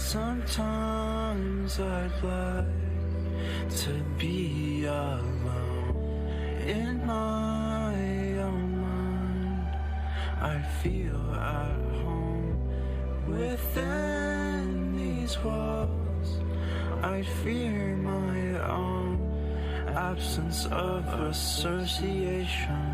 Sometimes I'd like to be alone in my own mind. I feel at home within these walls. I fear my own absence of association.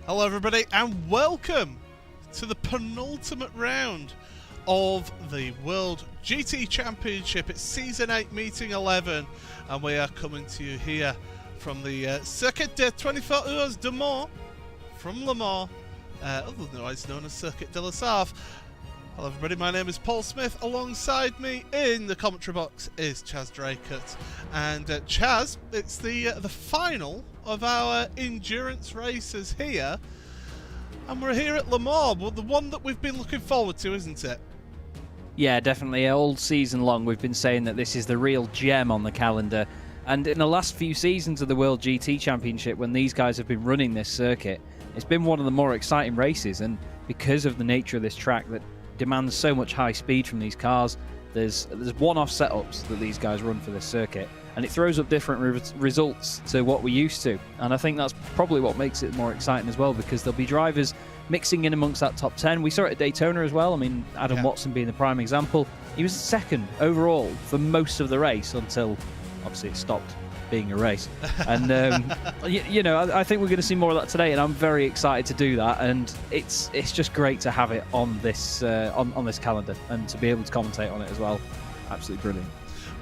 Hello everybody and welcome to the penultimate round of the World GT Championship. It's Season 8 Meeting 11 and we are coming to you here from the Circuit des 24 Heures de Mans from Le Mans, otherwise known as Circuit de la Sarthe. Hello everybody, my name is Paul Smith. Alongside me in the commentary box is Chaz Draycott. And Chaz, it's the final of our endurance races here. And we're here at Le Mans, but the one that we've been looking forward to, isn't it? Yeah, definitely. All season long we've been saying that this is the real gem on the calendar. And in the last few seasons of the World GT Championship, when these guys have been running this circuit, it's been one of the more exciting races. And because of the nature of this track that demands so much high speed from these cars, there's one-off setups that these guys run for this circuit, and it throws up different results to what we're used to. And I think that's probably what makes it more exciting as well, because there'll be drivers mixing in amongst that top 10. We saw it at Daytona as well. I mean, Adam Watson being the prime example. He was second overall for most of the race until obviously it stopped being a race. And you know, I think we're going to see more of that today, and I'm very excited to do that. And it's just great to have it on this on this calendar and to be able to commentate on it as well. Absolutely brilliant.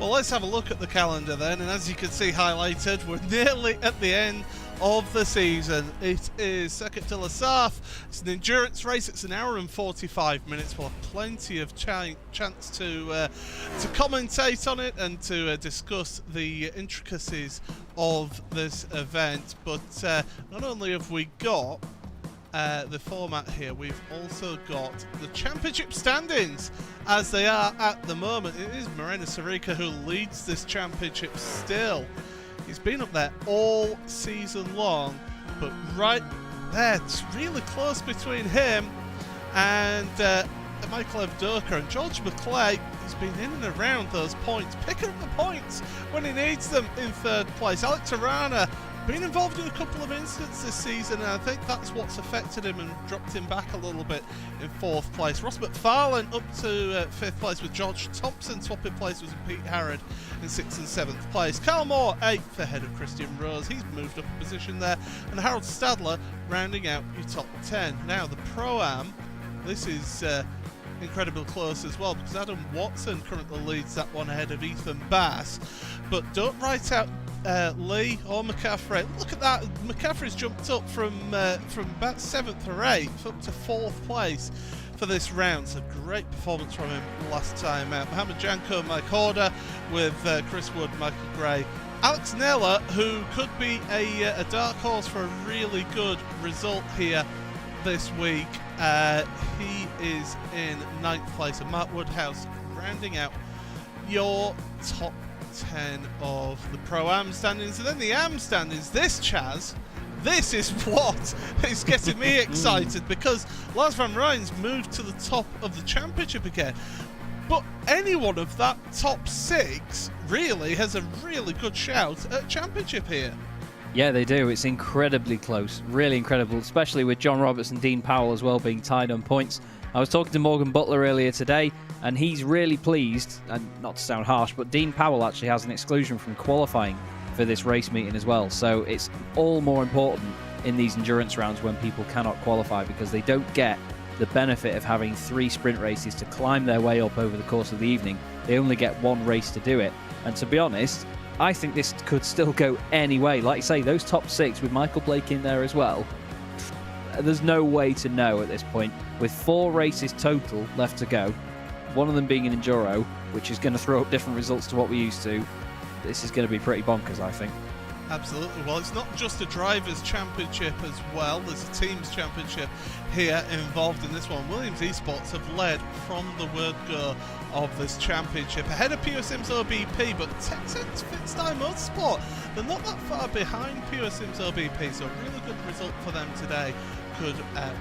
Well, let's have a look at the calendar then, and as you can see highlighted, we're nearly at the end of the season. It is Circuit de la Sarthe. It's an endurance race. It's an hour and 45 minutes. We'll have plenty of chance to commentate on it and to discuss the intricacies of this event. But not only have we got the format here, we've also got the championship standings as they are at the moment. It is Moreno Sorica who leads this championship still. He's been up there all season long, but right there, it's really close between him and Michael Evdoka and George McClay. He's been in and around those points, picking up the points when he needs them in third place. Alex Arana been involved in a couple of incidents this season, and I think that's what's affected him and dropped him back a little bit in fourth place. Ross McFarlane up to fifth place, with George Thompson swapping places with Pete Harrod in sixth and seventh place. Carl Moore eighth ahead of Christian Rose. He's moved up a position there, and Harold Stadler rounding out your top 10. Now the Pro-Am, this is incredibly close as well, because Adam Watson currently leads that one ahead of Ethan Bass, but don't write out Lee or McCaffrey. Look at that, McCaffrey's jumped up from about 7th or 8th up to 4th place for this round. So great performance from him last time out. Mohamed Janko, Mike Horder with Chris Wood, Michael Gray, Alex Naylor, who could be a dark horse for a really good result here this week. He is in 9th place, and Mark Woodhouse rounding out your top 10 of the Pro-Am standings. And then the Am standings, this is what is getting me excited, because Lars van Ryn's moved to the top of the championship again. But anyone of that top 6 really has a really good shout at championship here. Yeah, they do. It's incredibly close. Really incredible, especially with John Roberts and Dean Powell as well being tied on points. I was talking to Morgan Butler earlier today, and he's really pleased, and not to sound harsh, but Dean Powell actually has an exclusion from qualifying for this race meeting as well. So it's all more important in these endurance rounds when people cannot qualify, because they don't get the benefit of having 3 sprint races to climb their way up over the course of the evening. They only get 1 race to do it. And to be honest, I think this could still go any way. Like you say, those top 6 with Michael Blake in there as well, there's no way to know at this point. With 4 races total left to go, one of them being an Enduro, which is going to throw up different results to what we used to, this is going to be pretty bonkers, I think. Absolutely. Well, it's not just a drivers' championship as well. There's a teams' championship here involved in this one. Williams Esports have led from the word go of this championship, ahead of Pure Sims OBP, but Texas Fitstyle Motorsport, they're not that far behind Pure Sims OBP, so a really good result for them today could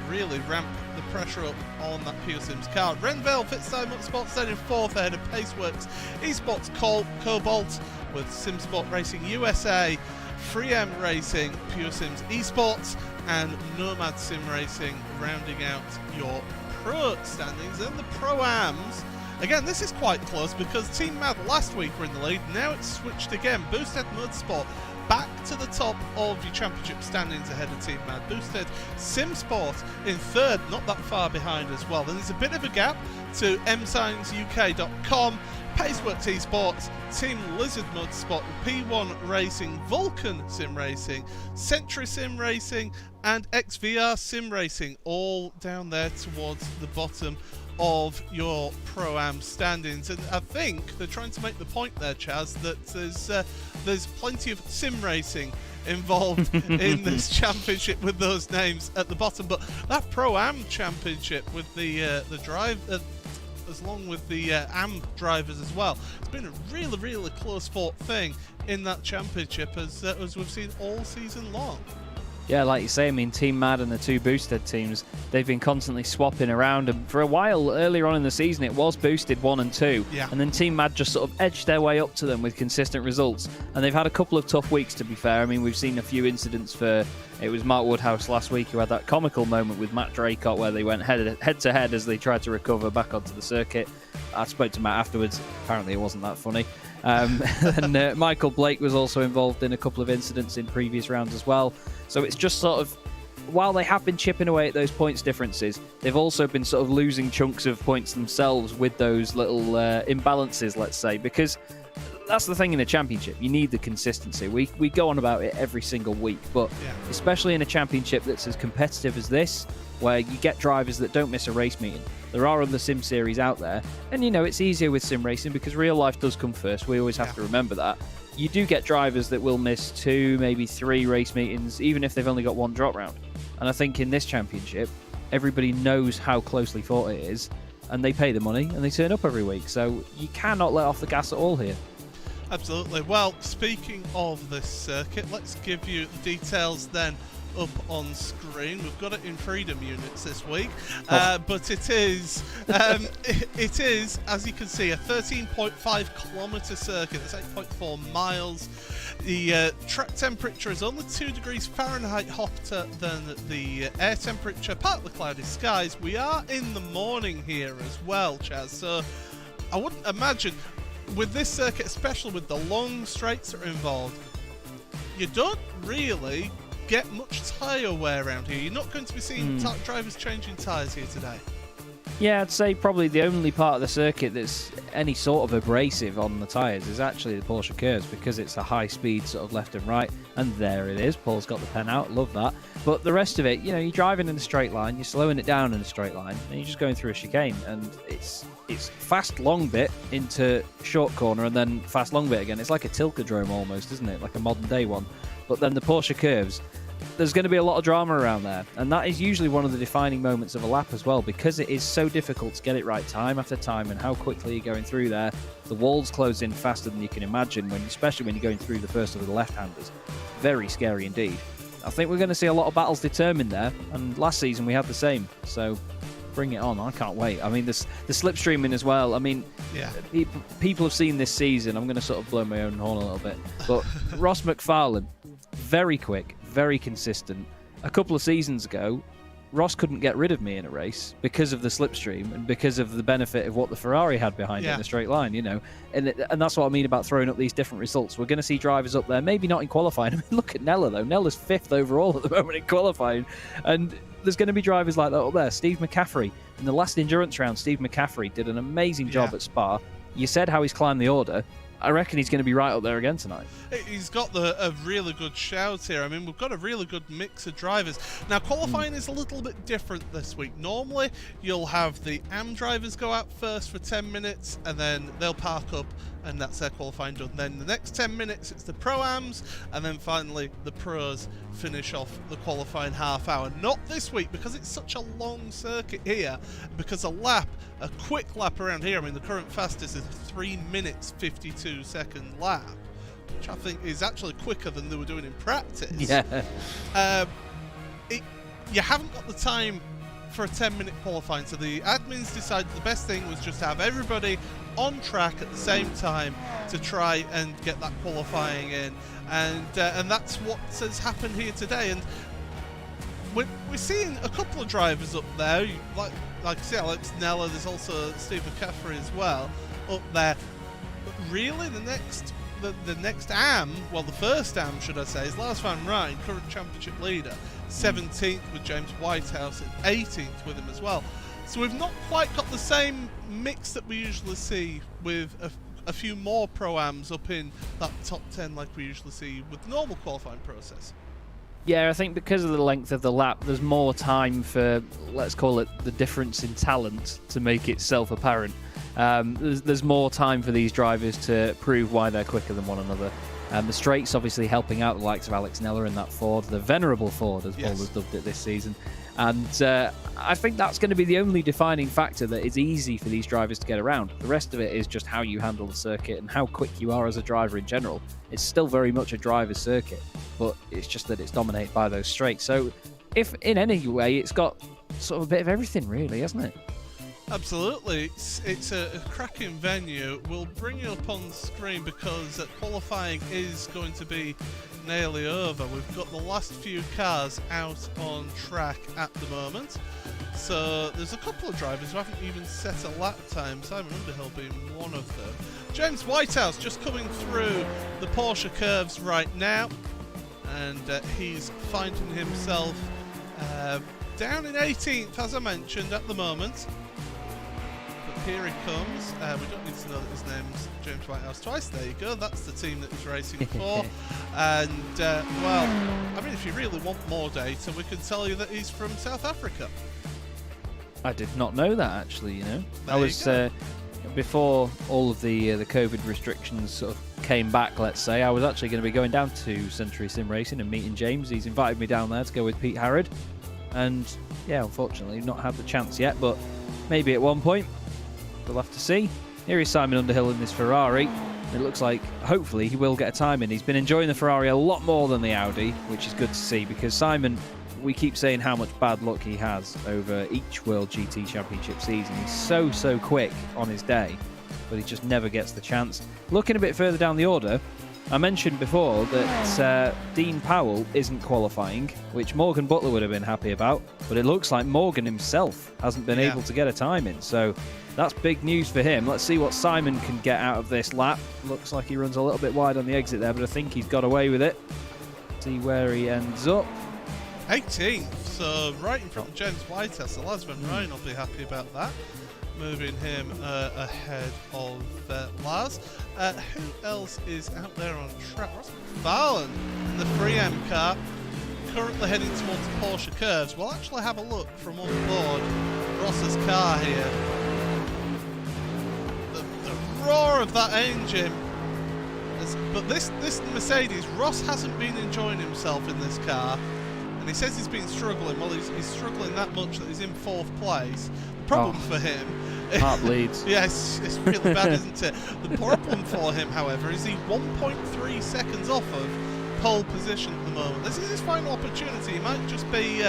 really ramp the pressure up on that Pure Sims car. Renvale Fitstyle Motorsport stayed in 4th ahead of Paceworks Esports Cobalt, with SimSport Racing USA, 3M Racing, Pure Sims Esports, and Nomad Sim Racing rounding out your pro standings. And the Pro-Ams, again, this is quite close, because Team Mad last week were in the lead. Now it's switched again. Boosted Motorsport back to the top of your championship standings ahead of Team Mad. Boosted SimSport in 3rd, not that far behind as well. Then there's a bit of a gap to msignsuk.com, Paceworks Esports, Team Lizard Motorsport, P1 Racing, Vulcan Sim Racing, Century Sim Racing, and XVR Sim Racing, all down there towards the bottom of your Pro-Am standings. And I think they're trying to make the point there, Chaz, that there's plenty of sim racing involved in this championship with those names at the bottom. But that Pro-Am championship with the drive, as long with the AM drivers as well, it's been a really close fought thing in that championship, as we've seen all season long. Yeah, like you say, I mean, Team Mad and the 2 Boosted teams, they've been constantly swapping around, and for a while earlier on in the season it was Boosted 1 and 2, and then Team Mad just sort of edged their way up to them with consistent results, and they've had a couple of tough weeks, to be fair. I mean, we've seen a few incidents it was Mark Woodhouse last week who had that comical moment with Matt Draycott where they went head to head as they tried to recover back onto the circuit. I spoke to Matt afterwards, apparently it wasn't that funny. And Michael Blake was also involved in a couple of incidents in previous rounds as well. So it's just sort of, while they have been chipping away at those points differences, they've also been sort of losing chunks of points themselves with those little imbalances, let's say, because that's the thing in a championship. You need the consistency. We go on about it every single week, but especially in a championship that's as competitive as this, where you get drivers that don't miss a race meeting. There are other sim series out there, and you know, it's easier with sim racing because real life does come first. We always have to remember that. You do get drivers that will miss 2, maybe 3 race meetings, even if they've only got 1 drop round. And I think in this championship, everybody knows how closely fought it is, and they pay the money and they turn up every week. So you cannot let off the gas at all here. Absolutely. Well, speaking of this circuit, let's give you the details then up on screen. We've got it in freedom units this week, but it is, as you can see, a 13.5 kilometre circuit. That's 8.4 miles. The track temperature is only 2 degrees Fahrenheit hotter than the air temperature, partly cloudy skies. We are in the morning here as well, Chaz, so I wouldn't imagine with this circuit, especially with the long straights that are involved, you don't really get much tyre wear around here. You're not going to be seeing drivers changing tyres here today. Yeah, I'd say probably the only part of the circuit that's any sort of abrasive on the tyres is actually the Porsche curves, because it's a high speed sort of left and right, and there it is. Paul's got the pen out, love that. But the rest of it, you know, you're driving in a straight line, you're slowing it down in a straight line, and you're just going through a chicane, and it's fast long bit into short corner and then fast long bit again. It's like a Tilkedrome almost, isn't it? Like a modern day one. But then the Porsche curves, there's going to be a lot of drama around there, and that is usually one of the defining moments of a lap as well, because it is so difficult to get it right time after time, and how quickly you're going through there. The walls close in faster than you can imagine, especially when you're going through the first of the left-handers. Very scary indeed. I think we're going to see a lot of battles determined there, and last season we had the same, so bring it on. I can't wait. I mean, the slipstreaming as well. I mean, yeah. People have seen this season. I'm going to sort of blow my own horn a little bit, but Ross McFarlane, very quick, very consistent. A couple of seasons ago, Ross couldn't get rid of me in a race because of the slipstream and because of the benefit of what the Ferrari had behind it in a straight line, and that's what I mean about throwing up these different results. We're going to see drivers up there, maybe not in qualifying. I mean, look at Nella, though. Nella's 5th overall at the moment in qualifying, and there's going to be drivers like that up there. Steve McCaffrey, in the last endurance round, Steve McCaffrey did an amazing job at Spa. You said how he's climbed the order. I reckon he's going to be right up there again tonight. He's got a really good shout here. I mean, we've got a really good mix of drivers. Now, qualifying is a little bit different this week. Normally, you'll have the AM drivers go out first for 10 minutes, and then they'll park up, and that's their qualifying done. Then the next 10 minutes, it's the Pro-Ams, and then finally the Pros finish off the qualifying half hour. Not this week, because it's such a long circuit here, because a quick lap around here, I mean, the current fastest is a 3 minutes 52 second lap, which I think is actually quicker than they were doing in practice. Yeah. You haven't got the time for a 10-minute qualifying, so the admins decided the best thing was just to have everybody on track at the same time to try and get that qualifying in, and that's what has happened here today. And we're seeing a couple of drivers up there, like I say, Alex Nella. There's also Steve McCaffrey as well up there. But really, the next AM, well, the first AM, should I say, is Lars van Rijn, current championship leader, 17th with James Whitehouse and 18th with him as well. So we've not quite got the same mix that we usually see with a few more Pro-Ams up in that top 10 like we usually see with the normal qualifying process. Yeah, I think because of the length of the lap, there's more time for, let's call it, the difference in talent to make itself apparent. There's more time for these drivers to prove why they're quicker than one another. The straights obviously helping out the likes of Alex Nella in that Ford, the venerable Ford, as Paul has dubbed it this season. And I think that's going to be the only defining factor that is easy for these drivers to get around. The rest of it is just how you handle the circuit and how quick you are as a driver in general. It's still very much a driver's circuit, but it's just that it's dominated by those straights. So if in any way, it's got sort of a bit of everything, really, hasn't it? Absolutely. It's a cracking venue. We'll bring you up on the screen because qualifying is going to be nearly over. We've got the last few cars out on track at the moment. So there's a couple of drivers who haven't even set a lap time, Simon Underhill being one of them. James Whitehouse just coming through the Porsche curves right now, and he's finding himself down in 18th, as I mentioned, at the moment. Here he comes. We don't need to know that his name's James Whitehouse twice. There you go. That's the team that he's racing for. And, well, I mean, if you really want more data, we can tell you that he's from South Africa. I did not know that, actually, There I was, before all of the COVID restrictions sort of came back, let's say, I was actually going to be going down to Century Sim Racing and meeting James. He's invited me down there to go with Pete Harrod. And, yeah, unfortunately, not had the chance yet, but maybe at one point. We'll have to see. Here is Simon Underhill in this Ferrari. It looks like, hopefully, he will get a time in. He's been enjoying the Ferrari a lot more than the Audi, which is good to see, because Simon, we keep saying how much bad luck he has over each World GT Championship season. He's so quick on his day, but he just never gets the chance. Looking a bit further down the order, I mentioned before that Dean Powell isn't qualifying, which Morgan Butler would have been happy about, but it looks like Morgan himself hasn't been able to get a time in, so that's big news for him. Let's see what Simon can get out of this lap. Looks like he runs a little bit wide on the exit there, but I think he's got away with it. See where he ends up. 18th, so right in front of James Whitehouse. So Lars van Rijn will be happy about that. Moving him ahead of Lars. Who else is out there on track? Ross McFarlane in the 3M car, currently heading towards the Porsche curves. We'll actually have a look from on board Ross's car here. The roar of that engine. But this Mercedes, Ross hasn't been enjoying himself in this car. and he says he's been struggling. Well, he's struggling that much that he's in 4th place. The problem for him... Heart bleeds. Yes, it's really bad, isn't it? The problem for him, however, is he's 1.3 seconds off of pole position at the moment. This is his final opportunity. He might just be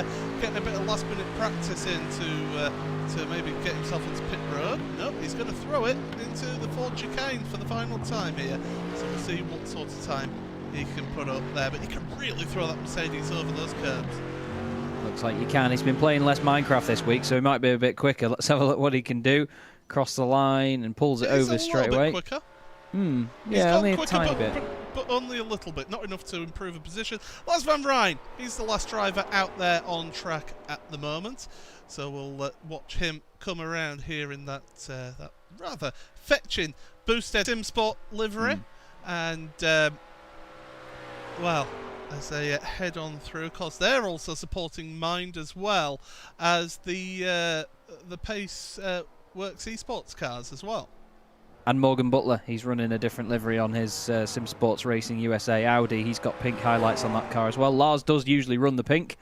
getting a bit of last-minute practice in to maybe get himself into pit road. Nope, he's going to throw it into the Ford chicane for the final time here. So we'll see what sort of time he can put up there. But he can really throw that Mercedes over those curbs. Looks like you can. He's been playing less Minecraft this week, so he might be a bit quicker. Let's have a look what he can do. Cross the line and pulls it over straight away. Bit quicker. Yeah, only a tiny bit. But only a little bit, not enough to improve a position. Lars van Rijn, he's the last driver out there on track at the moment. So we'll watch him come around here in that that rather fetching boosted SimSport livery. And, well, as they head on through, of course, they're also supporting Mind as well as the Pace Works esports cars as well. And Morgan Butler, he's running a different livery on his SimSports Racing USA Audi. He's got pink highlights on that car as well. Lars does usually run the pink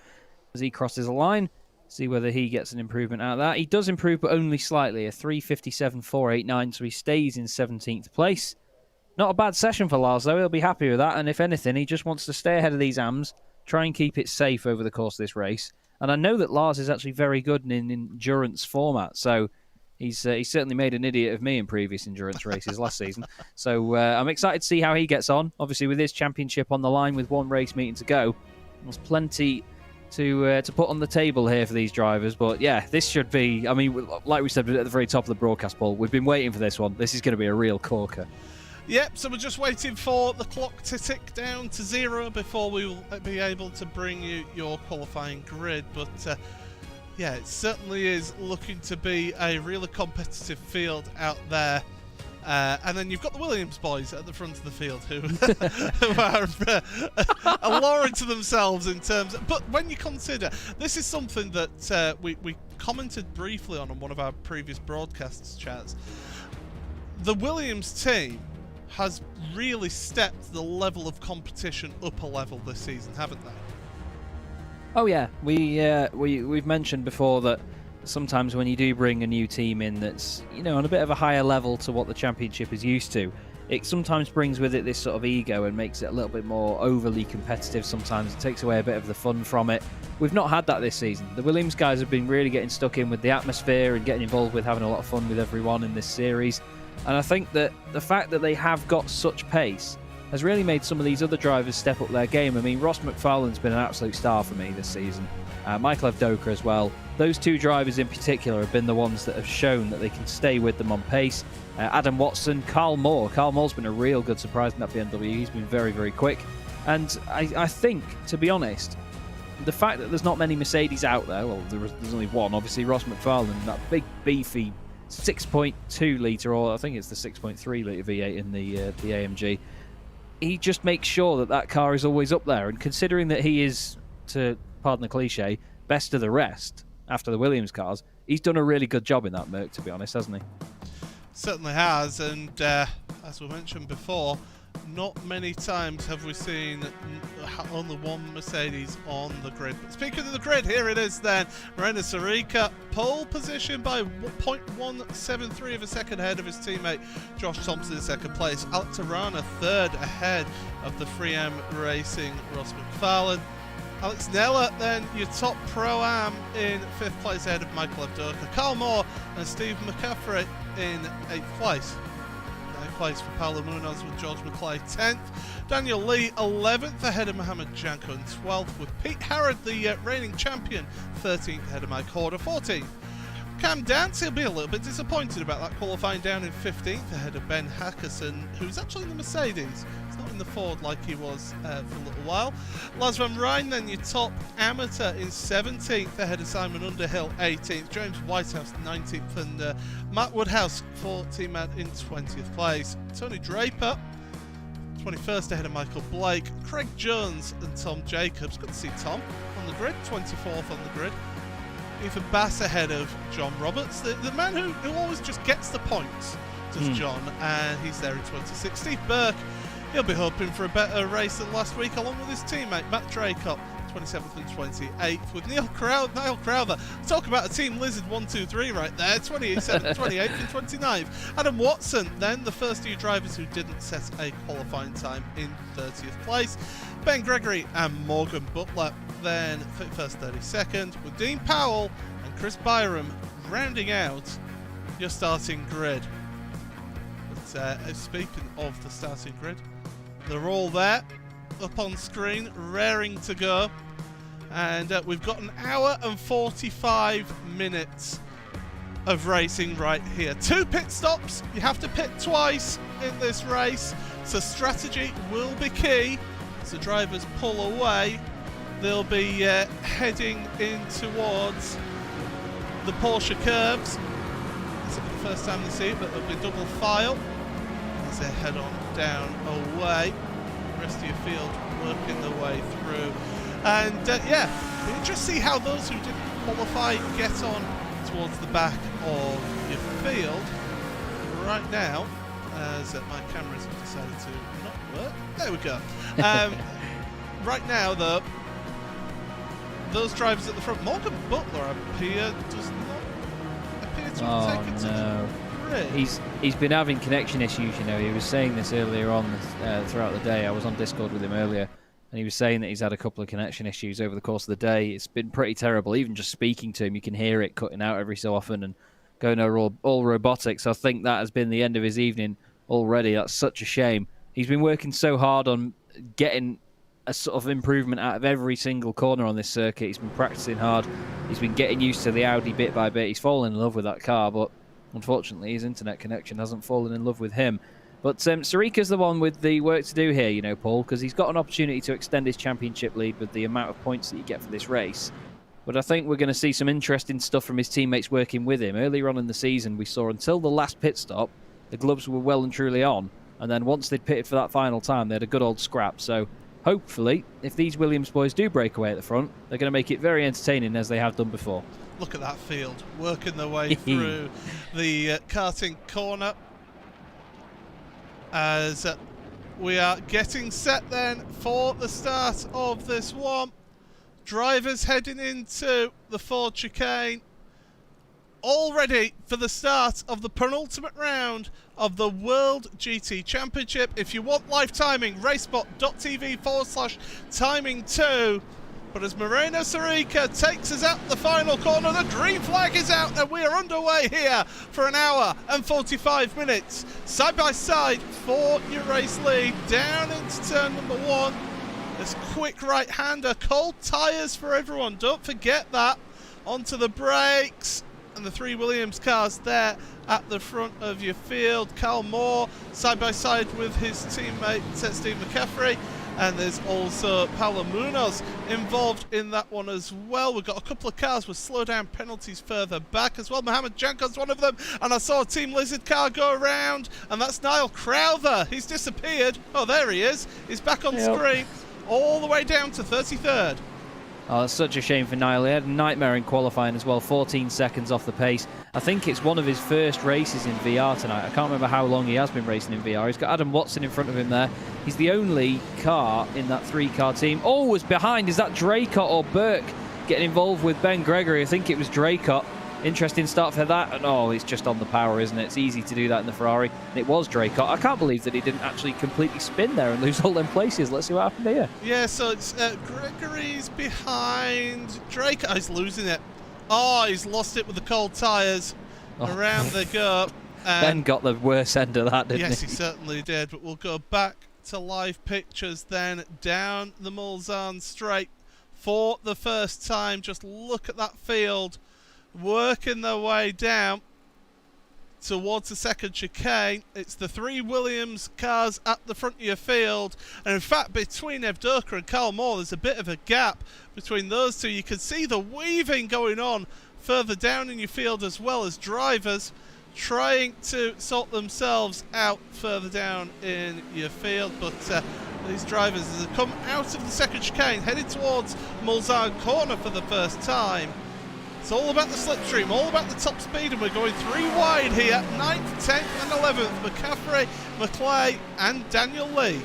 as he crosses a line. See whether he gets an improvement out of that. He does improve, but only slightly. A 3:57.489, so he stays in 17th place. Not a bad session for Lars, though. He'll be happy with that. And if anything, he just wants to stay ahead of these AMs, try and keep it safe over the course of this race. And I know that Lars is actually very good in an endurance format, so... He's certainly made an idiot of me in previous endurance races last season. So I'm excited to see how he gets on. Obviously, with his championship on the line with one race meeting to go, there's plenty to put on the table here for these drivers. But yeah, this should be, I mean, like we said at the very top of the broadcast, Paul, we've been waiting for this one. This is going to be a real corker. Yep, so we're just waiting for the clock to tick down to 0 before we will be able to bring you your qualifying grid. But... yeah, it certainly is looking to be a really competitive field out there. And then you've got the Williams boys at the front of the field who are alluring to themselves in terms of... But when you consider... This is something that we commented briefly on one of our previous broadcasts chats. The Williams team has really stepped the level of competition up a level this season, haven't they? Oh yeah, we've mentioned before that sometimes when you do bring a new team in that's, you know, on a bit of a higher level to what the championship is used to, it sometimes brings with it this sort of ego and makes it a little bit more overly competitive. Sometimes it takes away a bit of the fun from it. We've not had that this season. The Williams guys have been really getting stuck in with the atmosphere and getting involved with having a lot of fun with everyone in this series. And I think that the fact that they have got such pace has really made some of these other drivers step up their game. I mean, Ross McFarlane's been an absolute star for me this season. Michael Avdoka as well. Those two drivers in particular have been the ones that have shown that they can stay with them on pace. Adam Watson, Carl Moore. Carl Moore's been a real good surprise in that BMW. He's been very, very quick. And I think, to be honest, the fact that there's not many Mercedes out there, well, there's only one, obviously, Ross McFarlane, that big, beefy 6.2 litre, or I think it's the 6.3 litre V8 in the AMG. He just makes sure that that car is always up there, and considering that he is, to pardon the cliche, best of the rest after the Williams cars, he's done a really good job in that Merc, to be honest, hasn't he? Certainly has, and as we mentioned before, not many times have we seen only one Mercedes on the grid. But speaking of the grid, here it is then. Miranda Sarica, pole position by 0.173 of a second ahead of his teammate Josh Thompson in second place. Alex Arana third ahead of the 3M Racing Ross McFarlane. Alex Nella, then your top Pro-Am in 5th place ahead of Michael Avdoka. Carl Moore and Steve McCaffrey in 8th place. 9th place for Paulo Munoz with George McClay 10th. Daniel Lee 11th ahead of Mohamed Janko in 12th, with Pete Harrod, the reigning champion, 13th ahead of Mike Horder 14th. Cam Dance, he'll be a little bit disappointed about that qualifying down in 15th ahead of Ben Hackerson, who's actually in the Mercedes. He's not in the Ford like he was for a little while. Lars van Rijn, then your top amateur, in 17th ahead of Simon Underhill 18th. James Whitehouse 19th, and Matt Woodhouse for Team Mad in 20th place. Tony Draper 21st ahead of Michael Blake. Craig Jones and Tom Jacobs, good to see Tom on the grid, 24th on the grid. Ethan Bass ahead of John Roberts, the man who always just gets the points, does John, and he's there in 26th. Steve Burke, he'll be hoping for a better race than last week, along with his teammate Matt Draycott, 27th and 28th, with Niall Crowther. Talk about a Team Lizard 1-2-3 right there. 27th, 28th and 29th. Adam Watson, then the first two drivers who didn't set a qualifying time in 30th place. Ben Gregory and Morgan Butler, then 31st, 32nd, with Dean Powell and Chris Byram rounding out your starting grid. But speaking of the starting grid, they're all there, up on screen, raring to go. And we've got an hour and 45 minutes of racing right here. 2 pit stops. You have to pit twice in this race, so strategy will be key. So drivers pull away. They'll be heading in towards the Porsche curves. This will be the first time they see it, but it'll be double file as they head on down away. The rest of your field working their way through. And yeah, we'll just see how those who didn't qualify get on towards the back of your field. Right now, as my cameras have decided to not work. There we go. Right now, though, those drivers at the front, Morgan Butler does not appear to have taken to the grid. He's been having connection issues, you know. He was saying this earlier on throughout the day. I was on Discord with him earlier, and he was saying that he's had a couple of connection issues over the course of the day. It's been pretty terrible. Even just speaking to him, you can hear it cutting out every so often and going over all robotics. I think that has been the end of his evening already. That's such a shame. He's been working so hard on getting a sort of improvement out of every single corner on this circuit. He's been practicing hard. He's been getting used to the Audi bit by bit. He's fallen in love with that car, but unfortunately his internet connection hasn't fallen in love with him. But Sarika's the one with the work to do here, you know, Paul, because he's got an opportunity to extend his championship lead with the amount of points that you get for this race. But I think we're going to see some interesting stuff from his teammates working with him. Earlier on in the season, we saw until the last pit stop, the gloves were well and truly on. And then once they'd pitted for that final time, they had a good old scrap. So hopefully, if these Williams boys do break away at the front, they're going to make it very entertaining as they have done before. Look at that field, working their way through the karting corner. As we are getting set then for the start of this one. Drivers heading into the Ford chicane, all ready for the start of the penultimate round of the World GT Championship. If you want live timing, racebot.tv/timing2. But as Moreno Sarika takes us out the final corner, the green flag is out and we are underway here for an hour and 45 minutes. Side by side for your race lead, down into turn number 1. This quick right-hander, cold tyres for everyone, don't forget that. Onto the brakes, and the 3 Williams cars there at the front of your field. Carl Moore side by side with his teammate Steve McCaffrey, and there's also Paulo Munoz involved in that one as well. We've got a couple of cars with slowdown penalties further back as well. Mohammed Janko's one of them, and I saw a Team Lizard car go around, and that's Niall Crowther. He's disappeared. Oh, there he is. He's back on screen, all the way down to 33rd. Oh, that's such a shame for Niall. He had a nightmare in qualifying as well, 14 seconds off the pace. I think it's one of his first races in VR tonight. I can't remember how long he has been racing in VR. He's got Adam Watson in front of him there. He's the only car in that 3-car team. Oh, was behind. Is that Draycott or Burke getting involved with Ben Gregory? I think it was Draycott. Interesting start for that. And oh, it's just on the power, isn't it? It's easy to do that in the Ferrari. And it was Draycott. I can't believe that he didn't actually completely spin there and lose all them places. Let's see what happened here. Yeah, so it's Gregory's behind Draycott. Oh, he's losing it. Oh, he's lost it with the cold tyres. Around they go. Ben got the worst end of that, didn't he? Yes, he certainly did. But we'll go back to live pictures then, down the Mulsanne straight for the first time. Just look at that field, working their way down towards the second chicane. It's the 3 Williams cars at the front of your field, and in fact between Evdoka and Carl Moore there's a bit of a gap between those two. You can see the weaving going on further down in your field, as well as drivers trying to sort themselves out further down in your field. But these drivers, as they come out of the second chicane, headed towards Mulsanne corner for the first time. It's all about the slipstream, all about the top speed, and we're going 3 wide here, 9th, 10th and 11th, McCaffrey, McClay and Daniel Lee.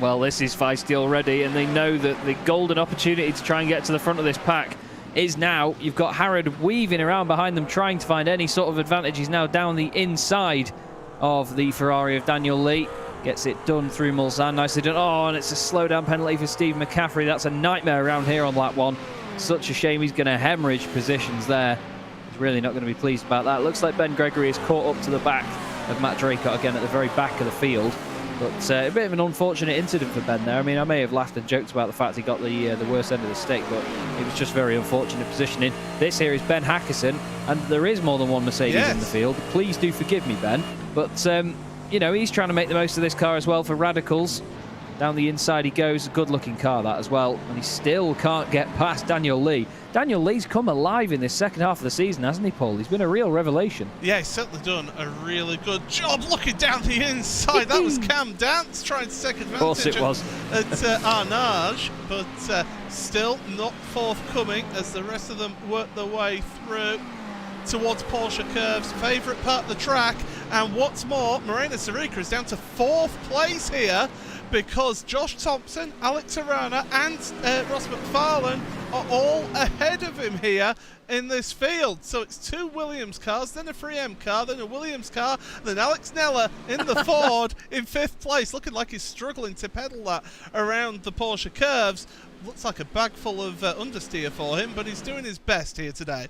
Well, this is feisty already, and they know that the golden opportunity to try and get to the front of this pack is now. You've got Harrod weaving around behind them, trying to find any sort of advantage. He's now down the inside of the Ferrari of Daniel Lee. Gets it done through Mulsanne. Nicely done. Oh, and it's a slowdown penalty for Steve McCaffrey. That's a nightmare around here on lap 1. Such a shame he's going to hemorrhage positions there. He's really not going to be pleased about that. Looks like Ben Gregory is caught up to the back of Matt Draycott again at the very back of the field. But a bit of an unfortunate incident for Ben there. I mean, I may have laughed and joked about the fact he got the worst end of the stick, but it was just very unfortunate positioning. This here is Ben Hackerson, and there is more than one Mercedes in the field. Please do forgive me, Ben. But, you know, he's trying to make the most of this car as well for Radicals. Down the inside he goes. A good-looking car, that, as well. And he still can't get past Daniel Lee. Daniel Lee's come alive in this second half of the season, hasn't he, Paul? He's been a real revelation. Yeah, he's certainly done a really good job looking down the inside. That was Cam Dance trying to take advantage. Of course it was. At Arnage, but still not forthcoming as the rest of them work their way through towards Porsche Curves, favourite part of the track. And what's more, Morena Sarika is down to 4th place here, because Josh Thompson, Alex Arana and Ross McFarlane are all ahead of him here in this field. So it's 2 Williams cars, then a 3M car, then a Williams car, then Alex Neller in the Ford in 5th place, looking like he's struggling to pedal that around the Porsche Curves. Looks like a bag full of understeer for him, but he's doing his best here today.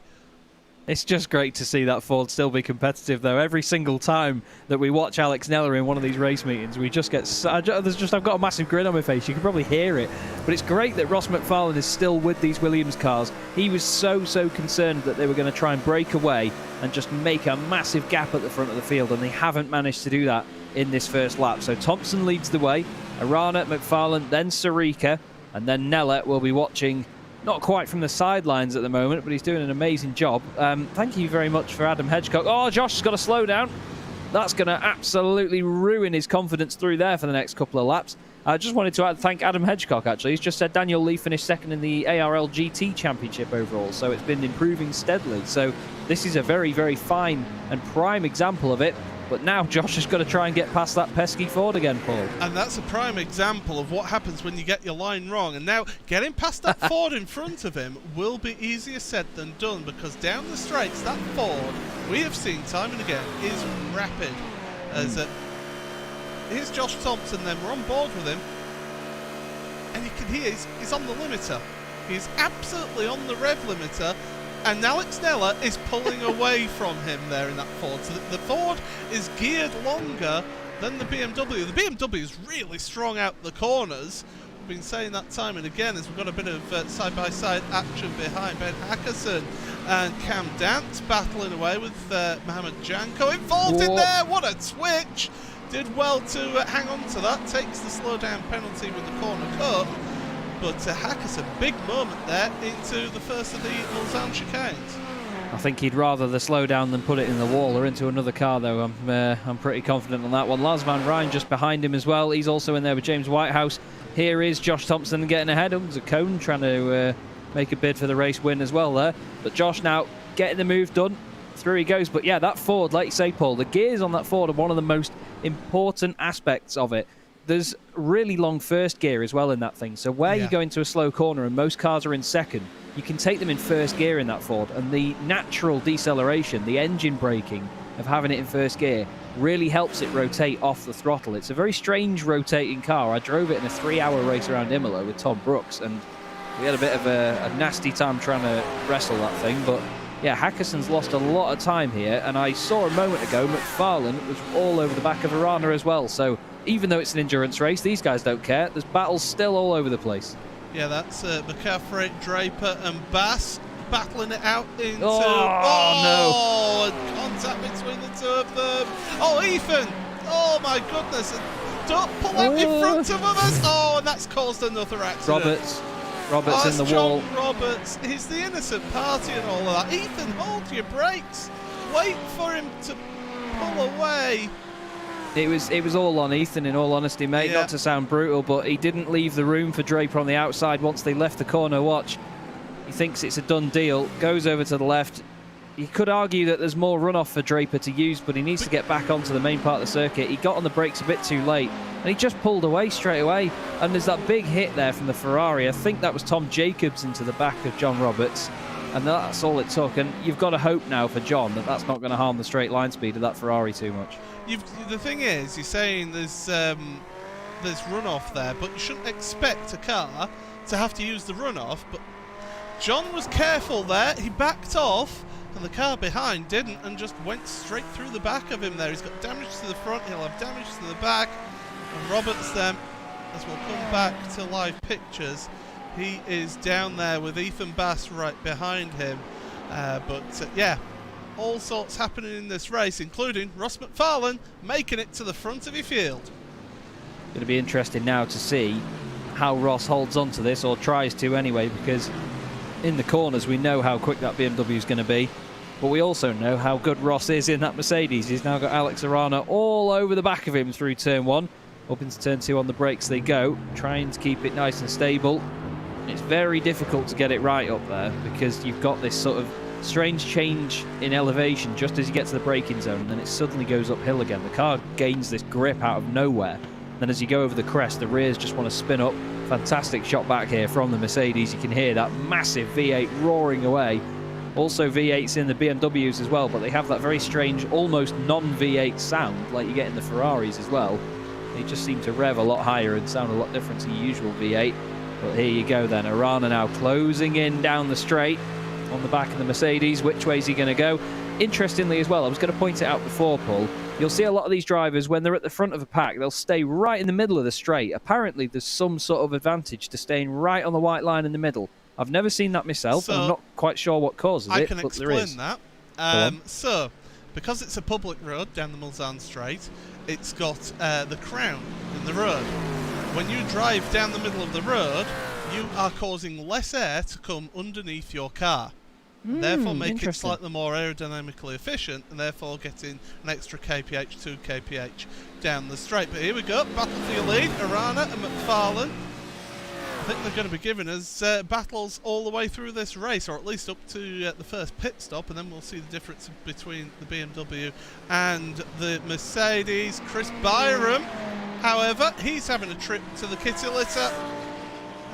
It's just great to see that Ford still be competitive, though. Every single time that we watch Alex Neller in one of these race meetings, we just get... I've got a massive grin on my face. You can probably hear it. But it's great that Ross McFarlane is still with these Williams cars. He was so concerned that they were going to try and break away and just make a massive gap at the front of the field, and they haven't managed to do that in this first lap. So Thompson leads the way. Arana, McFarlane, then Sarika, and then Neller will be watching... Not quite from the sidelines at the moment, but he's doing an amazing job. Thank you very much for Adam Hedgecock. Oh, Josh has got to slow down. That's going to absolutely ruin his confidence through there for the next couple of laps. I just wanted to thank Adam Hedgecock, actually. He's just said Daniel Lee finished 2nd in the ARL GT Championship overall, so it's been improving steadily. So this is a very fine and prime example of it. But now Josh has got to try and get past that pesky Ford again, Paul. And that's a prime example of what happens when you get your line wrong. And now getting past that Ford in front of him will be easier said than done, because down the straights, that Ford, we have seen time and again, is rapid. As here's Josh Thompson then, we're on board with him. And you can hear he's on the limiter. He's absolutely on the rev limiter. And Alex Neller is pulling away from him there in that Ford. So the Ford is geared longer than the BMW. The BMW is really strong out the corners. We've been saying that time and again as we've got a bit of side-by-side action behind Ben Hackerson and Cam Dance battling away with Mohamed Janko involved in there. What a twitch! Did well to hang on to that. Takes the slowdown penalty with the corner cut. But Hackerson, big moment there into the first of the Mulsanne chicanes. I think he'd rather the slowdown than put it in the wall or into another car, though. I'm pretty confident on that one. Lars Van Rijn just behind him as well. He's also in there with James Whitehouse. Here is Josh Thompson getting ahead. There's a cone trying to make a bid for the race win as well there. But Josh now getting the move done. Through he goes. But yeah, that Ford, like you say, Paul, the gears on that Ford are one of the most important aspects of it. There's really long first gear as well in that thing. So where you go into a slow corner and most cars are in second, you can take them in first gear in that Ford. And the natural deceleration, the engine braking of having it in first gear really helps it rotate off the throttle. It's a very strange rotating car. I drove it in a 3-hour race around Imola with Tom Brooks, and we had a bit of a nasty time trying to wrestle that thing. But yeah, Hackerson's lost a lot of time here, and I saw a moment ago McFarlane was all over the back of Arana as well. So even though it's an endurance race, these guys don't care. There's battles still all over the place. Yeah, that's McCaffrey, Draper and Bass battling it out into... no. Contact between the two of them. Oh, Ethan! Oh, my goodness. Don't pull out in front of us. Oh, and that's caused another accident. Roberts in the wall. Roberts. He's the innocent party and all of that. Ethan, hold your brakes. Wait for him to pull away. It was all on Ethan, in all honesty, mate. Not to sound brutal, but he didn't leave the room for Draper on the outside once they left the corner watch. He thinks it's a done deal, goes over to the left, you could argue that there's more runoff for Draper to use, but he needs to get back onto the main part of the circuit. He got on the brakes a bit too late, and he just pulled away straight away. And there's that big hit there from the Ferrari. I think that was Tom Jacobs into the back of John Roberts, and that's all it took. And you've got to hope now for John that that's not going to harm the straight line speed of that Ferrari too much. The thing is, you're saying there's runoff there, but you shouldn't expect a car to have to use the runoff. But John was careful there. He backed off, and the car behind didn't, and just went straight through the back of him there. He's got damage to the front, he'll have damage to the back. And Roberts then, as we'll come back to live pictures, he is down there with Ethan Bass right behind him. Yeah, all sorts happening in this race, including Ross McFarlane making it to the front of your field. Going to be interesting now to see how Ross holds on to this, or tries to anyway, because in the corners we know how quick that BMW is going to be, but we also know how good Ross is in that Mercedes. He's now got Alex Arana all over the back of him through turn 1. Up into turn 2 on the brakes they go, trying to keep it nice and stable. It's very difficult to get it right up there, because you've got this sort of strange change in elevation just as you get to the braking zone, and then it suddenly goes uphill again. The car gains this grip out of nowhere. Then as you go over the crest, the rears just want to spin up. Fantastic shot back here from the Mercedes. You can hear that massive V8 roaring away. Also V8s in the BMWs as well, but they have that very strange, almost non-V8 sound like you get in the Ferraris as well. They just seem to rev a lot higher and sound a lot different to your usual V8. But here you go then, Arana now closing in down the straight on the back of the Mercedes. Which way is he going to go? Interestingly as well, I was going to point it out before, Paul, you'll see a lot of these drivers, when they're at the front of a pack, they'll stay right in the middle of the straight. Apparently there's some sort of advantage to staying right on the white line in the middle. I've never seen that myself, so I'm not quite sure what causes it, but there is. I can explain that. So, because it's a public road down the Mulsanne Straight, it's got the crown in the road. When you drive down the middle of the road, you are causing less air to come underneath your car. Therefore make it slightly more aerodynamically efficient, and therefore getting an extra kph, 2 kph down the straight. But here we go, battle for your lead, Arana and McFarlane. I think they're going to be giving us battles all the way through this race, or at least up to the first pit stop, and then we'll see the difference between the BMW and the Mercedes. Chris Byram, however, he's having a trip to the kitty litter.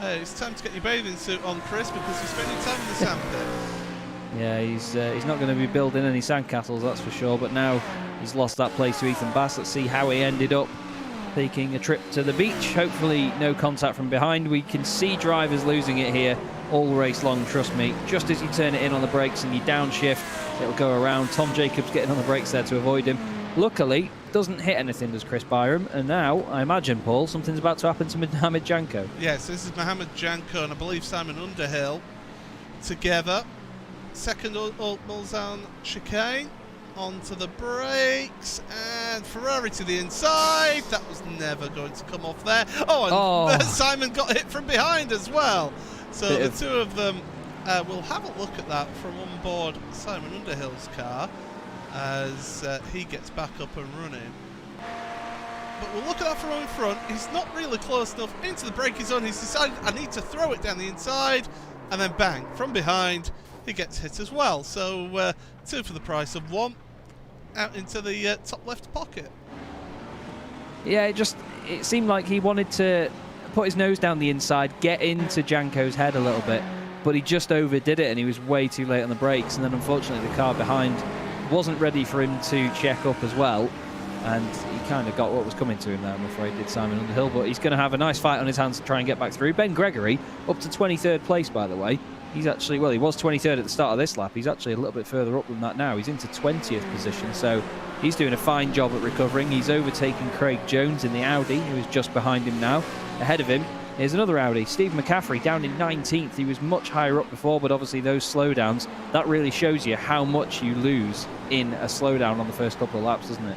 It's time to get your bathing suit on, Chris, because you're spending time in the sandpit. Yeah, he's not going to be building any sandcastles, that's for sure, but now he's lost that place to Ethan Bass. Let's see how he ended up taking a trip to the beach. Hopefully no contact from behind. We can see drivers losing it here all race long, trust me. Just as you turn it in on the brakes and you downshift, it'll go around. Tom Jacobs getting on the brakes there to avoid him. Luckily, doesn't hit anything, does Chris Byram. And now, I imagine, Paul, something's about to happen to Mohamed Janko. Yes, this is Mohamed Janko and I believe Simon Underhill together. Second Mulsanne chicane, onto the brakes, and Ferrari to the inside. That was never going to come off there. And Simon got hit from behind as well. So the two of them will have a look at that from on board Simon Underhill's car as he gets back up and running. But we'll look at that from in front. He's not really close enough into the braking zone. He's decided, I need to throw it down the inside, and then bang, from behind, he gets hit as well. So 2 for the price of 1 out into the top left pocket. Yeah, it seemed like he wanted to put his nose down the inside, get into Janko's head a little bit, but he just overdid it and he was way too late on the brakes, and then unfortunately the car behind wasn't ready for him to check up as well, and he kind of got what was coming to him there, I'm afraid, did Simon Underhill. But he's going to have a nice fight on his hands to try and get back through. Ben Gregory up to 23rd place, by the way. He's actually, well, he was 23rd at the start of this lap. He's actually a little bit further up than that now. He's into 20th position, so he's doing a fine job at recovering. He's overtaken Craig Jones in the Audi, who is just behind him now. Ahead of him is another Audi, Steve McCaffrey, down in 19th. He was much higher up before, but obviously those slowdowns, that really shows you how much you lose in a slowdown on the first couple of laps, doesn't it?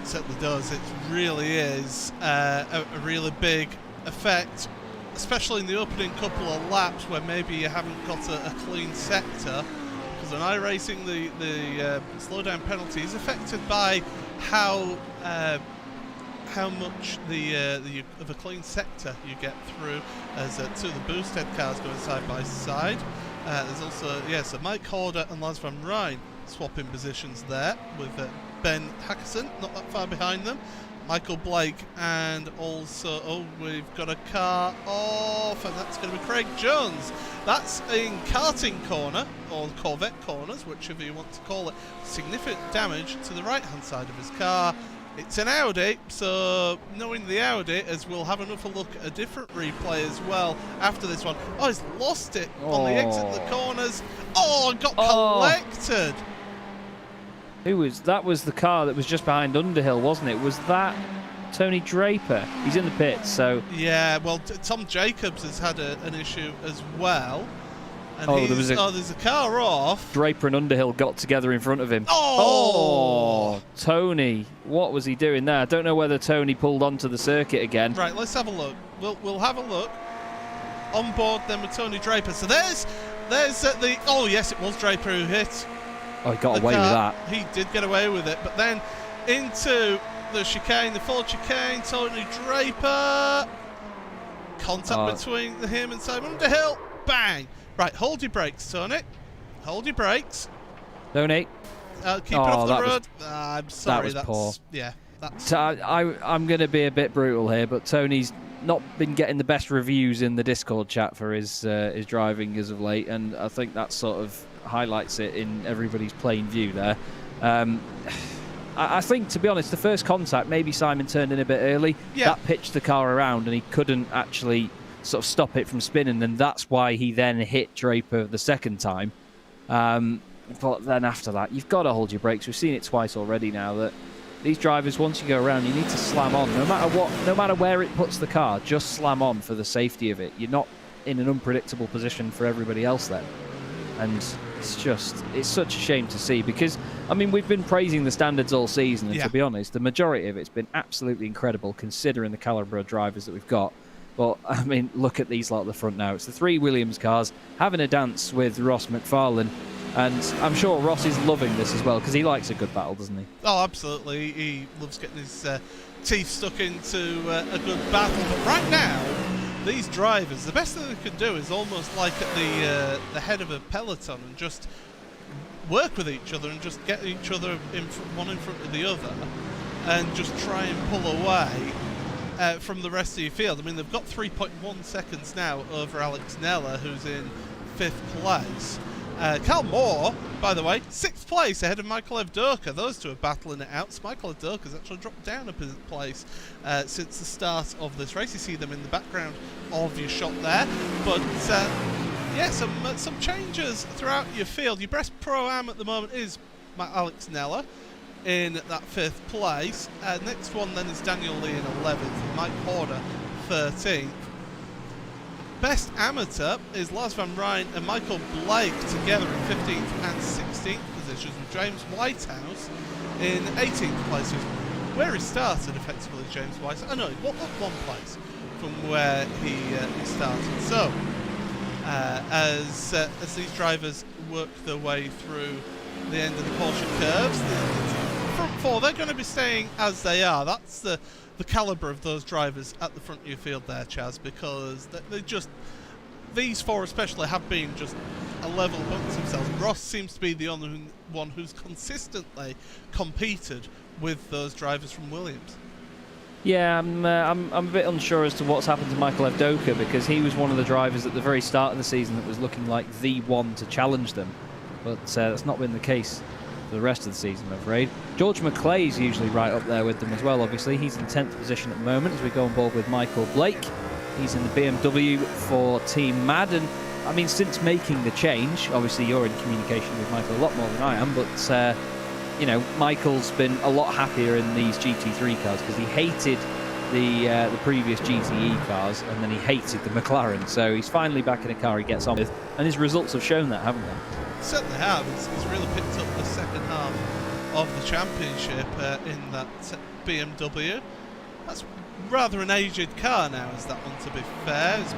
It certainly does. It really is a really big effect, especially in the opening couple of laps where maybe you haven't got a clean sector, because in iRacing the slowdown penalty is affected by how much of a clean sector you get through, as 2 of the boosted cars going side by side. There's also, so Mike Horder and Lars van Rijn swapping positions there with Ben Hackerson not that far behind them. Michael Blake, and also, we've got a car off, and that's going to be Craig Jones. That's in karting corner, or Corvette corners, whichever you want to call it. Significant damage to the right-hand side of his car. It's an Audi, so knowing the Audi, as we'll have another look at a different replay as well after this one. Oh, he's lost it on the exit of the corners. Oh, got collected. That was the car that was just behind Underhill, wasn't it? Was that Tony Draper? He's in the pits, so... Yeah, well, Tom Jacobs has had an issue as well. And there's a car off. Draper and Underhill got together in front of him. Oh! Tony, what was he doing there? I don't know whether Tony pulled onto the circuit again. Right, let's have a look. We'll have a look. On board then with Tony Draper. So there's the... Oh, yes, it was Draper who hit. Oh, he got away with that. He did get away with it. But then into the chicane, the full chicane, Tony Draper. Contact between him and Simon Underhill. Bang! Right, hold your brakes, Tony. Hold your brakes. Tony. Keep it off the road. I'm sorry, that was poor. Yeah, that's... So I'm going to be a bit brutal here, but Tony's not been getting the best reviews in the Discord chat for his driving as of late, and I think that sort of highlights it in everybody's plain view there. I think, to be honest, the first contact, maybe Simon turned in a bit early. Yeah. That pitched the car around, and he couldn't actually sort of stop it from spinning, and that's why he then hit Draper the second time. But then after that, you've got to hold your brakes. We've seen it twice already now that these drivers, once you go around, you need to slam on. No matter what, no matter where it puts the car, just slam on for the safety of it. You're not in an unpredictable position for everybody else then. And it's such a shame to see, because, I mean, we've been praising the standards all season, and to be honest, the majority of it's been absolutely incredible considering the calibre of drivers that we've got. But, I mean, look at these lot at the front now. It's the three Williams cars having a dance with Ross McFarlane. And I'm sure Ross is loving this as well, because he likes a good battle, doesn't he? Oh, absolutely. He loves getting his teeth stuck into a good battle. But right now, these drivers, the best thing they can do is almost like at the head of a peloton and just work with each other and just get each other one in front of the other and just try and pull away from the rest of your field. I mean, they've got 3.1 seconds now over Alex Nella, who's in 5th place. Cal Moore, by the way, 6th place ahead of Michael Evdoka. Those two are battling it out. So Michael Evdoka's actually dropped down a place since the start of this race. You see them in the background of your shot there. But yeah, some changes throughout your field. Your best Pro-Am at the moment is Alex Nella in that 5th place. Next one then is Daniel Lee in 11th, Mike Horder 13th. Best amateur is Lars van Rijn and Michael Blake together in 15th and 16th positions, with James Whitehouse in 18th place, where he started effectively. James Whitehouse, no, what one place from where he started. So as these drivers work their way through the end of the Porsche curves, the front four, they're going to be staying as they are. That's the calibre of those drivers at the front of your field there, Chaz, because they just, these four especially, have been just a level amongst themselves. Ross seems to be the only one who's consistently competed with those drivers from Williams. Yeah, I'm a bit unsure as to what's happened to Michael Evdoka, because he was one of the drivers at the very start of the season that was looking like the one to challenge them, but that's not been the case for the rest of the season, I'm afraid. George McClay's usually right up there with them as well, obviously. He's in 10th position at the moment as we go on board with Michael Blake. He's in the BMW for Team Mad, and I mean, since making the change, obviously you're in communication with Michael a lot more than I am, but you know, Michael's been a lot happier in these GT3 cars, because he hated the previous GTE cars, and then he hated the McLaren, so he's finally back in a car he gets on with, and his results have shown that, haven't they? Certainly have. He's really picked up the second half of the championship in that BMW. That's rather an aged car now, is that one, to be fair? Is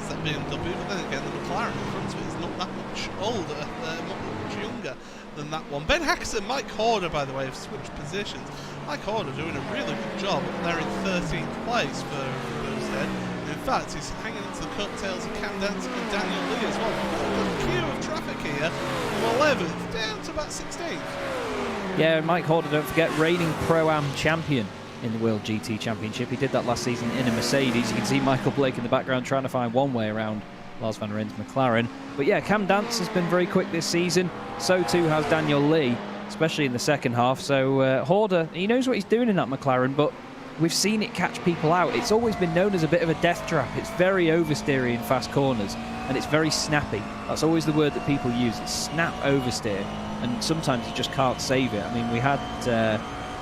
that BMW, but then again the McLaren in front of it is not that much older, not much younger than that one. Ben Hackerson, Mike Horder, by the way, have switched positions. Mike Horder doing a really good job. They're in 13th place for Boosthead. In fact, he's hanging into the coattails of Cam Danzig and Daniel Lee as well. A queue of traffic here from 11th down to about 16th. Yeah, Mike Horder, don't forget, reigning Pro-Am champion in the World GT Championship. He did that last season in a Mercedes. You can see Michael Blake in the background trying to find one way around Lars van Rijn's McLaren. But yeah, Cam Dance has been very quick this season. So too has Daniel Lee, especially in the second half. So Horder, he knows what he's doing in that McLaren, but we've seen it catch people out. It's always been known as a bit of a death trap. It's very oversteery in fast corners, and it's very snappy. That's always the word that people use. It's snap oversteer, and sometimes you just can't save it. I mean, we had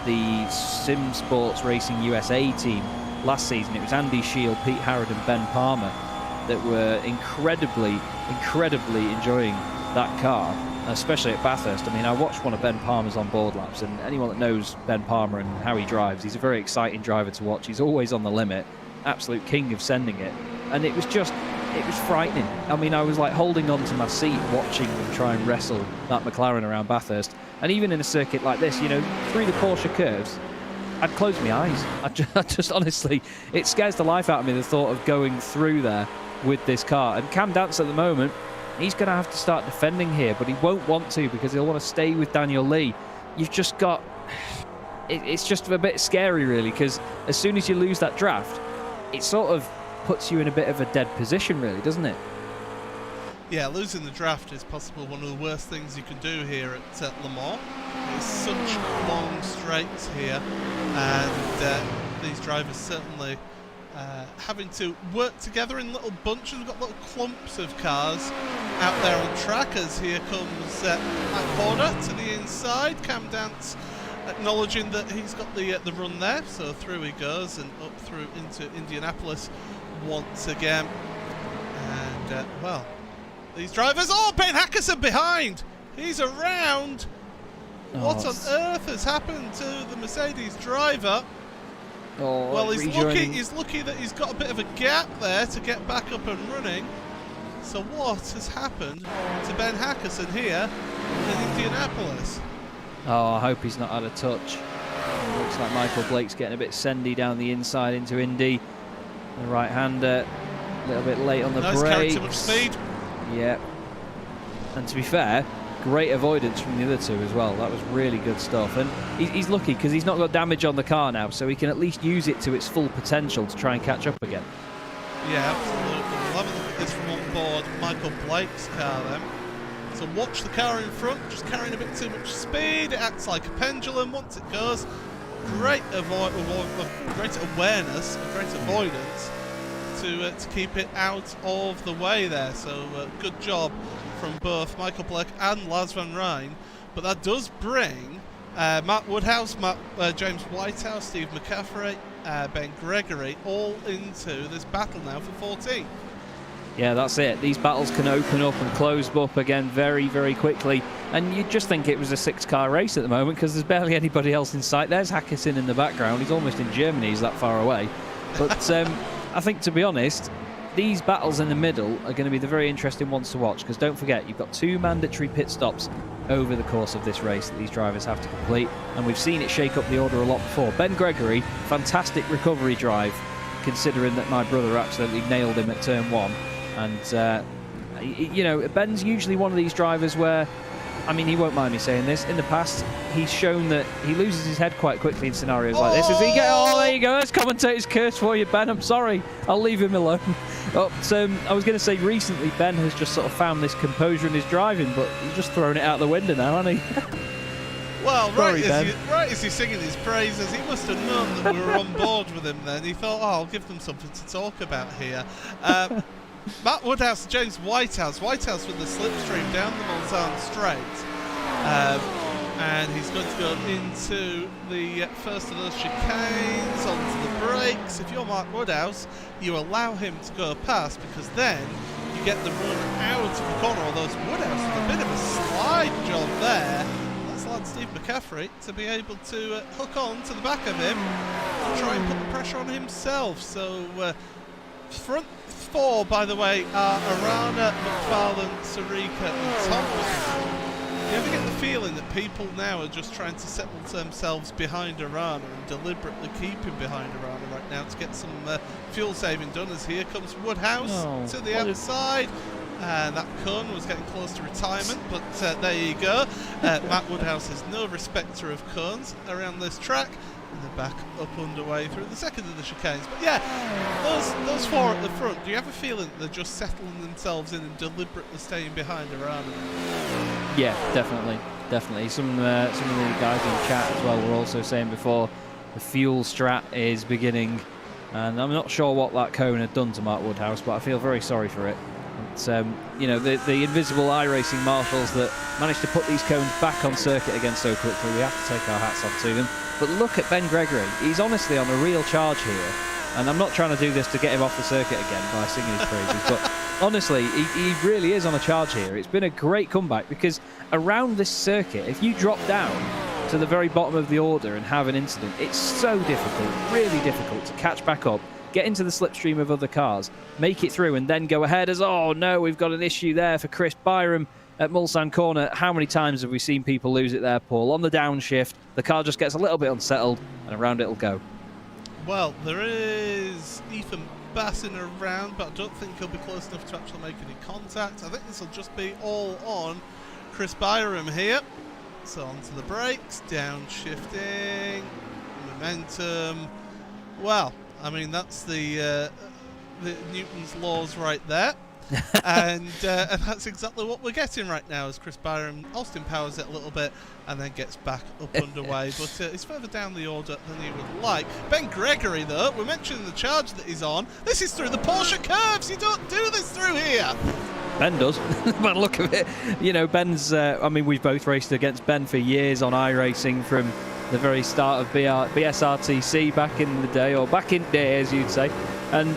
the Sim Sports Racing USA team last season. It was Andy Shield, Pete Harrod and Ben Palmer that were incredibly enjoying that car, especially at Bathurst. I mean, I watched one of Ben Palmer's on board laps, and anyone that knows Ben Palmer and how he drives, he's a very exciting driver to watch. He's always on the limit, absolute king of sending it, and it was frightening. I mean, I was like holding on to my seat watching them try and wrestle that McLaren around Bathurst. And even in a circuit like this, you know, through the Porsche curves, I'd close my eyes. I just honestly, it scares the life out of me, the thought of going through there with this car. And Cam Dance at the moment, he's going to have to start defending here, but he won't want to because he'll want to stay with Daniel Lee. You've just got... It's just a bit scary, really, because as soon as you lose that draft, it sort of puts you in a bit of a dead position, really, doesn't it? Yeah, losing the draft is possibly one of the worst things you can do here at Le Mans. There's such long straights here, and these drivers certainly having to work together in little bunches. We've got little clumps of cars out there on track, as here comes Mike Horder to the inside. Cam Dance acknowledging that he's got the run there, so through he goes and up through into Indianapolis once again. And well, these drivers, Ben Hackerson behind, he's around. What on earth has happened to the Mercedes driver? Well, he's lucky that he's got a bit of a gap there to get back up and running. So what has happened to Ben Hackerson here in Indianapolis? Oh, I hope he's not had a touch. Looks like Michael Blake's getting a bit sendy down the inside into Indy. The right-hander, a little bit late on the brakes. Carried too much speed. Yeah. And to be fair, great avoidance from the other two as well. That was really good stuff. And he's lucky because he's not got damage on the car now, so he can at least use it to its full potential to try and catch up again. Yeah, absolutely. We'll have a look at this from on board Michael Blake's car then. So watch the car in front, just carrying a bit too much speed. It acts like a pendulum once it goes. Great awareness, great avoidance to keep it out of the way there. So good job from both Michael Blake and Lars van Rijn. But that does bring Matt Woodhouse, James Whitehouse, Steve McCaffrey, Ben Gregory all into this battle now for 14th. Yeah, that's it. These battles can open up and close up again very, very quickly. And you'd just think it was a 6-car race at the moment because there's barely anybody else in sight. There's Hackerson in the background. He's almost in Germany. He's that far away. But I think, to be honest, these battles in the middle are going to be the very interesting ones to watch, because don't forget, you've got 2 mandatory pit stops over the course of this race that these drivers have to complete. And we've seen it shake up the order a lot before. Ben Gregory, fantastic recovery drive, considering that my brother absolutely nailed him at turn 1. And, you know, Ben's usually one of these drivers where, I mean, he won't mind me saying this, in the past, he's shown that he loses his head quite quickly in scenarios like this. As he there you go, that's commentator's curse for you, Ben. I'm sorry. I'll leave him alone. But I was going to say, recently, Ben has just sort of found this composure in his driving, but he's just thrown it out the window now, hasn't he? Well, right as he's singing his praises, he must have known that we were on board with him then. He thought, I'll give them something to talk about here. Matt Woodhouse and James Whitehouse. Whitehouse with the slipstream down the Mulsanne straight. And he's going to go into the first of those chicanes, onto the brakes. If you're Mark Woodhouse, you allow him to go past, because then you get the run out of the corner. Although Woodhouse with a bit of a slide job there. That's allowed Steve McCaffrey to be able to hook on to the back of him and try and put the pressure on himself. So front 4, by the way, are Arana, McFarlane, Sarika and Thompson. You ever get the feeling that people now are just trying to settle themselves behind Arana and deliberately keep him behind Arana right now to get some fuel saving done, as here comes Woodhouse to the outside. And that cone was getting close to retirement, but there you go. Matt Woodhouse is no respecter of cones around this track. And they're back up underway through the second of the chicanes. But yeah, those four at the front, do you have a feeling they're just settling themselves in and deliberately staying behind around them? Yeah, definitely. Some of the guys in chat as well were also saying before the fuel strat is beginning, and I'm not sure what that cone had done to Mark Woodhouse, but I feel very sorry for it. It's, the invisible iRacing marshals that managed to put these cones back on circuit again so quickly, we have to take our hats off to them. But look at Ben Gregory, he's honestly on a real charge here, and I'm not trying to do this to get him off the circuit again by singing his praises, but honestly, he really is on a charge here. It's been a great comeback, because around this circuit, if you drop down to the very bottom of the order and have an incident, it's so difficult, really difficult to catch back up, get into the slipstream of other cars, make it through, and then go ahead as, oh no, we've got an issue there for Chris Byram at Mulsanne Corner. How many times have we seen people lose it there, Paul? On the downshift, the car just gets a little bit unsettled, and around it'll go. Well, there is Ethan Bassin around, but I don't think he'll be close enough to actually make any contact. I think this will just be all on Chris Byram here. So onto the brakes, downshifting, momentum. Well, I mean, that's the Newton's laws right there. and that's exactly what we're getting right now, as Chris Byram Austin powers it a little bit and then gets back up underway, but he's further down the order than he would like. Ben Gregory, though, we're mentioning the charge that he's on. This is through the Porsche curves. You don't do this through here. Ben does. By the look of it, you know, Ben's I mean, we've both raced against Ben for years on iRacing from the very start of BSRTC back in the day, or back in day as you'd say, and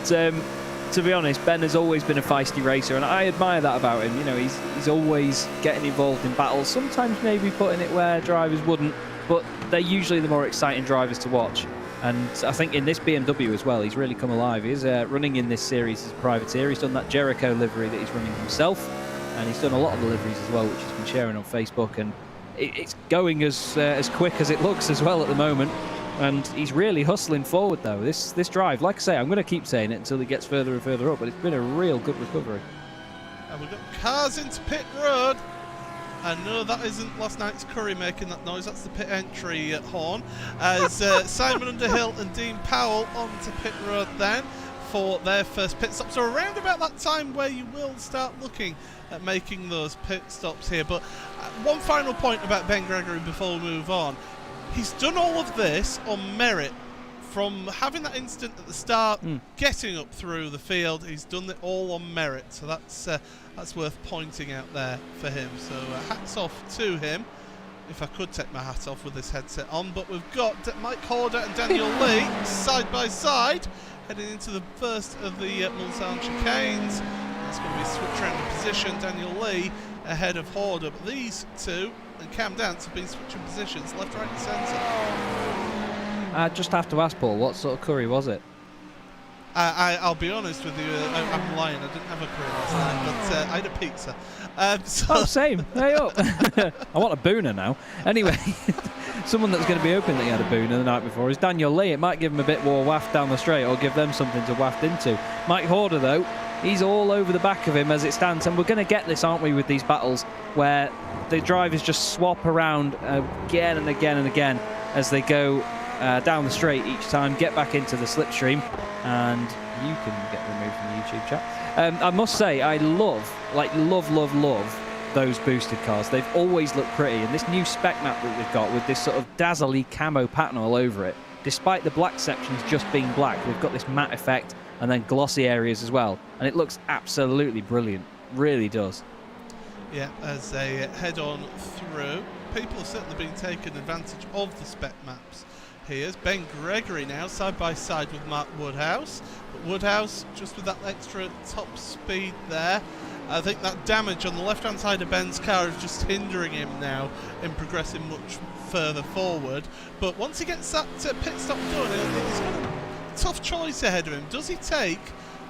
to be honest, Ben has always been a feisty racer, and I admire that about him. You know, he's always getting involved in battles, sometimes maybe putting it where drivers wouldn't, but they're usually the more exciting drivers to watch. And I think in this BMW as well, he's really come alive. He's running in this series as a privateer. He's done that Jericho livery that he's running himself, and he's done a lot of the liveries as well, which he's been sharing on Facebook, and it's going as quick as it looks as well at the moment. And he's really hustling forward, though. This drive, like I say, I'm going to keep saying it until he gets further and further up, but it's been a real good recovery. And we've got cars into pit road. And no, that isn't last night's curry making that noise. That's the pit entry horn. As Simon Underhill and Dean Powell onto pit road then for their first pit stop. So around about that time where you will start looking at making those pit stops here. But one final point about Ben Gregory before we move on. He's done all of this on merit. From having that incident at the start, getting up through the field, he's done it all on merit. So that's worth pointing out there for him. So hats off to him. If I could take my hat off with this headset on. But we've got Mike Horder and Daniel Lee side by side, heading into the first of the Mulsanne chicanes. It's going to be a switch around the position. Daniel Lee ahead of Horder. But these two and Cam Dance have been switching positions left, right and centre. I just have to ask, Paul, what sort of curry was it? I'll be honest with you, I'm lying. I didn't have a curry last night, but I had a pizza. Oh, same. Hey up. I want a booner now. Anyway, someone that's going to be hoping that he had a booner the night before is Daniel Lee. It might give him a bit more waft down the straight, or give them something to waft into. Mike Horder, though, he's all over the back of him as it stands, and we're going to get this, aren't we, with these battles where the drivers just swap around again and again and again as they go down the straight each time, get back into the slipstream, and you can get removed from the YouTube chat. I must say, I love those boosted cars. They've always looked pretty, and this new spec map that they've got with this sort of dazzly camo pattern all over it, despite the black sections just being black, they've got this matte effect and then glossy areas as well, and it looks absolutely brilliant, really does. Yeah, as they head on through, people have certainly been taking advantage of the spec maps. Here's Ben Gregory now, side by side with Mark Woodhouse. But Woodhouse, just with that extra top speed there, I think that damage on the left-hand side of Ben's car is just hindering him now in progressing much further forward. But once he gets that pit stop done, he's got a tough choice ahead of him. Does he take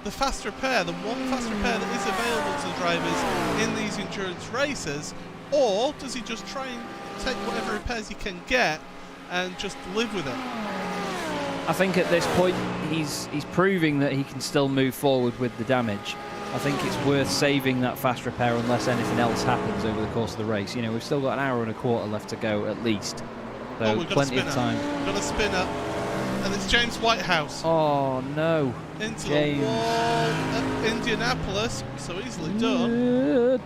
the fast repair, the one fast repair that is available to the drivers in these endurance races, or does he just try and take whatever repairs he can get and just live with it? I think at this point he's proving that he can still move forward with the damage. I think it's worth saving that fast repair unless anything else happens over the course of the race. You know, we've still got an hour and a quarter left to go at least. So we've got plenty of time. We've got a spinner. And it's James Whitehouse. Oh, no. Into James. the wall at Indianapolis. So easily done.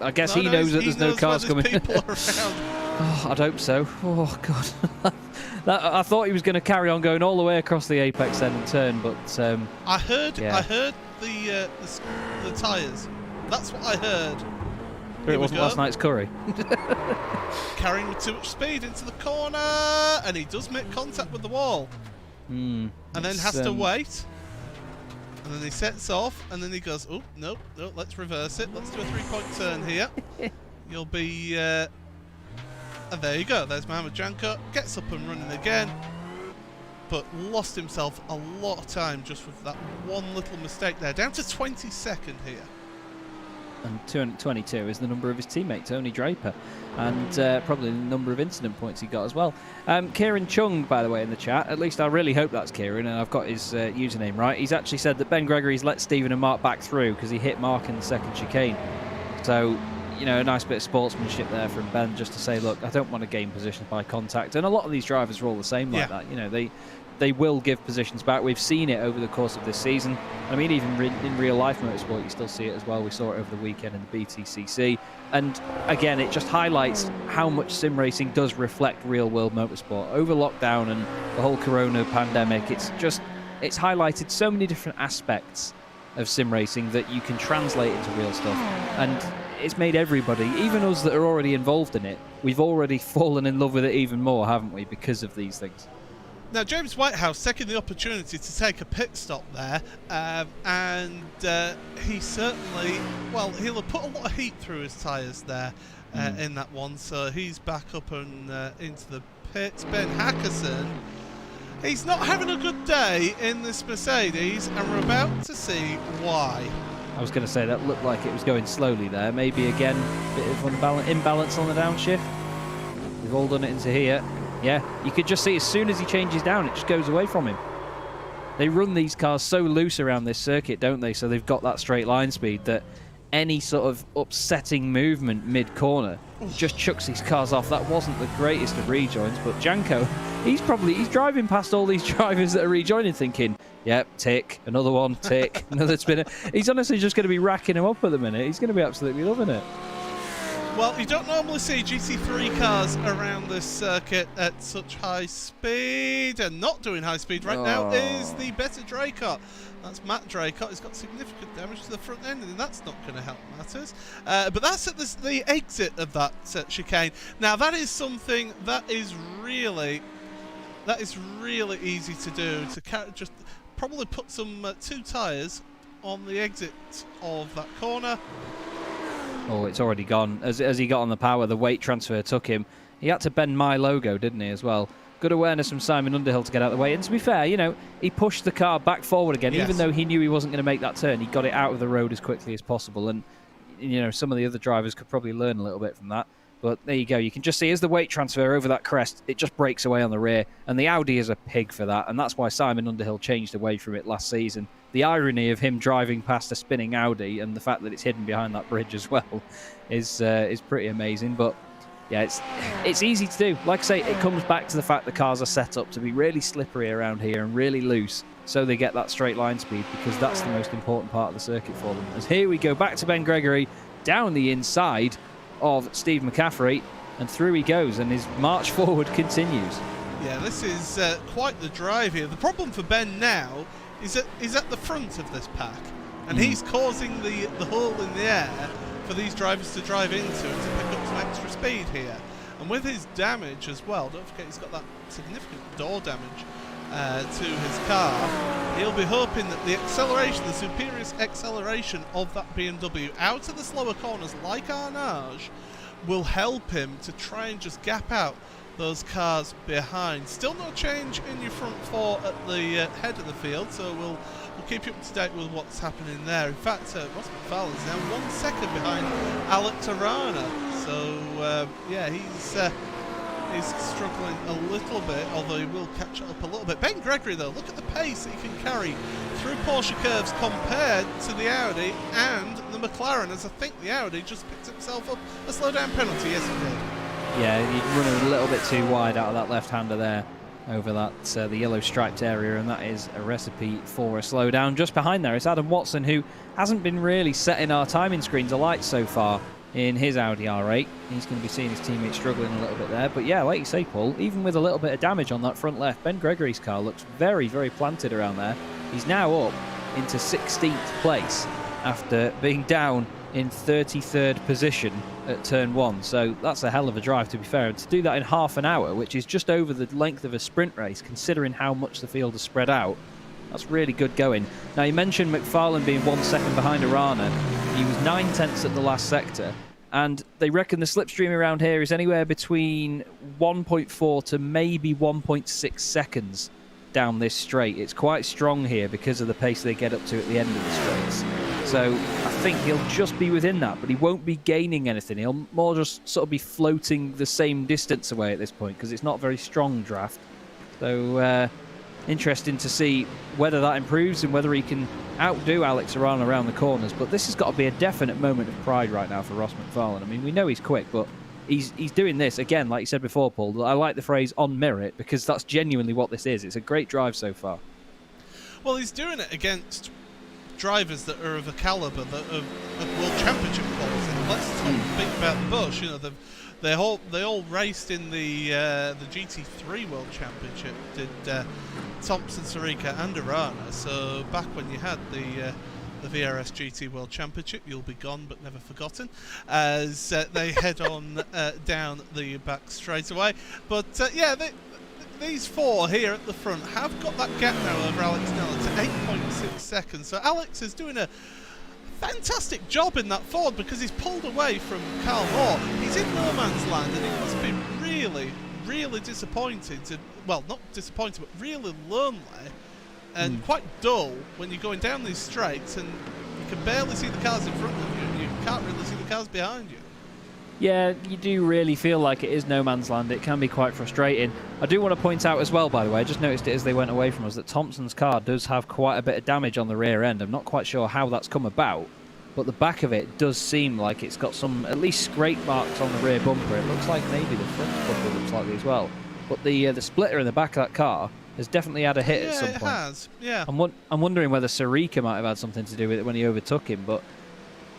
I guess he knows that there's no cars coming. People around. Oh, I'd hope so. Oh, God. I thought he was going to carry on going all the way across the apex then and turn, but I heard yeah. the tyres. That's what I heard. It wasn't last night's curry. Carrying with too much speed into the corner, and he does make contact with the wall. And then has to wait. And then he sets off, and then he goes, oh, no, let's reverse it. Let's do a 3-point turn here. You'll be... and there you go. There's Mohamed Janko. Gets up and running again. But lost himself a lot of time just with that one little mistake there. Down to 22nd here. And 222 is the number of his teammate, Tony Draper. And probably the number of incident points he got as well. Kieran Chung, by the way, in the chat. At least I really hope that's Kieran, and I've got his username right. He's actually said that Ben Gregory's let Stephen and Mark back through because he hit Mark in the second chicane. So, you know, a nice bit of sportsmanship there from Ben, just to say, look, I don't want to gain positions by contact. And a lot of these drivers are all the same like that. You know, they will give positions back. We've seen it over the course of this season. I mean, even in real life motorsport, you still see it as well. We saw it over the weekend in the BTCC. And again, it just highlights how much sim racing does reflect real world motorsport. Over lockdown and the whole corona pandemic, it's highlighted so many different aspects of sim racing that you can translate into real stuff. And it's made everybody, even us that are already involved in it, we've already fallen in love with it even more, haven't we, because of these things. Now, James Whitehouse taking the opportunity to take a pit stop there, and he certainly, well, he'll have put a lot of heat through his tyres there in that one, so he's back up and into the pits. Ben Hackerson, he's not having a good day in this Mercedes, and we're about to see why. I was going to say that looked like it was going slowly there. Maybe again, a bit of imbalance on the downshift. We've all done it into here. Yeah, you could just see as soon as he changes down, it just goes away from him. They run these cars so loose around this circuit, don't they? So they've got that straight line speed that any sort of upsetting movement mid-corner just chucks these cars off. That wasn't the greatest of rejoins, but Janko, he's driving past all these drivers that are rejoining thinking, yep, tick, another one, tick, another spinner. He's honestly just going to be racking them up at the minute. He's going to be absolutely loving it. Well, you don't normally see GT3 cars around this circuit at such high speed, and not doing high speed right now is the better Draycott. That's Matt Draycott. He's got significant damage to the front end, and that's not going to help matters. But that's at the exit of that chicane. Now, that is something that is really easy to do. To just probably put some 2 tyres on the exit of that corner. Oh, it's already gone. As he got on the power, the weight transfer took him. He had to bend my logo, didn't he, as well? Good awareness from Simon Underhill to get out of the way. And to be fair, you know, he pushed the car back forward again. Even though he knew he wasn't going to make that turn, he got it out of the road as quickly as possible. And, you know, some of the other drivers could probably learn a little bit from that. But there you go. You can just see as the weight transfer over that crest, it just breaks away on the rear. And the Audi is a pig for that. And that's why Simon Underhill changed away from it last season. The irony of him driving past a spinning Audi and the fact that it's hidden behind that bridge as well is pretty amazing. But yeah, it's easy to do. Like I say, it comes back to the fact the cars are set up to be really slippery around here and really loose, so they get that straight line speed, because that's the most important part of the circuit for them. As here we go back to Ben Gregory down the inside of Steve McCaffrey, and through he goes, and his march forward continues. Yeah, this is quite the drive here. The problem for Ben now is that he's at the front of this pack, and he's causing the hole in the air for these drivers to drive into and to pick up some extra speed here. And with his damage as well, don't forget he's got that significant door damage to his car. He'll be hoping that the acceleration, the superior acceleration of that BMW out of the slower corners like Arnage will help him to try and just gap out those cars behind. Still no change in your front 4 at the head of the field, so we'll keep you up to date with what's happening there. In fact, Ross McFarlane is now 1 second behind Alec Tarana, so yeah, is struggling a little bit, although he will catch up a little bit. Ben Gregory, though, look at the pace that he can carry through Porsche curves compared to the Audi and the McLaren, as I think the Audi just picked himself up a slowdown penalty. Yes, he did. Yeah, he's running a little bit too wide out of that left-hander there over that the yellow striped area, and that is a recipe for a slowdown. Just behind there is Adam Watson, who hasn't been really setting our timing screens alight so far in his Audi R8. He's going to be seeing his teammates struggling a little bit there. But yeah, like you say, Paul, even with a little bit of damage on that front left, Ben Gregory's car looks very, very planted around there. He's now up into 16th place after being down in 33rd position at turn 1. So that's a hell of a drive, to be fair. And to do that in half an hour, which is just over the length of a sprint race, considering how much the field is spread out, that's really good going. Now, you mentioned McFarlane being 1 second behind Arana. He was 9/10 at the last sector, and they reckon the slipstream around here is anywhere between 1.4 to maybe 1.6 seconds down this straight. It's quite strong here because of the pace they get up to at the end of the straights. So I think he'll just be within that, but he won't be gaining anything. He'll more just sort of be floating the same distance away at this point because it's not a very strong draft. So interesting to see whether that improves and whether he can outdo Alex Arana around the corners. But this has got to be a definite moment of pride right now for Ross McFarlane. I mean, we know he's quick, but he's doing this, again, like you said before, Paul. I like the phrase on merit because that's genuinely what this is. It's a great drive so far. Well, he's doing it against drivers that are of a calibre that are of World Championship quality. Let's talk big about the Busch. You know, they all raced in the GT3 World Championship. Did Thompson, Sarika, and Arana. So back when you had the VRS GT World Championship, you'll be gone but never forgotten, as they head on down the back straight away. But yeah, these four here at the front have got that gap now over Alex Nella to 8.6 seconds. So Alex is doing a fantastic job in that Ford because he's pulled away from Carl Moore. He's in no man's land, and he must be really, really disappointed. Well, not disappointed, but really lonely and quite dull when you're going down these straights and you can barely see the cars in front of you and you can't really see the cars behind you. Yeah, you do really feel like it is no man's land. It can be quite frustrating. I do want to point out as well, by the way, I just noticed it as they went away from us, that Thompson's car does have quite a bit of damage on the rear end. I'm not quite sure how that's come about, but the back of it does seem like it's got some, at least scrape marks on the rear bumper. It looks like maybe the front bumper looks like it as well. But the splitter in the back of that car has definitely had a hit at some point. Yeah, it has. Yeah. I'm wondering whether Sarika might have had something to do with it when he overtook him, but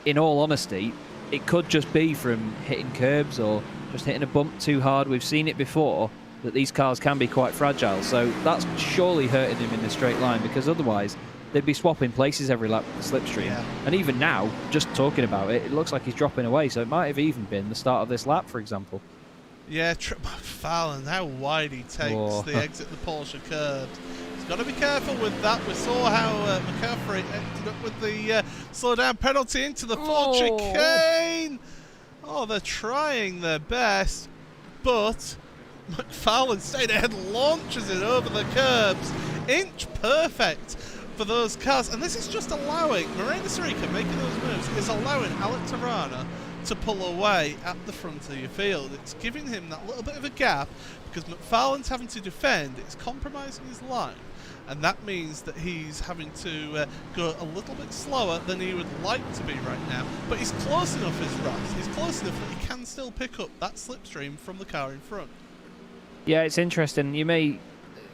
in all honesty, it could just be from hitting curbs or just hitting a bump too hard. We've seen it before, that these cars can be quite fragile, so that's surely hurting him in the straight line, because otherwise they'd be swapping places every lap with the slipstream. Yeah. And even now, just talking about it, it looks like he's dropping away, so it might have even been the start of this lap, for example. Yeah, McFarlane, how wide he takes the exit the Porsche curves. He's got to be careful with that. We saw how McCaffrey ended up with the slowdown penalty into the Ford chicane. Oh, they're trying their best, but McFarlane stayed ahead, launches it over the curbs. Inch perfect for those cars. And this is just allowing, Moreno Sarika making those moves, is allowing Alex Arana to pull away at the front of your field. It's giving him that little bit of a gap because McFarlane's having to defend. It's compromising his line, and that means that he's having to go a little bit slower than he would like to be right now. But he's close enough as Ross. He's close enough that he can still pick up that slipstream from the car in front. Yeah, it's interesting. You may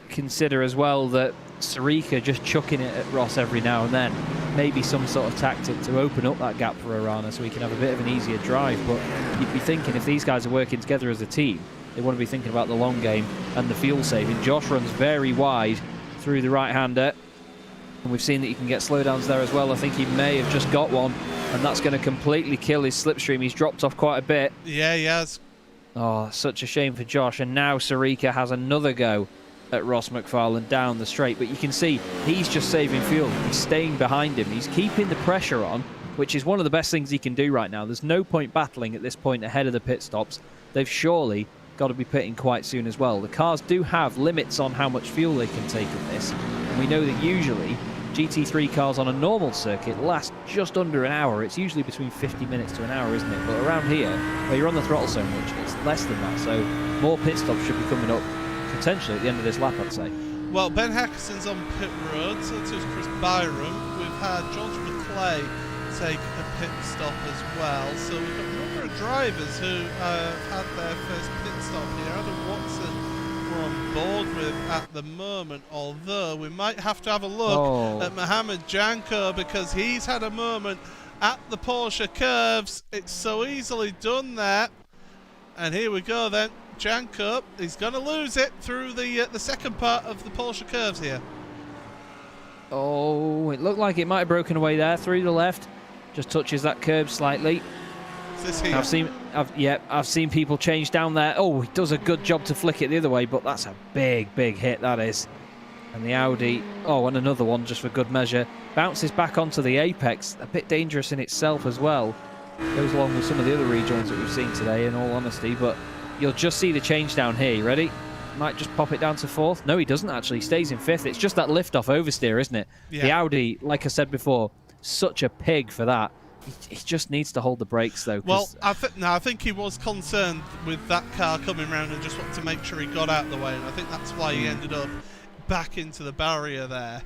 consider as well that Sarika just chucking it at Ross every now and then, maybe some sort of tactic to open up that gap for Arana so he can have a bit of an easier drive. But you'd be thinking, if these guys are working together as a team, they want to be thinking about the long game and the fuel saving. Josh runs very wide through the right-hander, and we've seen that you can get slowdowns there as well. I think he may have just got one, and that's going to completely kill his slipstream. He's dropped off quite a bit. Yeah, he has. Oh, such a shame for Josh. And now Sarika has another go at Ross McFarlane down the straight, but you can see he's just saving fuel. He's staying behind him. He's keeping the pressure on, which is one of the best things he can do right now. There's no point battling at this point ahead of the pit stops. They've surely got to be pitting quite soon as well. The cars do have limits on how much fuel they can take in this, and we know that usually GT3 cars on a normal circuit last just under an hour. It's usually between 50 minutes to an hour, isn't it? But around here, where you're on the throttle so much, it's less than that. So more pit stops should be coming up potentially at the end of this lap, I'd say. Well, Ben Hackerson's on pit road, so too Chris Byram. We've had George McClay take a pit stop as well. So we've got a number of drivers who had their first pit stop here. Adam Watson we're on board with at the moment, although we might have to have a look at Mohamed Janko, because he's had a moment at the Porsche curves. It's so easily done there. And here we go then. Janko, he's going to lose it through the second part of the Porsche curves here. Oh, it looked like it might have broken away there through the left. Just touches that curb slightly. Is this here? I've seen people change down there. Oh, he does a good job to flick it the other way, but that's a big hit, that is. And the Audi, and another one just for good measure, bounces back onto the apex. A bit dangerous in itself as well. Goes along with some of the other rejoins that we've seen today, in all honesty, but you'll just see the change down here. You ready? Might just pop it down to fourth. No, he doesn't actually. He stays in fifth. It's just that lift-off oversteer, isn't it? Yeah. The Audi, like I said before, such a pig for that. He just needs to hold the brakes, though. Well, I think he was concerned with that car coming round and just wanted to make sure he got out of the way, and I think that's why he ended up back into the barrier there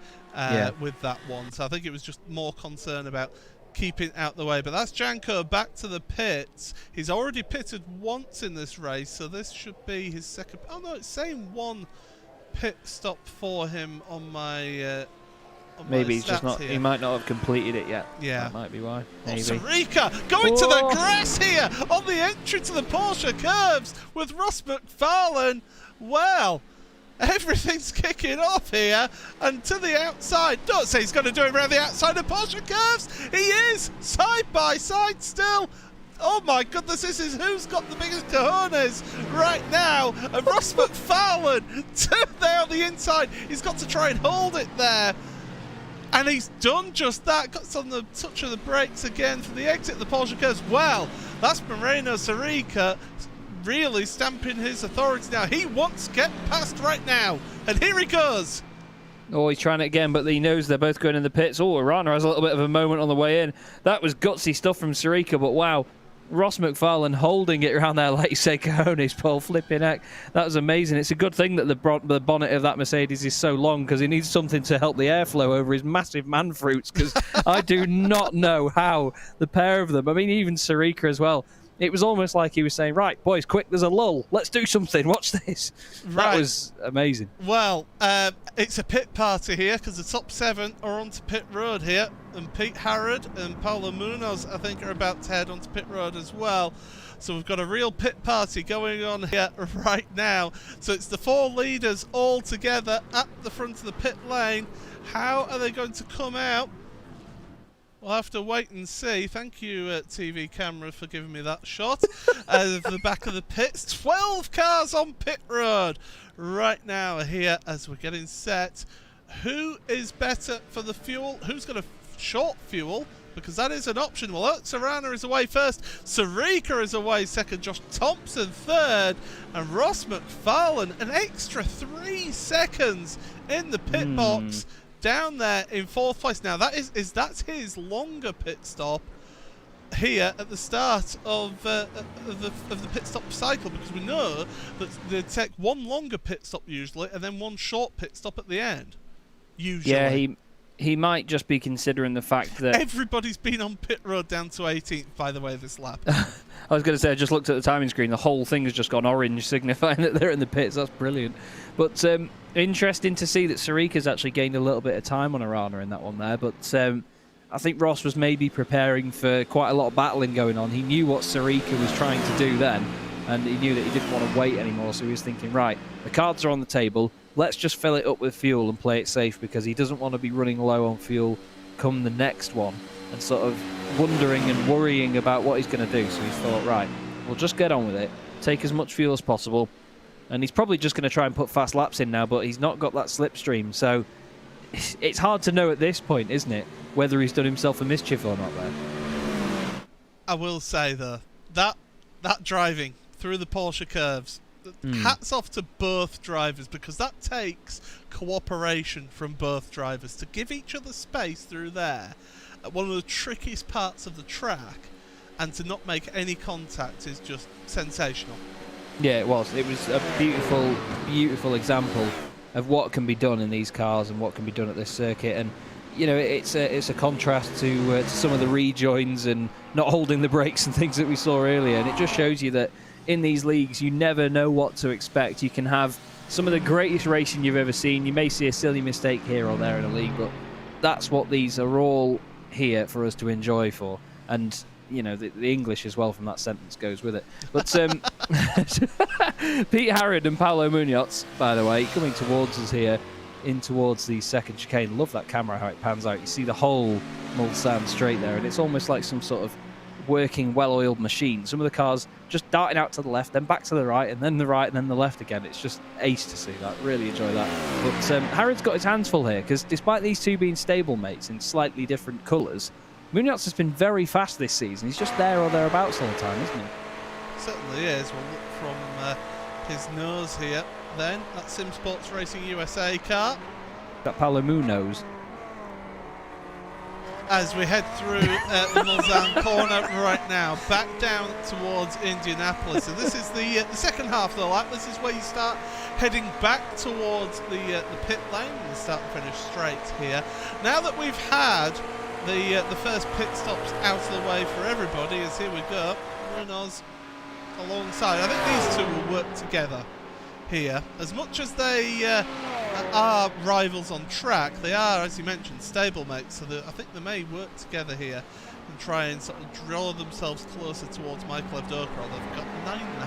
with that one. So I think it was just more concern about keeping out the way. But that's Janko back to the pits. He's already pitted once in this race, so this should be his second. Oh no, it's saying one pit stop for him on my maybe he's just not. Here. He might not have completed it yet. Yeah, that might be why. Maybe. Sarthe going to the grass here on the entry to the Porsche curves with Ross McFarlane. Well, everything's kicking off here, and to the outside. Don't say he's going to do it around the outside of Porsche curves. He is side by side still. Oh my goodness, this is who's got the biggest cojones right now. And Ross McFarlane there on the inside. He's got to try and hold it there. And he's done just that. Got on the touch of the brakes again for the exit of the Porsche curves. Well, that's Moreno Sarthe really stamping his authority now. He wants to get past right now. And here he goes. Oh, he's trying it again, but he knows they're both going in the pits. Oh, Arana has a little bit of a moment on the way in. That was gutsy stuff from Sarthe, but wow. Ross McFarlane holding it around there, like you say, cojones, Paul, flipping heck. That was amazing. It's a good thing that the bonnet of that Mercedes is so long, because he needs something to help the airflow over his massive man fruits, because I do not know how the pair of them, I mean, even Sarthe as well, it was almost like he was saying, right, boys, quick, there's a lull. Let's do something. Watch this. Right. That was amazing. Well, it's a pit party here, because the top 7 are onto pit road here. And Pete Harrod and Paulo Munoz, I think, are about to head onto pit road as well. So we've got a real pit party going on here right now. So it's the 4 leaders all together at the front of the pit lane. How are they going to come out? We'll have to wait and see. Thank you, TV camera, for giving me that shot of the back of the pits. 12 cars on pit road right now here as we're getting set. Who is better for the fuel? Who's going to short fuel? Because that is an option. Well, Arana is away first. Sarthe is away second. Josh Thompson third. And Ross McFarlane an extra 3 seconds in the pit box. Down there in 4th place. Now that's his longer pit stop here at the start of the pit stop cycle, because we know that they take one longer pit stop usually and then one short pit stop at the end. Usually. Yeah, he might just be considering the fact that everybody's been on pit road down to 18th, by the way, this lap. I was going to say, I just looked at the timing screen. The whole thing has just gone orange, signifying that they're in the pits. That's brilliant. But interesting to see that Sarthe has actually gained a little bit of time on Arana in that one there. But I think Ross was maybe preparing for quite a lot of battling going on. He knew what Sarthe was trying to do then, and he knew that he didn't want to wait anymore. So he was thinking, right, the cards are on the table. Let's just fill it up with fuel and play it safe, because he doesn't want to be running low on fuel come the next one and sort of wondering and worrying about what he's going to do. So he thought, right, we'll just get on with it, take as much fuel as possible. And he's probably just going to try and put fast laps in now, but he's not got that slipstream. So it's hard to know at this point, isn't it, whether he's done himself a mischief or not there. I will say, though, that driving through the Porsche curves, hats off to both drivers, because that takes cooperation from both drivers to give each other space through there at one of the trickiest parts of the track, and to not make any contact is just sensational. Yeah, it was. It was a beautiful, beautiful example of what can be done in these cars and what can be done at this circuit. And you know, it's a contrast to some of the rejoins and not holding the brakes and things that we saw earlier. And it just shows you that in these leagues, you never know what to expect. You can have some of the greatest racing you've ever seen. You may see a silly mistake here or there in a league, but that's what these are all here for us to enjoy for. And you know, the English as well from that sentence goes with it. But Pete Harrod and Paulo Munoz, by the way, coming towards us here, in towards the second chicane. Love that camera, how it pans out. You see the whole Mulsanne straight there, and it's almost like some sort of working, well-oiled machine. Some of the cars just darting out to the left, then back to the right, and then the right, and then the left again. It's just ace to see that. Really enjoy that. But Harrod's got his hands full here, because despite these two being stablemates in slightly different colours, Munoz has been very fast this season. He's just there or thereabouts all the time, isn't he? Certainly is. We'll look from his nose here. Then that Sim Sports Racing USA car. That Paulo Munoz. As we head through the Mulsanne corner right now, back down towards Indianapolis. And this is the second half of the lap. This is where you start heading back towards the pit lane. The start and finish straight here. Now that we've had the first pit stops out of the way for everybody, as here we go, Munoz alongside. I think these two will work together here. As much as they are rivals on track, they are, as you mentioned, stablemates, so I think they may work together here and try and sort of draw themselves closer towards Michael Evdoka. They've got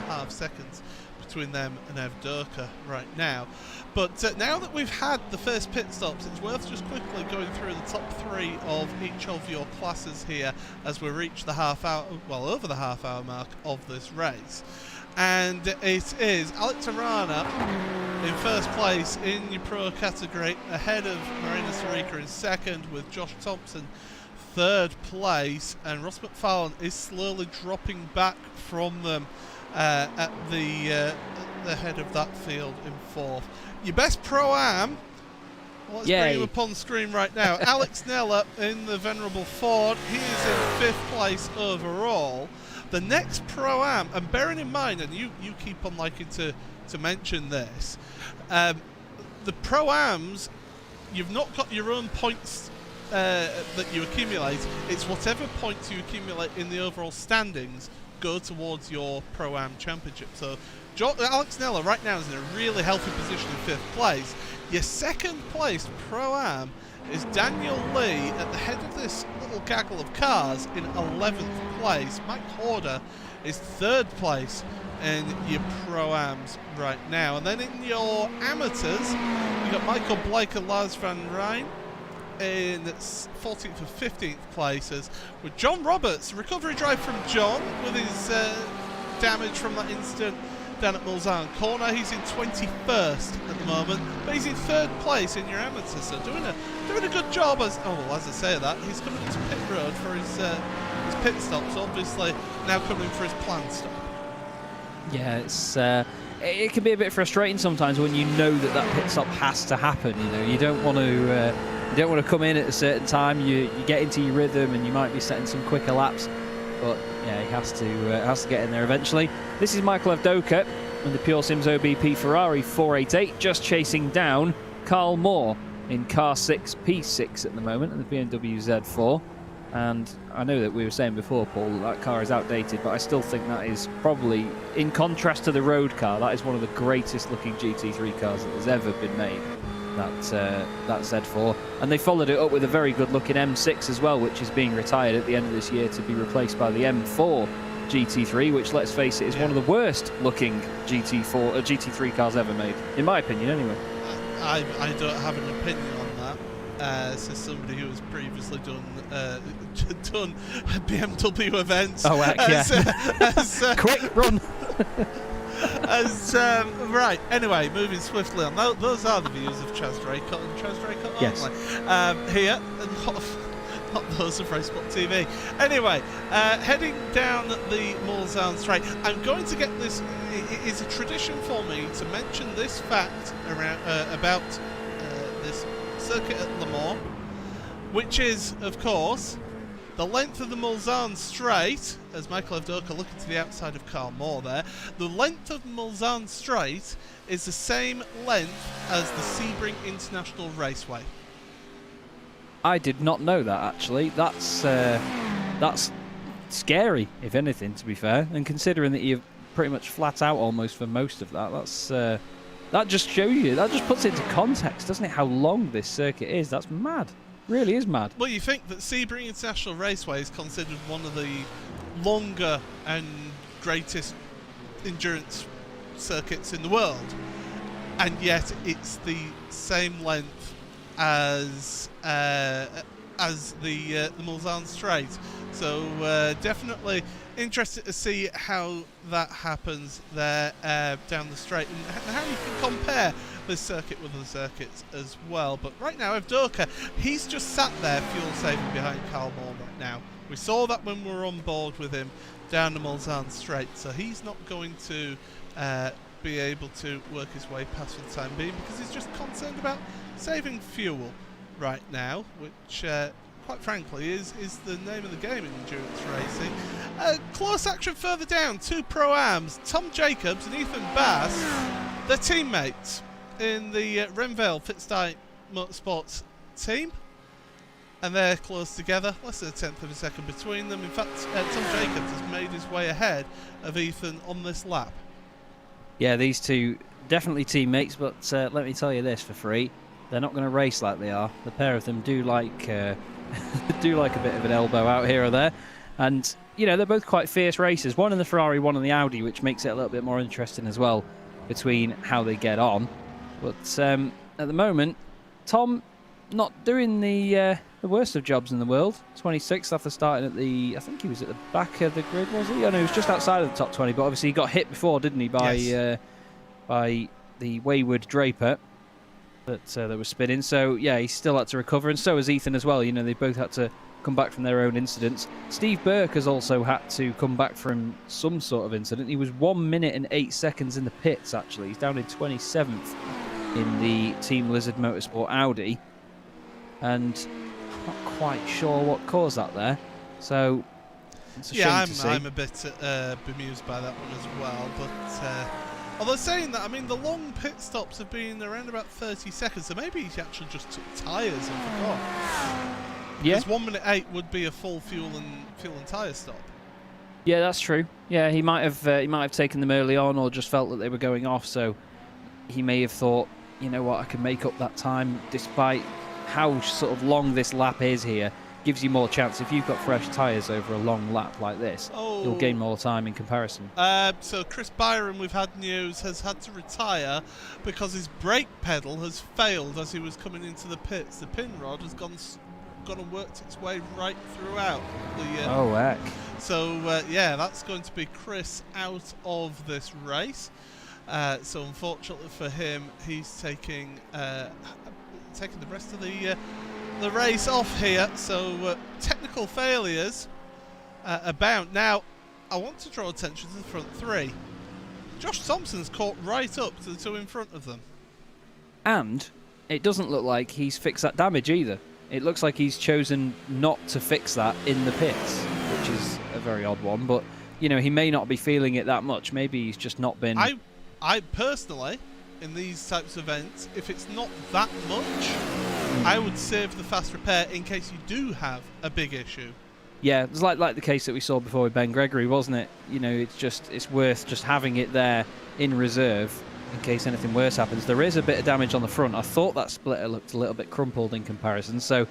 9.5 seconds between them and Evdoka right now. But now that we've had the first pit stops, it's worth just quickly going through the top three of each of your classes here as we reach the half hour, well, over the half hour mark of this race. And it is Alex Arana in first place in your pro category, ahead of Marina Sarica in second, with Josh Thompson third place, and Ross McFarlane is slowly dropping back from them at the head of that field in fourth. Your best Pro-Am, let's bring him up on screen right now. Alex Nella in the venerable Ford. He is in fifth place overall. The next Pro-Am, and bearing in mind, and you keep on liking to mention this, the Pro-Ams, you've not got your own points that you accumulate. It's whatever points you accumulate in the overall standings go towards your Pro-Am championship. So Alex Nella right now is in a really healthy position in fifth place. Your second place Pro-Am is Daniel Lee at the head of this little gaggle of cars in 11th place. Mike Horder is third place in your Pro-Ams right now. And then in your amateurs, you've got Michael Blake and Lars van Rijn in 14th and 15th places, with John Roberts, recovery drive from John with his damage from that incident down at Mulsanne corner. He's in 21st at the moment, but he's in third place in your amateur, so doing a good job. As I say that, he's coming into pit road for his pit stops, obviously now coming for his planned stop. Yeah, it can be a bit frustrating sometimes when you know that pit stop has to happen. You know, you don't want to come in at a certain time. You get into your rhythm, and you might be setting some quicker laps. But yeah, he has to get in there eventually. This is Michael Evdoka in the Pure Sims OBP Ferrari 488, just chasing down Carl Moore in car 6 P6 at the moment, and the BMW Z4. And I know that we were saying before, Paul, that car is outdated, but I still think that is probably, in contrast to the road car, that is one of the greatest looking GT3 cars that has ever been made. That Z4, and they followed it up with a very good looking M6 as well, which is being retired at the end of this year to be replaced by the M4 GT3, which, let's face it, is one of the worst looking GT3 cars ever made, in my opinion anyway. I don't have an opinion on that. As somebody who has previously done BMW events. Oh, heck yeah. Quick, run. Right, anyway, moving swiftly on. Those are the views of Chaz Draycott and Chaz Draycott only. Yes. Here, not those of Racesport TV. Anyway, heading down the Mulsanne Straight, I'm going to get this. It is a tradition for me to mention this fact about this circuit at Le Mans, which is, of course, the length of the Mulsanne Straight, as Michael Avdoka looking to the outside of Carl Moore there, the length of Mulsanne Straight is the same length as the Sebring International Raceway. I did not know that, actually. That's scary, if anything, to be fair. And considering that you're pretty much flat out almost for most of that, that just shows you, that just puts it into context, doesn't it, how long this circuit is. That's mad. Really is mad. Well, you think that Sebring International Raceway is considered one of the longer and greatest endurance circuits in the world, and yet it's the same length as the Mulsanne Straight. So definitely interested to see how that happens there down the straight, and how you can compare this circuit with other circuits as well. But right now, Avdoka, he's just sat there fuel saving behind Carl Moore right now. We saw that when we were on board with him down the Mulsanne Straight, so he's not going to be able to work his way past for the time being, because he's just concerned about saving fuel right now, which quite frankly is the name of the game in endurance racing. Close action further down, two Pro-Ams, Tom Jacobs and Ethan Bass, they're teammates in the Renvale Fitzdyke Motorsports team, and they're close together, less than a tenth of a second between them. In fact, Tom Jacobs has made his way ahead of Ethan on this lap. Yeah, these two definitely teammates, but let me tell you this for free, they're not going to race like they are. The pair of them do like a bit of an elbow out here or there, and you know, they're both quite fierce racers, one in the Ferrari, one in the Audi, which makes it a little bit more interesting as well between how they get on. But at the moment, Tom not doing the worst of jobs in the world. 26th after starting at the, I think he was at the back of the grid, was he? Oh no, he was just outside of the top 20, but obviously he got hit before, didn't he, by by the wayward Draper that was spinning. So yeah, he still had to recover, and so has Ethan as well. You know, they both had to come back from their own incidents. Steve Burke has also had to come back from some sort of incident. He was 1 minute and 8 seconds in the pits, actually. He's down in 27th in the Team Lizard Motorsport Audi, and I'm not quite sure what caused that there. So it's a shame to see. I'm a bit bemused by that one as well. But although saying that, I mean, the long pit stops have been around about 30 seconds, so maybe he actually just took tyres and forgot. Yeah, because 1 minute 8 would be a full fuel and tyre stop. Yeah, that's true. Yeah, he might have taken them early on, or just felt that they were going off. So he may have thought, you know what, I can make up that time, despite how sort of long this lap is here. Gives you more chance. If you've got fresh tyres over a long lap like this, you'll gain more time in comparison. So Chris Byron, we've had news, has had to retire because his brake pedal has failed as he was coming into the pits. The pin rod has gone and worked its way right throughout the oh heck. So yeah, that's going to be Chris out of this race. So unfortunately for him, he's taking the rest of the race off here. So technical failures abound. Now, I want to draw attention to the front three. Josh Thompson's caught right up to the two in front of them. And it doesn't look like he's fixed that damage either. It looks like he's chosen not to fix that in the pits, which is a very odd one. But, you know, he may not be feeling it that much. Maybe he's just not been... I personally, in these types of events, if it's not that much, I would save the fast repair in case you do have a big issue. Yeah, it's like the case that we saw before with Ben Gregory, wasn't it? You know, it's worth just having it there in reserve in case anything worse happens. There is a bit of damage on the front. I thought that splitter looked a little bit crumpled in comparison, so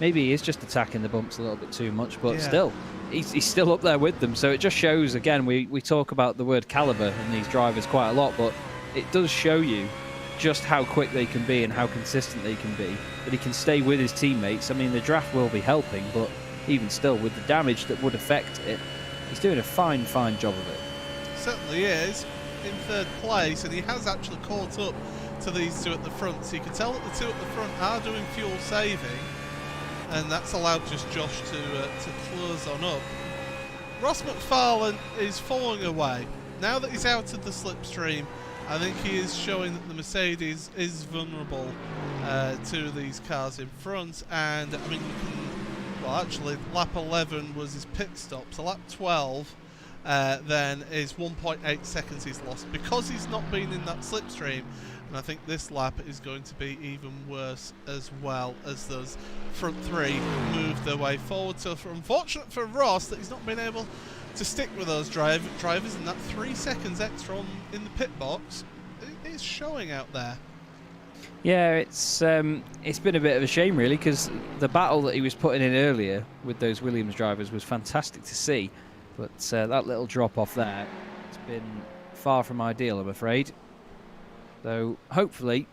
maybe he is just attacking the bumps a little bit too much, but still, he's still up there with them. So it just shows, again, we talk about the word caliber in these drivers quite a lot, but it does show you just how quick they can be and how consistent they can be, that he can stay with his teammates. I mean, the draft will be helping, but even still, with the damage that would affect it, he's doing a fine job of it. Certainly is, in third place, and he has actually caught up to these two at the front, so you can tell that the two at the front are doing fuel saving, and that's allowed just Josh to close on up. Ross McFarlane is falling away. Now that he's out of the slipstream, I think he is showing that the Mercedes is vulnerable to these cars in front. And I mean, well, actually, lap 11 was his pit stop, so lap 12 then is 1.8 seconds he's lost because he's not been in that slipstream. And I think this lap is going to be even worse as well, as those front three move their way forward. So unfortunate for Ross that he's not been able to stick with those drivers, and that 3 seconds extra in the pit box is showing out there. Yeah, it's been a bit of a shame really, because the battle that he was putting in earlier with those Williams drivers was fantastic to see, but that little drop off there, it's been far from ideal, I'm afraid. So hopefully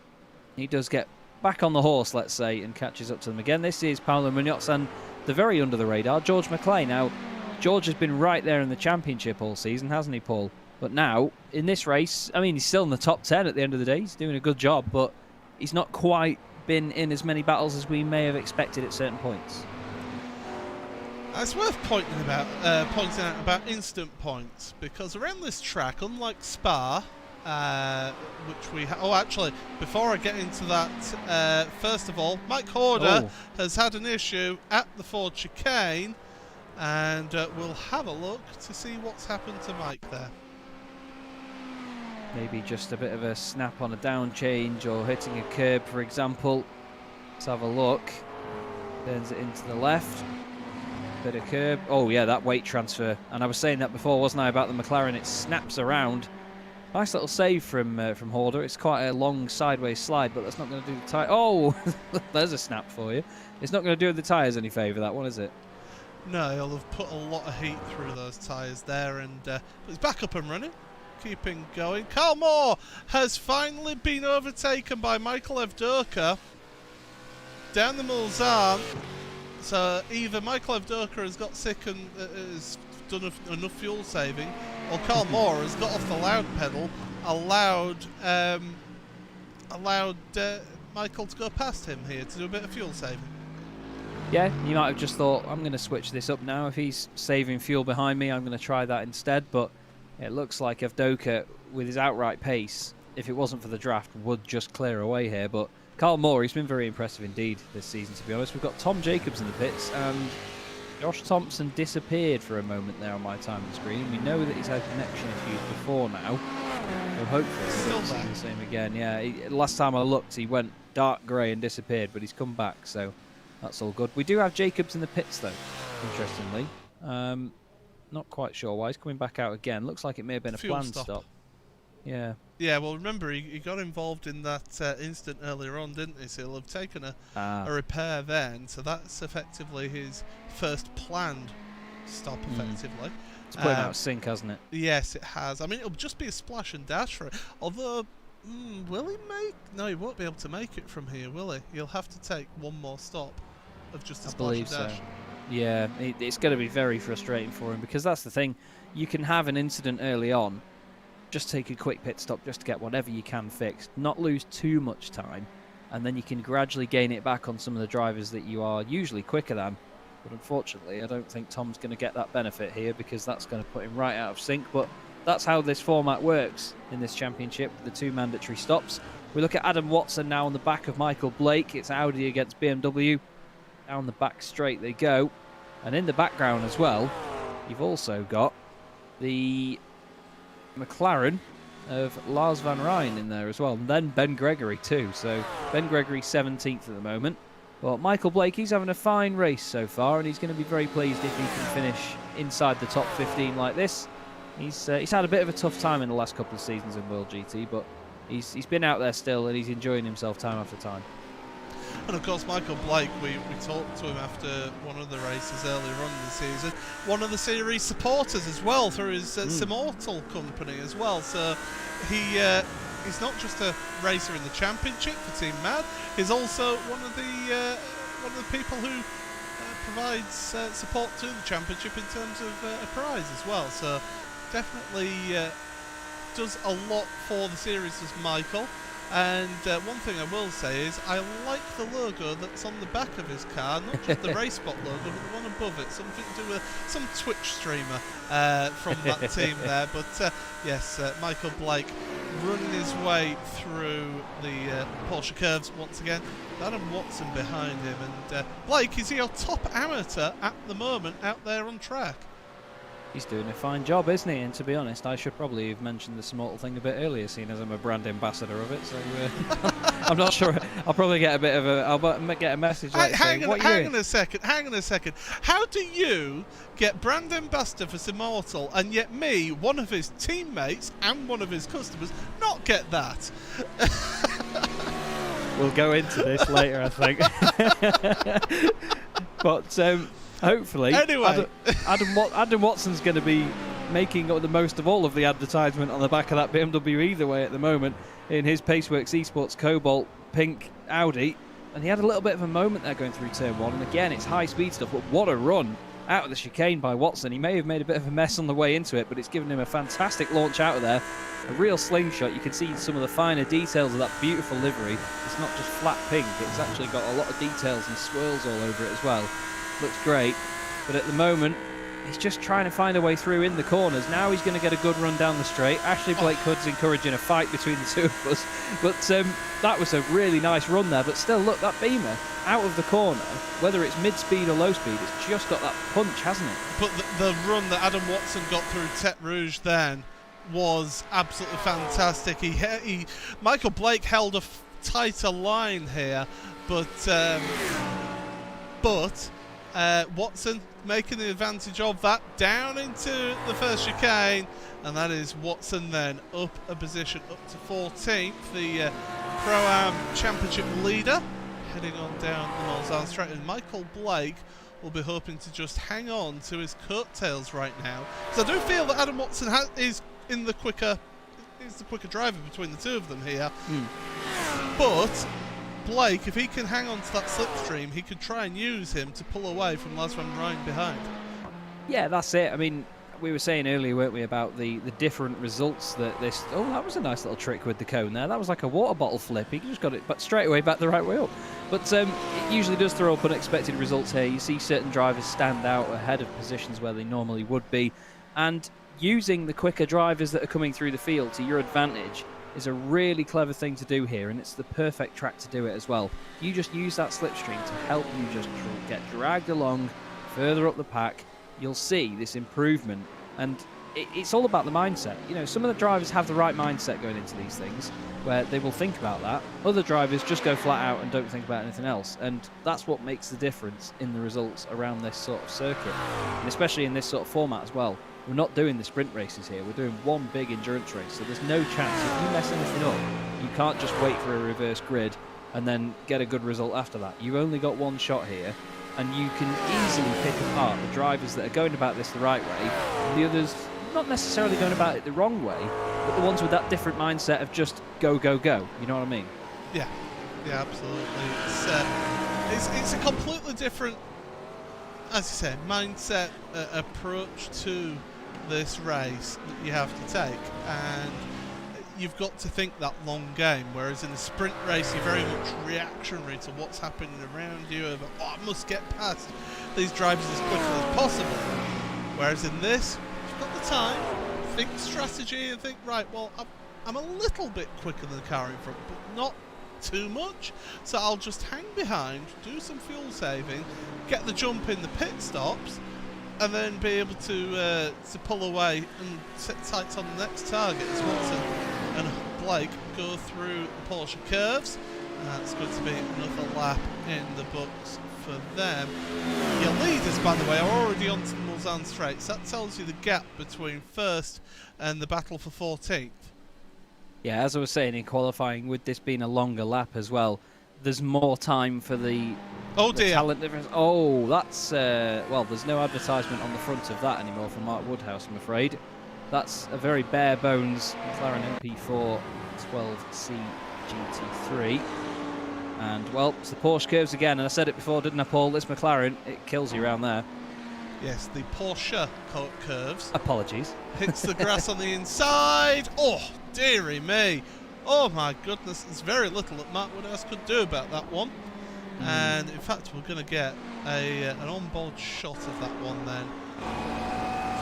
he does get back on the horse, let's say, and catches up to them again. This is Paulo Munoz and the very under the radar George McClay. Now, George has been right there in the championship all season, hasn't he, Paul? But now, in this race, I mean, he's still in the top 10 at the end of the day. He's doing a good job, but he's not quite been in as many battles as we may have expected at certain points. It's worth pointing out about instant points, because around this track, unlike Spa, which we actually, before I get into that, first of all, Mike Horder has had an issue at the Ford chicane, and we'll have a look to see what's happened to Mike there. Maybe just a bit of a snap on a down change or hitting a curb, for example. Let's have a look. Turns it into the left. Bit of curb. Oh yeah, that weight transfer. And I was saying that before, wasn't I, about the McLaren? It snaps around. Nice little save from Horder. It's quite a long sideways slide, but that's not going to do the tyre. Oh, there's a snap for you. It's not going to do the tyres any favour, that one, is it? No, he'll have put a lot of heat through those tyres there, and he's back up and running, keeping going. Carl Moore has finally been overtaken by Michael Evdoka down the Mulsanne. So either Michael Evdoka has got sick and has done enough fuel saving, or Carl Moore has got off the loud pedal, allowed Michael to go past him here to do a bit of fuel saving. Yeah, you might have just thought, I'm going to switch this up now. If he's saving fuel behind me, I'm going to try that instead. But it looks like Evdoka, with his outright pace, if it wasn't for the draft, would just clear away here. But Carl Moore, he's been very impressive indeed this season, to be honest. We've got Tom Jacobs in the pits, and Josh Thompson disappeared for a moment there on my time on the screen. We know that he's had connection issues before now, so hopefully we'll see the same again. Yeah, last time I looked, he went dark grey and disappeared, but he's come back, so that's all good. We do have Jacobs in the pits, though, interestingly. Not quite sure why. He's coming back out again. Looks like it may have been a planned stop. Yeah. Yeah, well, remember, he got involved in that incident earlier on, didn't he? So he'll have taken a repair then. So that's effectively his first planned stop, effectively. It's put him out of sync, hasn't it? Yes, it has. I mean, it'll just be a splash and dash for it. Although, will he make... No, he won't be able to make it from here, will he? He'll have to take one more stop of just a splash and dash. So. Yeah, it's going to be very frustrating for him, because that's the thing. You can have an incident early on, just take a quick pit stop just to get whatever you can fixed, not lose too much time, and then you can gradually gain it back on some of the drivers that you are usually quicker than. But unfortunately, I don't think Tom's going to get that benefit here, because that's going to put him right out of sync. But that's how this format works in this championship, with the two mandatory stops. We look at Adam Watson now on the back of Michael Blake. It's Audi against BMW. Down the back straight they go. And in the background as well, you've also got the McLaren of Lars van Rijn in there as well. And then Ben Gregory too. So Ben Gregory 17th at the moment. But Michael Blake, he's having a fine race so far, and he's going to be very pleased if he can finish inside the top 15 like this. He's had a bit of a tough time in the last couple of seasons in World GT, but he's been out there still, and he's enjoying himself time after time. And of course, Michael Blake, we talked to him after one of the races earlier on in the season. One of the series supporters as well through his Simortal company as well. So he's not just a racer in the championship for Team Mad. He's also one of the people who provides support to the championship in terms of a prize as well. So definitely does a lot for the series as Michael. And one thing I will say is I like the logo that's on the back of his car, not just the Race Spot logo, but the one above it, something to do with some Twitch streamer from that team there. But yes, Michael Blake running his way through the Porsche curves once again. Adam Watson behind him, and Blake, is he your top amateur at the moment out there on track? He's doing a fine job, isn't he? And to be honest, I should probably have mentioned the Smortle thing a bit earlier, seeing as I'm a brand ambassador of it. So I'm not sure. I'll probably get a bit of a. I'll get a message. Hang on a second. How do you get brand ambassador for Smortle, and yet me, one of his teammates and one of his customers, not get that? We'll go into this later, I think. But hopefully, anyway, Adam Watson's going to be making the most of all of the advertisement on the back of that BMW either way at the moment in his Paceworks Esports Cobalt Pink Audi. And he had a little bit of a moment there going through turn one. And again, it's high speed stuff, but what a run out of the chicane by Watson. He may have made a bit of a mess on the way into it, but it's given him a fantastic launch out of there. A real slingshot. You can see some of the finer details of that beautiful livery. It's not just flat pink, it's actually got a lot of details and swirls all over it as well. Looks great, but at the moment he's just trying to find a way through in the corners. Now he's going to get a good run down the straight. Ashley Blake Hood's encouraging a fight between the two of us, but that was a really nice run there. But still, look, that Beamer out of the corner, whether it's mid-speed or low speed, it's just got that punch, hasn't it? But the run that Adam Watson got through Tete Rouge then was absolutely fantastic. Michael Blake held a tighter line here, but Watson making the advantage of that down into the first chicane, and that is Watson then up a position up to 14th, the Pro-Am Championship leader, heading on down the Mulsanne Straight, and Michael Blake will be hoping to just hang on to his coattails right now, because I do feel that Adam Watson is the quicker driver between the two of them here. But Blake, if he can hang on to that slipstream, he could try and use him to pull away from Lars van Rijn behind. Yeah, that's it. I mean, we were saying earlier, weren't we, about the different results that this... Oh, that was a nice little trick with the cone there. That was like a water bottle flip. He just got it but straight away back the right way up. But it usually does throw up unexpected results here. You see certain drivers stand out ahead of positions where they normally would be. And using the quicker drivers that are coming through the field to your advantage is a really clever thing to do here, and it's the perfect track to do it as well. You just use that slipstream to help you just get dragged along further up the pack. You'll see this improvement, and it's all about the mindset. You know, some of the drivers have the right mindset going into these things, where they will think about that. Other drivers just go flat out and don't think about anything else, and that's what makes the difference in the results around this sort of circuit, and especially in this sort of format as well. We're not doing the sprint races here, we're doing one big endurance race, so there's no chance. If you mess anything up, you can't just wait for a reverse grid and then get a good result after that. You've only got one shot here, and you can easily pick apart the drivers that are going about this the right way, and the others not necessarily going about it the wrong way, but the ones with that different mindset of just go, go, go. You know what I mean? Yeah, absolutely. It's a completely different, as you say, mindset approach to this race that you have to take, and you've got to think that long game, whereas in a sprint race you're very much reactionary to what's happening around you, of, I must get past these drivers as quickly as possible, whereas in this you've got the time, think strategy and think, right, well, I'm a little bit quicker than the car in front, but not too much, so I'll just hang behind, do some fuel saving, get the jump in the pit stops, and then be able to pull away and set sights on the next target as Watson and Blake go through the Porsche curves. That's going to be another lap in the books for them. Your leaders, by the way, are already onto the Mulsanne Straights. That tells you the gap between first and the battle for 14th. Yeah, as I was saying in qualifying, with this being a longer lap as well, there's more time for the talent difference. Oh, that's well, there's no advertisement on the front of that anymore from Mark Woodhouse, I'm afraid. That's a very bare bones McLaren MP4 12C GT3. And well, it's the Porsche curves again, and I said it before, didn't I, Paul? This McLaren, it kills you around there. Yes, the Porsche curves. Apologies. Hits the grass on the inside. Oh, dearie me. Oh my goodness, there's very little that Mark Woodhouse could do about that one. And in fact, we're going to get an onboard shot of that one then.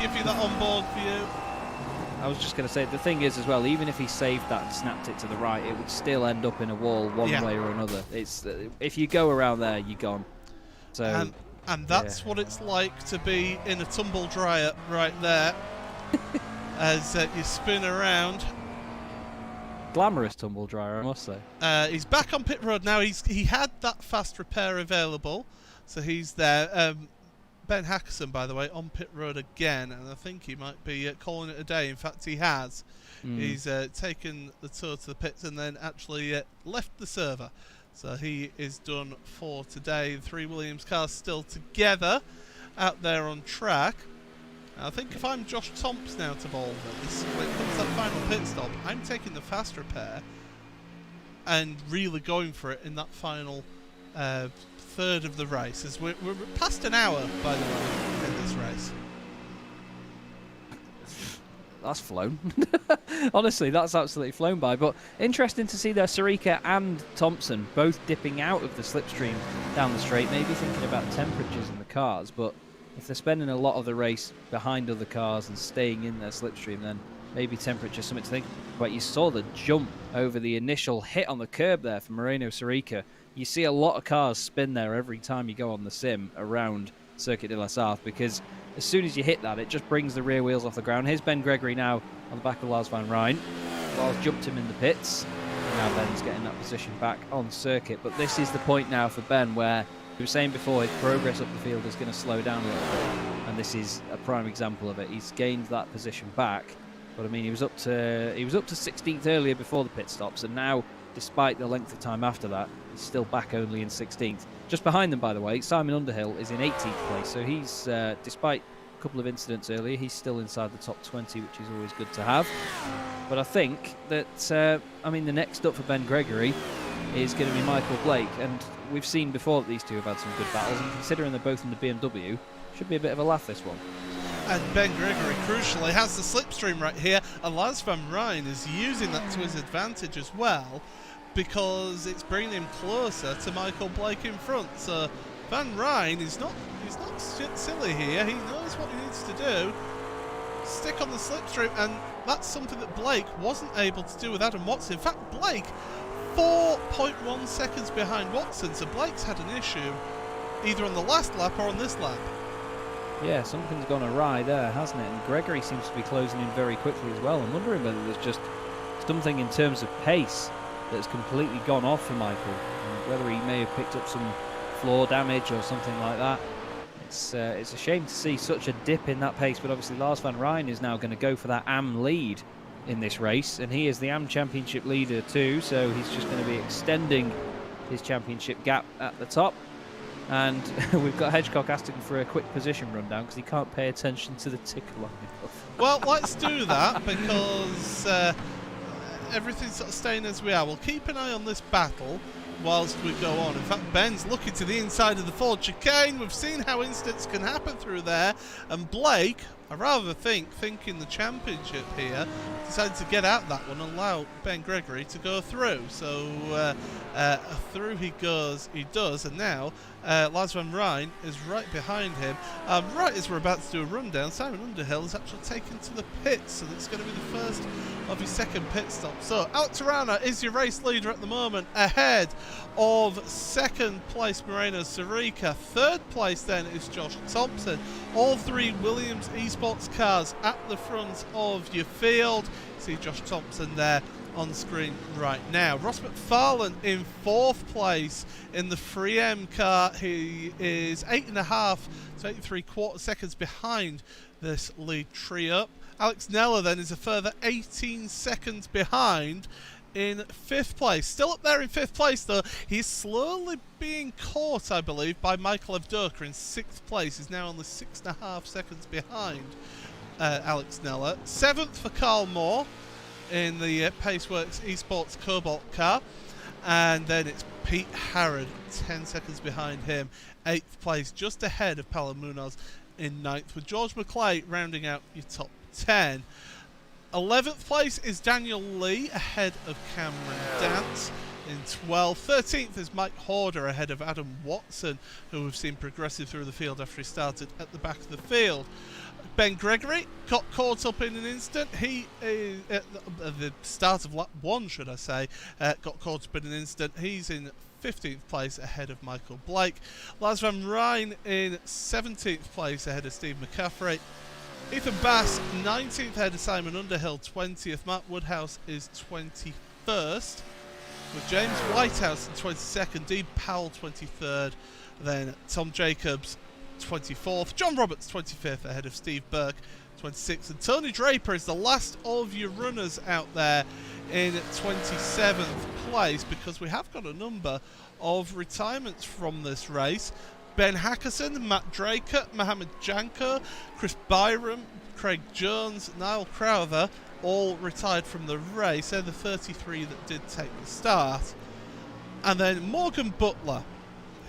Give you that onboard view. I was just going to say, the thing is as well, even if he saved that and snapped it to the right, it would still end up in a wall one way or another. It's if you go around there, you're gone. So, and that's what it's like to be in a tumble dryer right there as you spin around. Glamorous tumble dryer, I must say. He's back on pit road now. He had that fast repair available, so he's there. Ben Hackerson, by the way, on pit road again, and I think he might be calling it a day. In fact, he has. He's taken the tour to the pits and then actually left the server. So he is done for today. The 3 Williams cars still together out there on track. I think if I'm Josh Thompson out of all this, when it comes to that final pit stop, I'm taking the fast repair and really going for it in that final third of the race. As we're past an hour, by the way, in this race. That's flown. Honestly, that's absolutely flown by. But interesting to see there Sarthe and Thompson both dipping out of the slipstream down the straight, maybe thinking about temperatures in the cars, but if they're spending a lot of the race behind other cars and staying in their slipstream, then maybe temperature something to think about. You saw the jump over the initial hit on the curb there for Moreno Sarthe. You see a lot of cars spin there every time you go on the sim around Circuit de la Sarthe, because as soon as you hit that, it just brings the rear wheels off the ground. Here's Ben Gregory now on the back of Lars van Rijn. Lars jumped him in the pits. Now Ben's getting that position back on circuit. But this is the point now for Ben where we were saying before his progress up the field is going to slow down a little bit. And this is a prime example of it. He's gained that position back. But I mean, he was up to 16th earlier before the pit stops, and now, despite the length of time after that, he's still back only in 16th. Just behind them, by the way, Simon Underhill is in 18th place, so he's, despite a couple of incidents earlier, he's still inside the top 20, which is always good to have. But I think that, the next up for Ben Gregory is going to be Michael Blake, and we've seen before that these two have had some good battles, and considering they're both in the BMW, should be a bit of a laugh, this one. And Ben Gregory, crucially, has the slipstream right here, and Lars van Rijn is using that to his advantage as well, because it's bringing him closer to Michael Blake in front. So Van Rijn is not silly here. He knows what he needs to do. Stick on the slipstream, and that's something that Blake wasn't able to do with Adam Watson. In fact, Blake 4.1 seconds behind Watson, so Blake's had an issue either on the last lap or on this lap. Yeah, something's gone awry there, hasn't it? And Gregory seems to be closing in very quickly as well. I'm wondering whether there's just something in terms of pace that's completely gone off for Michael, and whether he may have picked up some floor damage or something like that. It's a shame to see such a dip in that pace, but obviously Lars van Rijn is now going to go for that AM lead in this race, and he is the AM Championship leader too, so he's just going to be extending his championship gap at the top. And we've got Hedgecock asking for a quick position rundown because he can't pay attention to the ticker long enough. Well, let's do that because everything's sort of staying as we are. We'll keep an eye on this battle whilst we go on. In fact, Ben's looking to the inside of the Ford chicane. We've seen how incidents can happen through there. And Blake, I rather thinking the championship here, decided to get out that one and allow Ben Gregory to go through. So through he goes, he does, and now Lars van Rijn is right behind him. Right as we're about to do a rundown, Simon Underhill is actually taken to the pits, so that's going to be the first of his second pit stop. So Alex Arana is your race leader at the moment, ahead of second place Moreno Sarthe. Third place then is Josh Thompson. All 3 Williams eSports cars at the front of your field. See Josh Thompson there on screen right now. Ross McFarlane in 4th place in the 3M car. He is 8.5 to 8.75 seconds behind this lead trio. Alex Neller then is a further 18 seconds behind in 5th place. Still up there in 5th place though. He's slowly being caught, I believe, by Michael Avdoka in 6th place. He's now only 6.5 seconds behind Alex Neller. 7th for Carl Moore in the Paceworks Esports Cobalt car, and then it's Pete Harrod 10 seconds behind him, 8th place, just ahead of Paulo Munoz in 9th, with George McClay rounding out your top 10. 11th place is Daniel Lee, ahead of Cameron Dance. In 12th, 13th is Mike Horder, ahead of Adam Watson, who we've seen progressive through the field after he started at the back of the field. Ben Gregory got caught up in an instant. He is at the start of lap 1, should I say, got caught up in an instant. He's in 15th place, ahead of Michael Blake. Lars van Rijn in 17th place, ahead of Steve McCaffrey. Ethan Bass 19th, ahead of Simon Underhill. 20th, Matt Woodhouse is 21st, with James Whitehouse in 22nd, Dean Powell 23rd, then Tom Jacobs 24th, John Roberts 25th, ahead of Steve Burke 26th, and Tony Draper is the last of your runners out there in 27th place, because we have got a number of retirements from this race. Ben Hackerson, Matt Draker, Mohamed Janko, Chris Byram, Craig Jones, Niall Crowther, all retired from the race. They're the 33 that did take the start. And then Morgan Butler,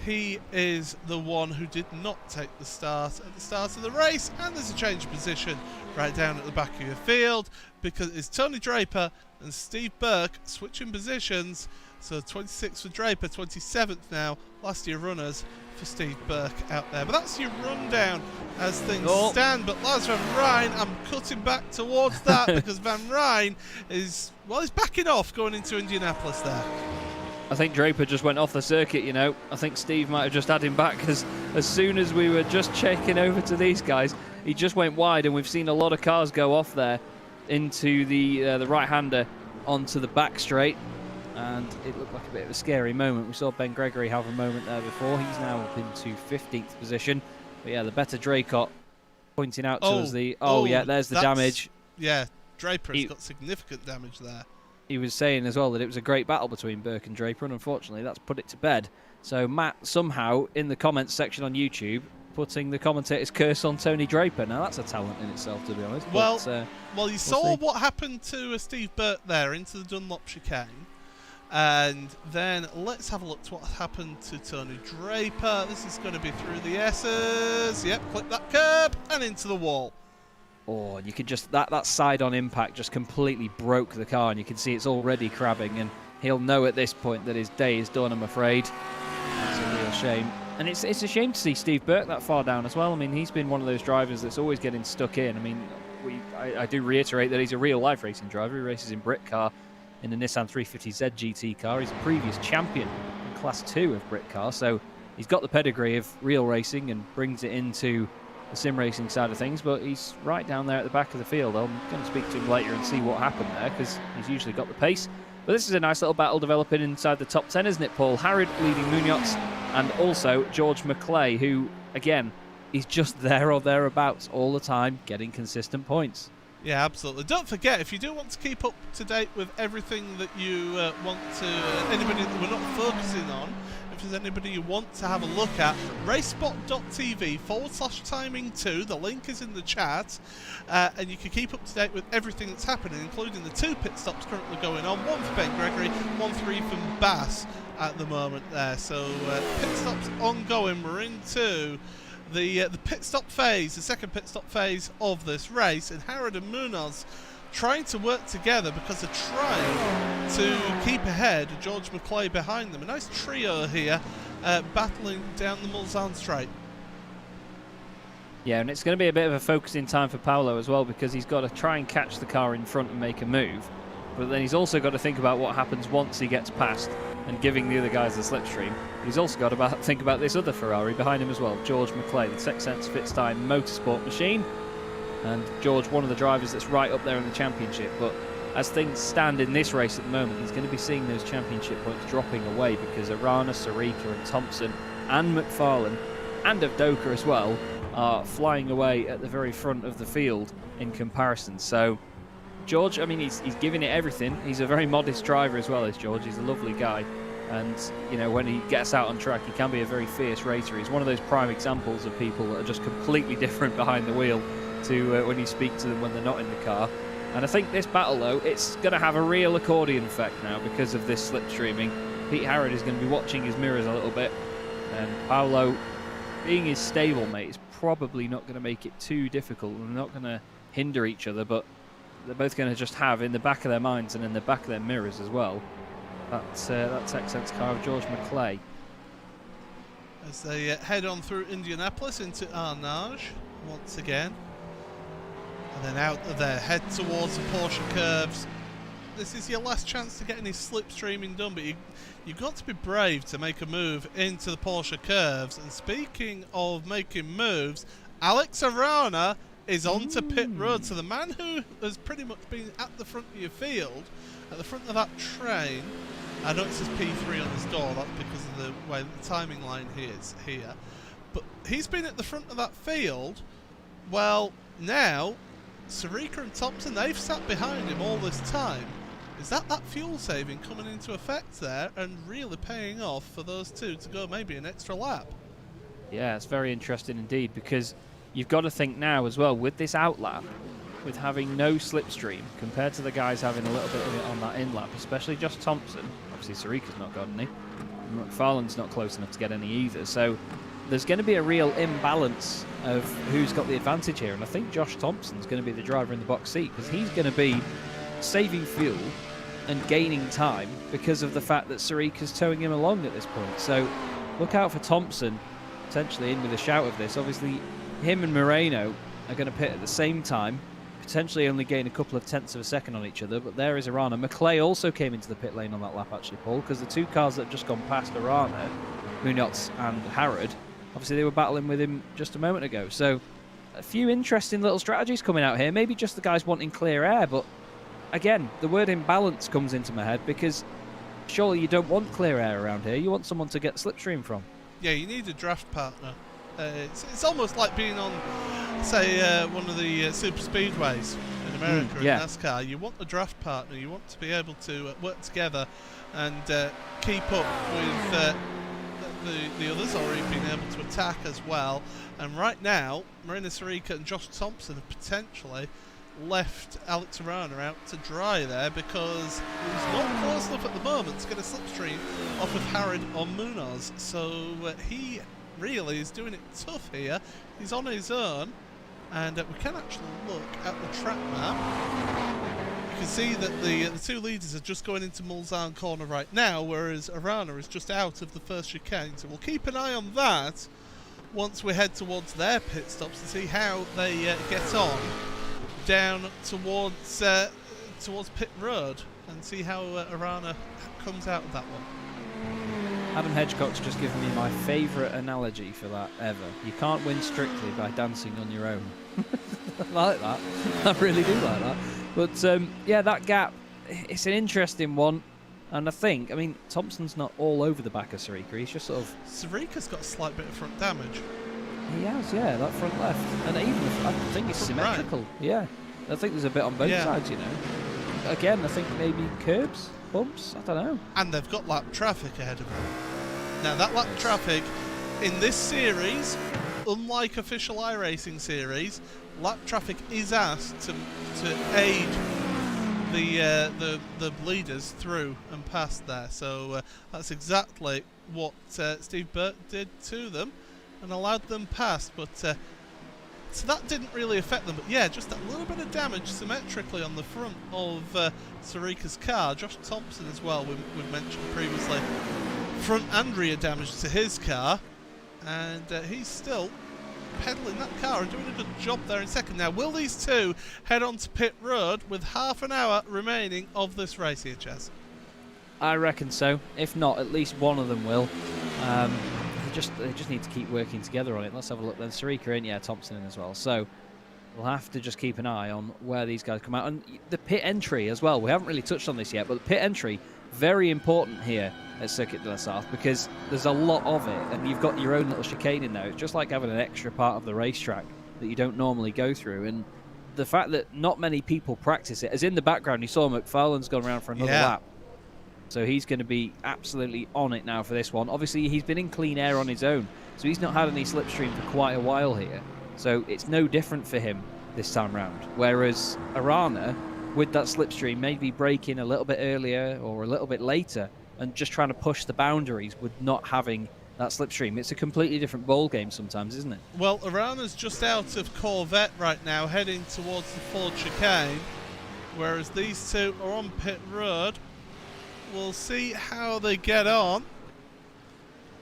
he is the one who did not take the start at the start of the race, and there's a change of position right down at the back of your field, because it's Tony Draper and Steve Burke switching positions. So 26th for Draper, 27th now, last year runners for Steve Burke out there. But that's your rundown as things stand. But Lars van Rijn, I'm cutting back towards that because Van Rijn is, well, he's backing off going into Indianapolis there. I think Draper just went off the circuit, you know. I think Steve might have just had him back, because as soon as we were just checking over to these guys, he just went wide, and we've seen a lot of cars go off there into the right-hander onto the back straight, and it looked like a bit of a scary moment. We saw Ben Gregory have a moment there before. He's now up into 15th position. But yeah, the better Draycott pointing out to us the... yeah, there's the damage. Yeah, Draper's got significant damage there. He was saying as well that it was a great battle between Burke and Draper, and unfortunately that's put it to bed. So Matt somehow in the comments section on YouTube putting the commentator's curse on Tony Draper. Now that's a talent in itself, to be honest. Well, but, you saw what happened to Steve Burke there into the Dunlop chicane, and then let's have a look at what happened to Tony Draper. This is going to be through the S's. Yep, clip that curb and into the wall. Oh, you could just, that side-on impact just completely broke the car, and you can see it's already crabbing, and he'll know at this point that his day is done, I'm afraid. That's a real shame. And it's a shame to see Steve Burke that far down as well. I mean, he's been one of those drivers that's always getting stuck in. I mean, I do reiterate that he's a real life racing driver. He races in Britcar in the Nissan 350Z GT car. He's a previous champion in Class 2 of Britcar, so he's got the pedigree of real racing and brings it into the sim racing side of things, but he's right down there at the back of the field. I'm going to speak to him later and see what happened there, because he's usually got the pace. But this is a nice little battle developing inside the top 10, isn't it, Paul? Harrod leading Munoz, and also George McClay, who, again, is just there or thereabouts all the time, getting consistent points. Yeah, absolutely. Don't forget, if you do want to keep up to date with everything that you want to, anybody that we're not focusing on, if there's anybody you want to have a look at, racespot.tv/timing2, the link is in the chat, and you can keep up to date with everything that's happening, including the 2 pit stops currently going on, 1 for Ben Gregory, 1 for Ethan Bass at the moment there. So pit stops ongoing. We're into the pit stop phase, the second pit stop phase of this race, and Harrod and Munoz trying to work together because they're trying to keep ahead. George McClay behind them. A nice trio here battling down the Mulsanne straight. Yeah, and it's going to be a bit of a focusing time for Paolo as well, because he's got to try and catch the car in front and make a move. But then he's also got to think about what happens once he gets past and giving the other guys the slipstream. He's also got to think about this other Ferrari behind him as well, George McClay, the Texense Fitstein motorsport machine. And George, one of the drivers that's right up there in the championship. But as things stand in this race at the moment, he's going to be seeing those championship points dropping away, because Arana, Sarika and Thompson and McFarlane and Avdoka as well are flying away at the very front of the field in comparison. So George, I mean, he's giving it everything. He's a very modest driver as well as George. He's a lovely guy. And, you know, when he gets out on track, he can be a very fierce racer. He's one of those prime examples of people that are just completely different behind the wheel to when you speak to them when they're not in the car. And I think this battle, though, it's going to have a real accordion effect now because of this slipstreaming. Pete Harrod is going to be watching his mirrors a little bit. And Paolo, being his stablemate, is probably not going to make it too difficult. We're not going to hinder each other, but they're both going to just have in the back of their minds and in the back of their mirrors as well that Texas car of George McClay. As they head on through Indianapolis into Arnage once again. And then out of there, head towards the Porsche curves. This is your last chance to get any slipstreaming done, but you've got to be brave to make a move into the Porsche curves. And speaking of making moves, Alex Arana is onto pit road. So the man who has pretty much been at the front of your field, at the front of that train, I know it says P3 on his door, that's because of the way the timing line is here. But he's been at the front of that field. Well, now, Sarthe and Thompson, they've sat behind him all this time. Is that fuel saving coming into effect there and really paying off for those two to go maybe an extra lap? Yeah, it's very interesting indeed, because you've got to think now as well, with this outlap, with having no slipstream, compared to the guys having a little bit of it on that in-lap, especially Josh Thompson. Obviously, Sarthe's not got any. McFarlane's not close enough to get any either. So there's going to be a real imbalance of who's got the advantage here. And I think Josh Thompson's going to be the driver in the box seat, because he's going to be saving fuel and gaining time because of the fact that Sarthe's towing him along at this point. So look out for Thompson potentially in with a shout of this. Obviously, him and Moreno are going to pit at the same time, potentially only gain a couple of tenths of a second on each other, but there is Arana. McClay also came into the pit lane on that lap, actually, Paul, because the two cars that have just gone past Arana, Munoz and Harrod, obviously they were battling with him just a moment ago. So a few interesting little strategies coming out here. Maybe just the guys wanting clear air, but again, the word imbalance comes into my head, because surely you don't want clear air around here. You want someone to get slipstream from. Yeah, you need a draft partner. It's almost like being on, say, one of the super speedways in America in NASCAR. You want a draft partner. You want to be able to work together and keep up with the others, or even being able to attack as well. And right now, Marina Sarthe and Josh Thompson have potentially left Alex Arana out to dry there, because he's not close enough at the moment to get a slipstream off of Harrod or Munoz. So he really is doing it tough here. He's on his own, and we can actually look at the track map. You can see that the two leaders are just going into Mulsanne corner right now, whereas Arana is just out of the first chicane. So we'll keep an eye on that once we head towards their pit stops to see how they get on down towards pit road, and see how Arana comes out of that one. Adam Hedgecock's just given me my favourite analogy for that ever. You can't win strictly by dancing on your own. I like that. I really do like that. But yeah, that gap, it's an interesting one. And I mean, Thompson's not all over the back of Sarthe. He's just sort of... Sarthe's got a slight bit of front damage. He has, yeah, that front left. And even I think it's symmetrical. Right. Yeah. I think there's a bit on both sides, you know. Again, I think maybe curbs, bumps, I don't know. And they've got lap traffic ahead of them. Now, that lap traffic in this series, unlike official iRacing series, lap traffic is asked to aid the leaders through and past there. So that's exactly what Steve Burt did to them and allowed them past. But so that didn't really affect them. But yeah, just that little bit of damage symmetrically on the front of Sarthe's car. Josh Thompson as well, we mentioned previously. Front and rear damage to his car, and he's still pedaling that car and doing a good job there in second. Now, will these two head on to pit road with half an hour remaining of this race here, Chaz? I reckon so. If not, at least one of them will. They just need to keep working together on it. Let's have a look then. Sarthe in, yeah, Thompson in as well. So we'll have to just keep an eye on where these guys come out. And the pit entry as well. We haven't really touched on this yet, but the pit entry, very important here at Circuit de la Sarthe, because there's a lot of it, and you've got your own little chicane in there. It's just like having an extra part of the racetrack that you don't normally go through. And the fact that not many people practice it, as in the background, you saw McFarlane's gone around for another lap. So he's going to be absolutely on it now for this one. Obviously, he's been in clean air on his own, so he's not had any slipstream for quite a while here. So it's no different for him this time round. Whereas Arana, with that slipstream, maybe braking a little bit earlier or a little bit later and just trying to push the boundaries with not having that slipstream. It's a completely different ball game sometimes, isn't it? Well, Arana's just out of Corvette right now, heading towards the Ford chicane. whereas these two are on pit road. We'll see how they get on.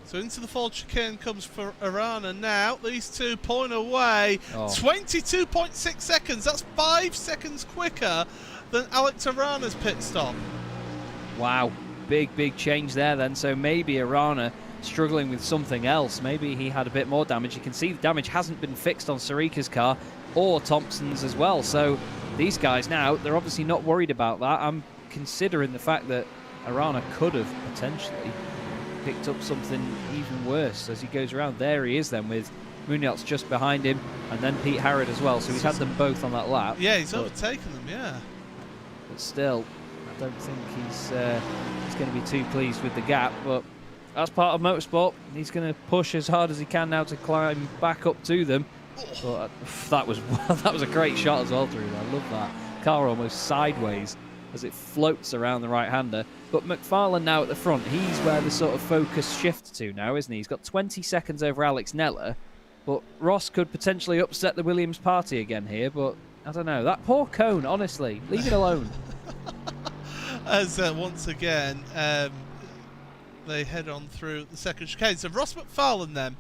So into the fall chicane comes for Arana now. These two pulling away. 22.6 seconds. That's 5 seconds quicker than Alex Arana's pit stop. Wow, big change there then. So maybe Arana struggling with something else. Maybe he had a bit more damage. You can see the damage hasn't been fixed on Sarika's car or Thompson's as well. So these guys now, they're obviously not worried about that. I'm considering the fact that Arana could have potentially picked up something even worse as he goes around. There he is then with Munoz just behind him, and then Pete Harrod as well. So he's had them both on that lap. Yeah, he's overtaken them, yeah. But still, I don't think he's going to be too pleased with the gap. But that's part of motorsport. He's going to push as hard as he can now to climb back up to them. But that was a great shot as well, Drew. I love that. Car almost sideways as it floats around the right-hander. But McFarlane now at the front, he's where the sort of focus shifts to now, isn't he? He's got 20 seconds over Alex Neller, but Ross could potentially upset the Williams party again here, but I don't know. That poor cone, honestly, leave it alone. As once again, they head on through the second chicane. So Ross McFarlane then,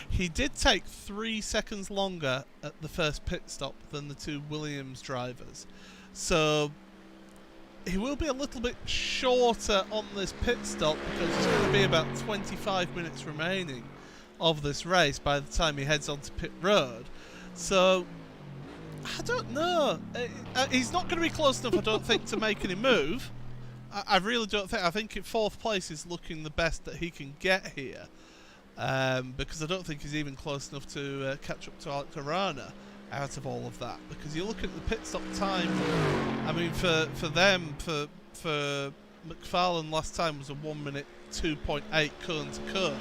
he did take 3 seconds longer at the first pit stop than the two Williams drivers. So he will be a little bit shorter on this pit stop because there's going to be about 25 minutes remaining of this race by the time he heads onto pit road. So I don't know. He's not going to be close enough, I don't think, to make any move. I really don't think. I think in fourth place is looking the best that he can get here, because I don't think he's even close enough to catch up to Alex Arana out of all of that. Because you look at the pit stop time, I mean, for McFarlane last time was a 1 minute 2.8 cone to cone.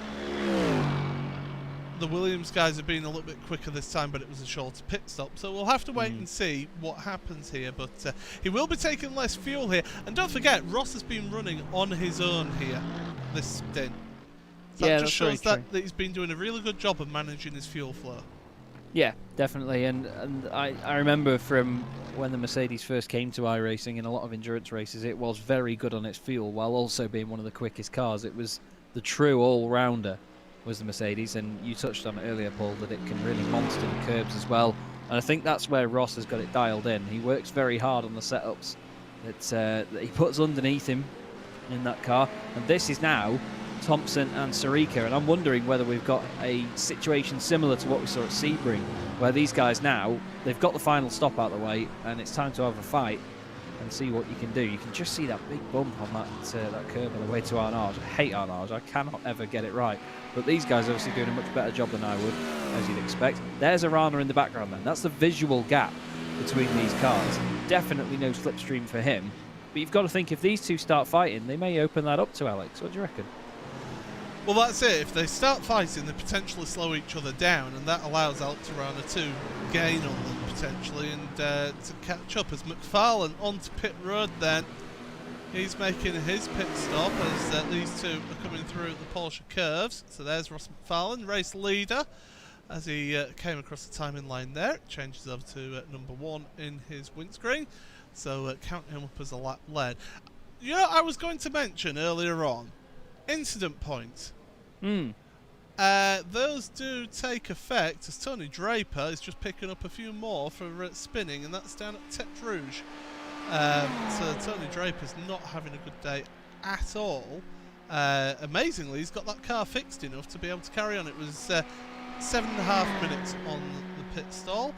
The Williams guys have been a little bit quicker this time, but it was a shorter pit stop. So we'll have to wait and see what happens here. But he will be taking less fuel here. And don't forget, Ross has been running on his own here this stint. So that just shows that he's been doing a really good job of managing his fuel flow. Yeah, definitely. And I remember from when the Mercedes first came to iRacing in a lot of endurance races, it was very good on its fuel while also being one of the quickest cars. It was the true all-rounder was the Mercedes, and you touched on it earlier, Paul, that it can really monster the curbs as well. And I think that's where Ross has got it dialed in. He works very hard on the setups that he puts underneath him in that car. And this is now Thompson and Sarika, and I'm wondering whether we've got a situation similar to what we saw at Sebring, where these guys now, they've got the final stop out of the way, and it's time to have a fight and see what you can do. You can just see that big bump on that curb on the way to Arnage. I hate Arnage, I cannot ever get it right. But these guys are obviously doing a much better job than I would, as you'd expect. There's Arana in the background then. That's the visual gap between these cars. Definitely no slipstream for him. But you've got to think if these two start fighting, they may open that up to Alex. What do you reckon? Well, that's it. If they start fighting, they potentially slow each other down, and that allows Alex Arana to gain on them potentially and to catch up. As McFarlane onto pit road then, he's making his pit stop as these two are coming through the Porsche curves. So there's Ross McFarlane, race leader, as he came across the timing line there. It changes over to number 1 in his windscreen. So count him up as a lap led. You know, I was going to mention earlier on, incident points. Those do take effect as Tony Draper is just picking up a few more for spinning, and that's down at Tete Rouge. So Tony Draper's not having a good day at all. Amazingly, he's got that car fixed enough to be able to carry on. It was 7.5 minutes on the pit stall,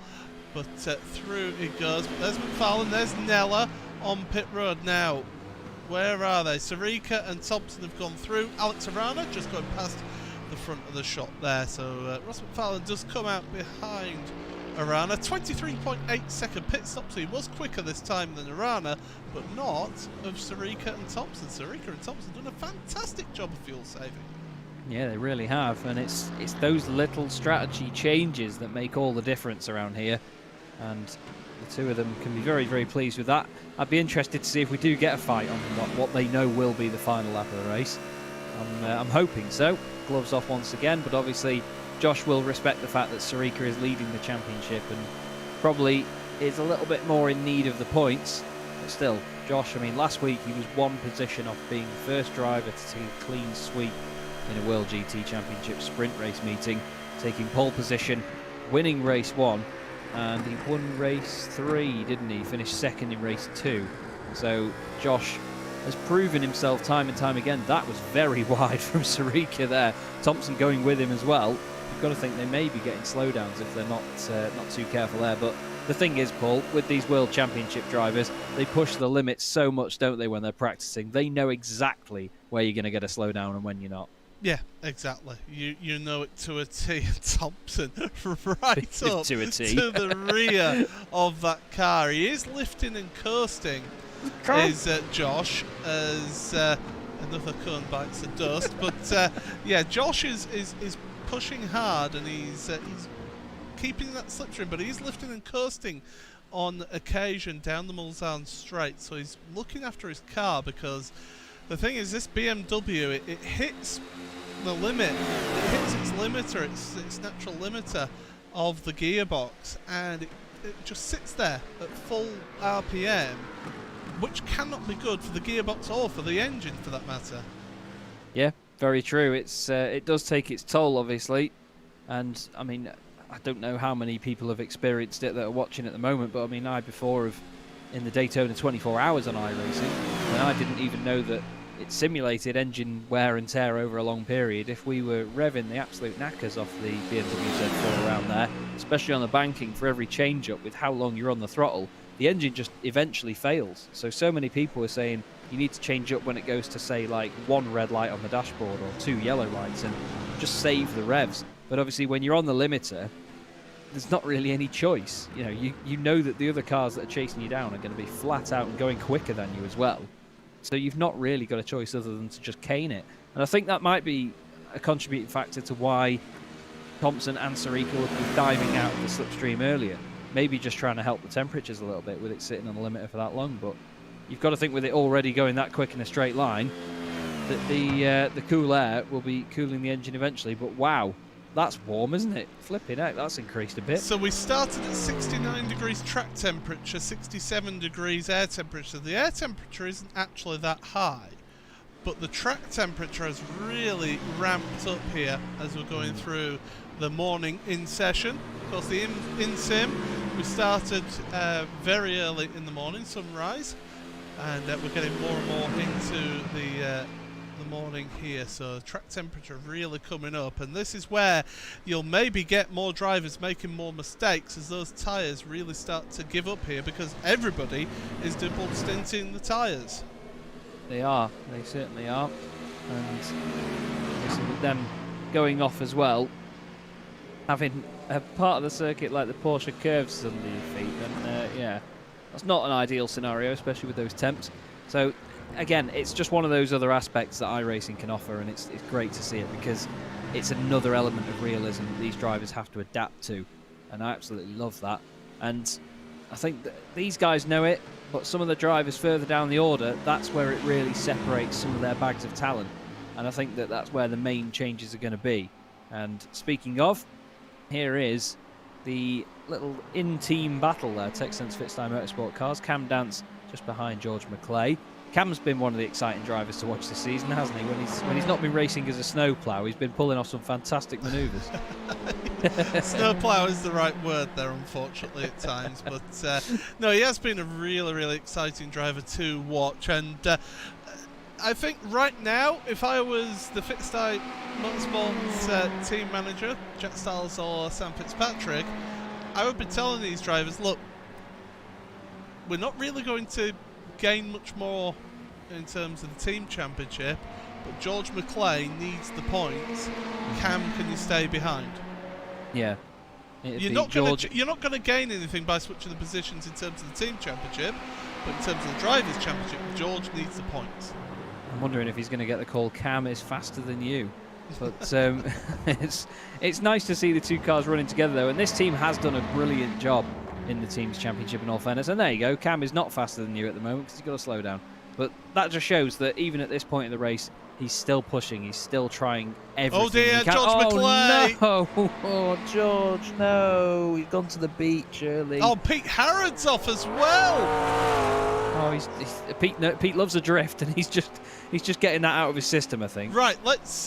but through it goes. But there's McFarlane, there's Neller on pit road now. Where are they? Sarika and Thompson have gone through. Alex Arana just going past the front of the shot there. So Ross McFarlane does come out behind Arana. 23.8 second pit stop, so he was quicker this time than Arana, but not of Sarika and Thompson. Sarika and Thompson done a fantastic job of fuel saving. Yeah, they really have, and it's those little strategy changes that make all the difference around here, and the two of them can be very, very pleased with that. I'd be interested to see if we do get a fight on what they know will be the final lap of the race. I'm hoping so. Gloves off once again, but obviously Josh will respect the fact that Sarika is leading the championship and probably is a little bit more in need of the points still, Josh, I mean, last week he was one position off being the first driver to take a clean sweep in a World GT Championship sprint race meeting, taking pole position, winning race 1, and he won race 3, didn't he? Finished second in race 2. So Josh has proven himself time and time again. That was very wide from Sarthe there. Thompson going with him as well. You've got to think they may be getting slowdowns if they're not too careful there. But the thing is, Paul, with these World Championship drivers, they push the limits so much, don't they, when they're practicing? They know exactly where you're going to get a slowdown and when you're not. Yeah, exactly. You know it to a T. Thompson right up to a T. to the rear of that car. He is lifting and coasting, is Josh, as another cone bites the dust. But yeah, Josh is pushing hard, and he's keeping that slipstream, but he's lifting and coasting on occasion down the Mulsanne straight. So he's looking after his car, because the thing is, this BMW, it hits the limit. It hits its limiter, its natural limiter of the gearbox, and it just sits there at full RPM, which cannot be good for the gearbox or for the engine, for that matter. Yeah, very true. It does take its toll, obviously, and I mean, I don't know how many people have experienced it that are watching at the moment, but I mean, in the Daytona 24 Hours on iRacing, and I didn't even know that it simulated engine wear and tear over a long period. If we were revving the absolute knackers off the BMW Z4 around there, especially on the banking for every change-up with how long you're on the throttle, the engine just eventually fails. So many people are saying you need to change up when it goes to, say, like 1 red light on the dashboard or 2 yellow lights and just save the revs. But obviously when you're on the limiter, there's not really any choice. You know that the other cars that are chasing you down are going to be flat out and going quicker than you as well. So you've not really got a choice other than to just cane it. And I think that might be a contributing factor to why Thompson and Sarthe would be diving out of the slipstream earlier. Maybe just trying to help the temperatures a little bit with it sitting on the limiter for that long. But you've got to think, with it already going that quick in a straight line, that the cool air will be cooling the engine eventually. But wow, that's warm, isn't it? Flipping heck, that's increased a bit. So we started at 69 degrees track temperature, 67 degrees air temperature. The air temperature isn't actually that high, but the track temperature has really ramped up here as we're going through the morning in session. Of course, the in sim, we started very early in the morning, sunrise, and we're getting more and more into the morning here, so track temperature really coming up, and this is where you'll maybe get more drivers making more mistakes as those tyres really start to give up here, because everybody is double stinting the tyres. They certainly are, and with them going off as well, having a part of the circuit like the Porsche curves under your feet, then yeah, that's not an ideal scenario, especially with those temps. So again, it's just one of those other aspects that iRacing can offer, and it's great to see it, because it's another element of realism that these drivers have to adapt to, and I absolutely love that. And I think that these guys know it, but some of the drivers further down the order, that's where it really separates some of their bags of talent, and I think that that's where the main changes are going to be. And speaking of, here is the little in-team battle there. Texans Fitstyle Motorsport cars, Cam Dance just behind George McClay. Cam's been one of the exciting drivers to watch this season, hasn't he? When he's not been racing as a snowplow, he's been pulling off some fantastic manoeuvres. Snowplow is the right word there, unfortunately, at times. But no, he has been a really, really exciting driver to watch. And I think right now, if I was the Fitstyle Motorsports team manager, Jack Stiles or Sam Fitzpatrick, I would be telling these drivers, look, we're not really going to gain much more in terms of the team championship, but George McClay needs the points. Cam, can you stay behind? Yeah. You're not going to gain anything by switching the positions in terms of the team championship, but in terms of the drivers' championship, George needs the points. I'm wondering if he's going to get the call, Cam is faster than you. But it's nice to see the two cars running together, though, and this team has done a brilliant job in the team's championship, in all fairness. And there you go, Cam is not faster than you at the moment because he's got to slow down. But that just shows that even at this point in the race, he's still pushing, he's still trying everything. Oh dear, George McClay! No! Oh, George, no! He's gone to the beach early. Oh, Pete Harrod's off as well! Oh, Pete loves a drift, and he's just getting that out of his system, I think. Right, let's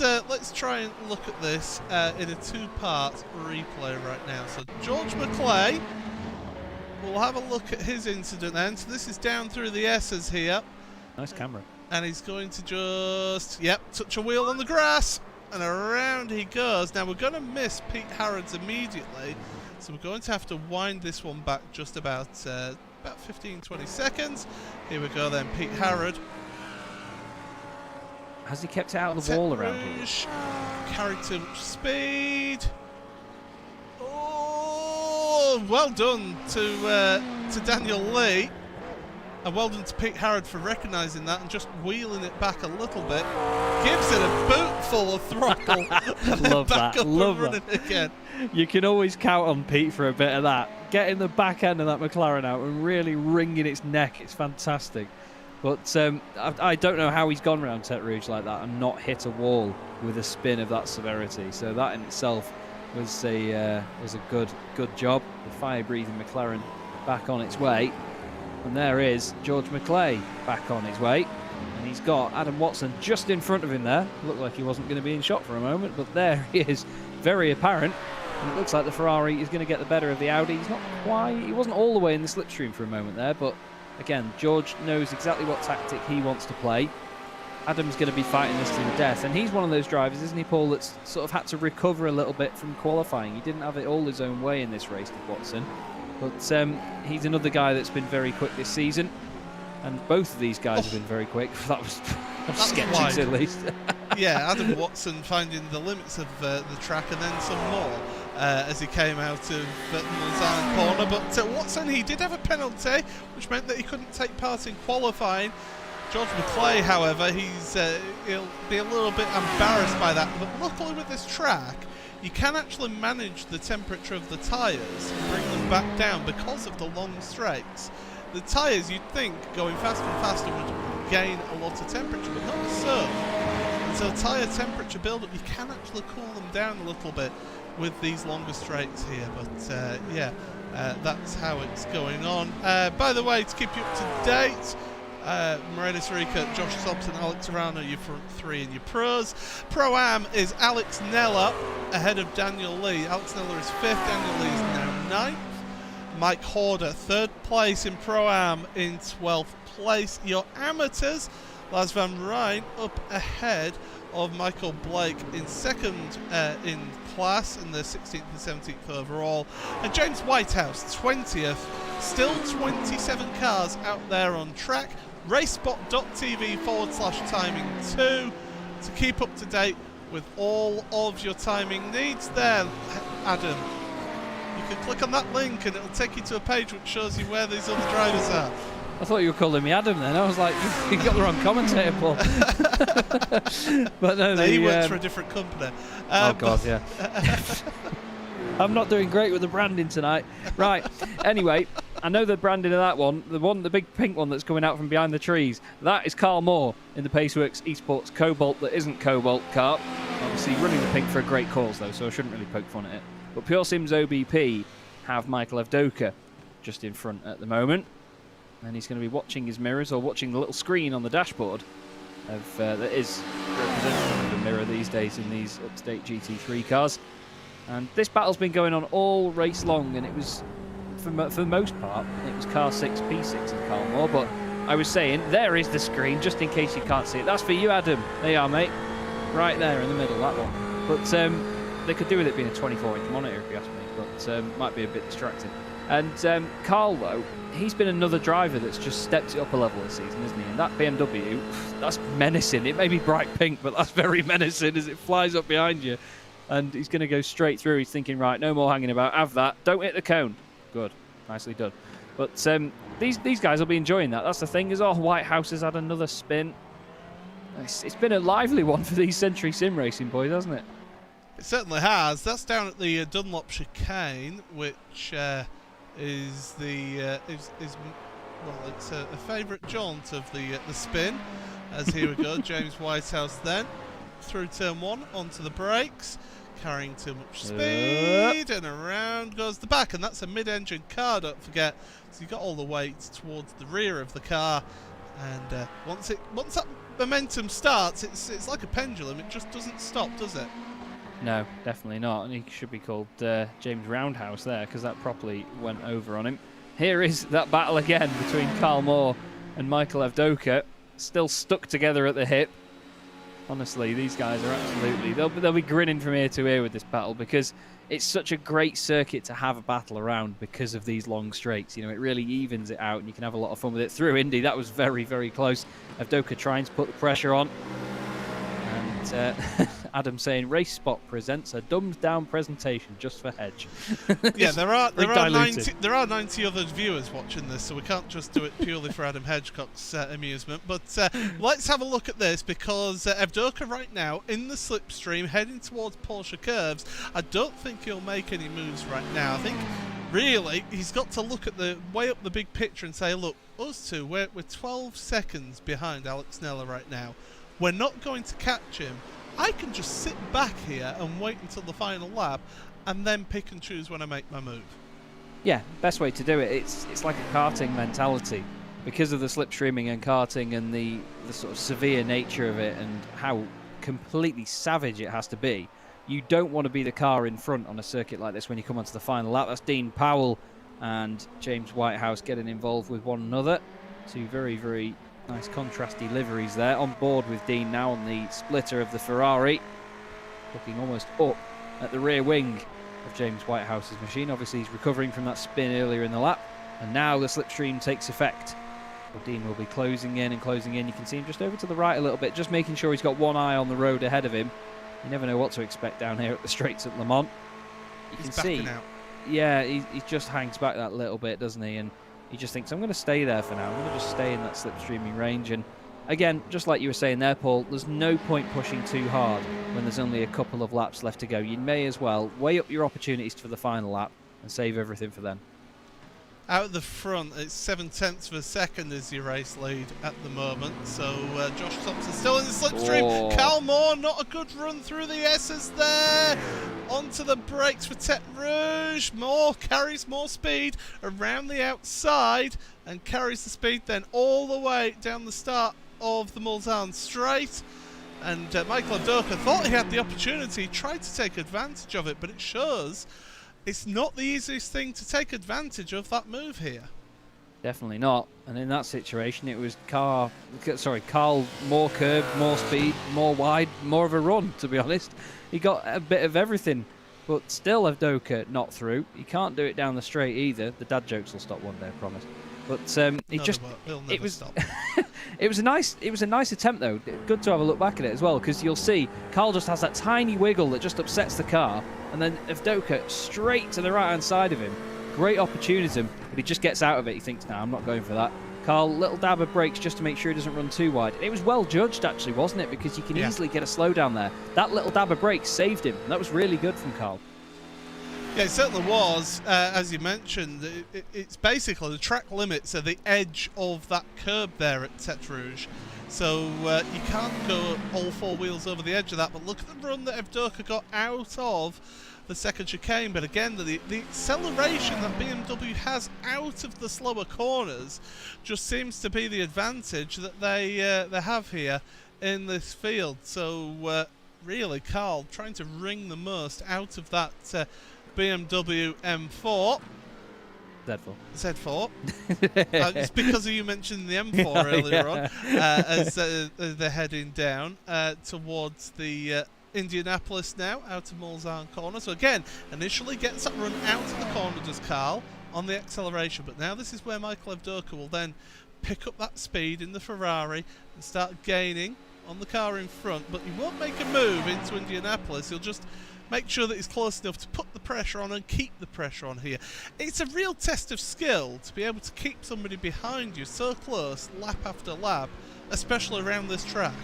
try and look at this in a two-part replay right now. So George McClay, we'll have a look at his incident then. So this is down through the S's here. Nice camera. And he's going to just, touch a wheel on the grass, and around he goes. Now we're going to miss Pete Harrods immediately, so we're going to have to wind this one back just about 15-20 seconds. Here we go then, Pete Harrod. Has he kept it out of the wall around here? Carried too much speed. Oh, well done to Daniel Lee. And well done to Pete Harrod for recognising that and just wheeling it back a little bit. Gives it a boot full of throttle. Love that. Love that. Again. You can always count on Pete for a bit of that. Getting the back end of that McLaren out and really wringing its neck. It's fantastic. But I don't know how he's gone round Tete Rouge like that and not hit a wall with a spin of that severity. So that in itself was a good job. The fire-breathing McLaren back on its way. And there is George McClay back on his way. And he's got Adam Watson just in front of him there. Looked like he wasn't going to be in shot for a moment, but there he is, very apparent. And it looks like the Ferrari is going to get the better of the Audi. He wasn't all the way in the slipstream for a moment there, but again, George knows exactly what tactic he wants to play. Adam's going to be fighting this to the death, and he's one of those drivers, isn't he, Paul, that's sort of had to recover a little bit from qualifying. He didn't have it all his own way in this race with Watson. But he's another guy that's been very quick this season. And both of these guys have been very quick. That was sketchy, at least. Yeah, Adam Watson finding the limits of the track and then some more as he came out of the Lausanne corner. But Watson, he did have a penalty, which meant that he couldn't take part in qualifying. George McClay, however, he'll be a little bit embarrassed by that. But luckily with this track, you can actually manage the temperature of the tyres and bring them back down because of the long straights. The tyres, you'd think, going faster and faster would gain a lot of temperature, but not so. And so tyre temperature build-up, you can actually cool them down a little bit with these longer straights here. But that's how it's going on. By the way, to keep you up to date, Morelis Rica, Josh Sobson, Alex Arano, your front three in your pros. Pro-Am is Alex Neller ahead of Daniel Lee. Alex Neller is 5th, Daniel Lee is now 9th. Mike Horder, 3rd place in Pro-Am, in 12th place. Your amateurs, Lars van Rijn up ahead of Michael Blake in 2nd in class in the 16th and 17th overall. And James Whitehouse, 20th. Still 27 cars out there on track. Racespot.tv/timing2 to keep up to date with all of your timing needs there, Adam. You can click on that link and it'll take you to a page which shows you where these other drivers are. I thought you were calling me Adam then. I was like, you got the wrong commentator, Paul. But no, he works for a different company. Oh, God, yeah. I'm not doing great with the branding tonight. Right, anyway, I know the branding of that one, the big pink one that's coming out from behind the trees, that is Carl Moore in the Paceworks Esports Cobalt that isn't Cobalt car. Obviously running the pink for a great cause though, so I shouldn't really poke fun at it. But Pure Sims OBP have Michael Evdoka just in front at the moment. And he's going to be watching his mirrors or watching the little screen on the dashboard that is representative of a mirror these days in these up-to-date GT3 cars. And this battle's been going on all race long, and it was, for the most part, it was car 6, P6 and Carl Moore. But I was saying, there is the screen, just in case you can't see it. That's for you, Adam. There you are, mate. Right there in the middle, that one. But they could do with it being a 24-inch monitor, if you ask me. But might be a bit distracting. And Carl, though, he's been another driver that's just stepped it up a level this season, isn't he? And that BMW, that's menacing. It may be bright pink, but that's very menacing as it flies up behind you. And he's going to go straight through. He's thinking, right, no more hanging about. Have that. Don't hit the cone. Good. Nicely done. But these guys will be enjoying that. That's the thing. Is Whitehouse has had another spin. It's been a lively one for these Century Sim Racing boys, hasn't it? It certainly has. That's down at the Dunlop chicane, which is it's a favourite jaunt of the spin. As here we go, James Whitehouse then through turn 1 onto the brakes. carrying too much speed, and around goes the back, and that's a mid-engine car, don't forget. So you've got all the weight towards the rear of the car, and once that momentum starts, it's like a pendulum. It just doesn't stop, does it? No, definitely not. And he should be called James Roundhouse there, because that properly went over on him. Here is that battle again between Carl Moore and Michael Avdoka, still stuck together at the hip. Honestly, these guys are absolutely... They'll be grinning from ear to ear with this battle, because it's such a great circuit to have a battle around because of these long straights. You know, it really evens it out, and you can have a lot of fun with it. Through Indy, that was very, very close. Avdoka trying to put the pressure on. And Adam saying, Race Spot presents a dumbed-down presentation just for Hedge. Yeah, there are 90 other viewers watching this, so we can't just do it purely for Adam Hedgecock's amusement. But let's have a look at this, because Avdoka right now in the slipstream, heading towards Porsche curves. I don't think he'll make any moves right now. I think really he's got to look at weigh up the big picture and say, look, us two, we're 12 seconds behind Alex Nella right now. We're not going to catch him. I can just sit back here and wait until the final lap and then pick and choose when I make my move. Yeah, best way to do it. It's like a karting mentality. Because of the slipstreaming and karting and the sort of severe nature of it and how completely savage it has to be, you don't want to be the car in front on a circuit like this when you come onto the final lap. That's Dean Powell and James Whitehouse getting involved with one another. Two very, very nice contrasty liveries there. On board with Dean now on the splitter of the Ferrari, looking almost up at the rear wing of James Whitehouse's machine. Obviously he's recovering from that spin earlier in the lap, and now the slipstream takes effect. Well, Dean will be closing in and closing in. You can see him just over to the right a little bit, just making sure he's got one eye on the road ahead of him. You never know what to expect down here at the straights at Le Mans. You can see, yeah, he just hangs back that little bit, doesn't he? And he just thinks, I'm going to stay there for now. I'm going to just stay in that slipstreaming range. And again, just like you were saying there, Paul, there's no point pushing too hard when there's only a couple of laps left to go. You may as well weigh up your opportunities for the final lap and save everything for then. Out the front, it's 7/10 of a second is your race lead at the moment. So Josh Thompson still in the slipstream. Oh. Cal Moore, not a good run through the S's there. Onto the brakes for Tete Rouge. Moore carries more speed around the outside and carries the speed then all the way down the start of the Mulsanne straight. And Michael Avdoka thought he had the opportunity, tried to take advantage of it, but it shows it's not the easiest thing to take advantage of that move here. Definitely not. And in that situation, it was Carl more curve, more speed, more wide, more of a run, to be honest. He got a bit of everything, but still Avdoka not through. He can't do it down the straight either. The dad jokes will stop one day, I promise. But it was stop. it was a nice attempt though. Good to have a look back at it as well, because you'll see Carl just has that tiny wiggle that just upsets the car, and then Avdoka straight to the right hand side of him. Great opportunism, but he just gets out of it. He thinks, I'm not going for that. Carl, little dab of brakes just to make sure he doesn't run too wide. It was well judged actually, wasn't it? Because you can easily get a slowdown there. That little dab of brakes saved him, and that was really good from Carl. Yeah, it certainly was. As you mentioned, it's basically the track limits are the edge of that curb there at Tete Rouge. So you can't go all four wheels over the edge of that. But look at the run that Avdoka got out of the second chicane. But again, the acceleration that BMW has out of the slower corners just seems to be the advantage that they have here in this field. So really, Carl trying to wring the most out of that BMW M4. Z4. It's because of you mentioning the M4 earlier on, as they're heading down towards the Indianapolis now, out of Mulsanne corner. So again, initially gets that run out of the corner, does Carl, on the acceleration. But now this is where Michael Avdoka will then pick up that speed in the Ferrari and start gaining on the car in front. But he won't make a move into Indianapolis. He'll just make sure that he's close enough to put the pressure on and keep the pressure on here. It's a real test of skill to be able to keep somebody behind you so close lap after lap, especially around this track.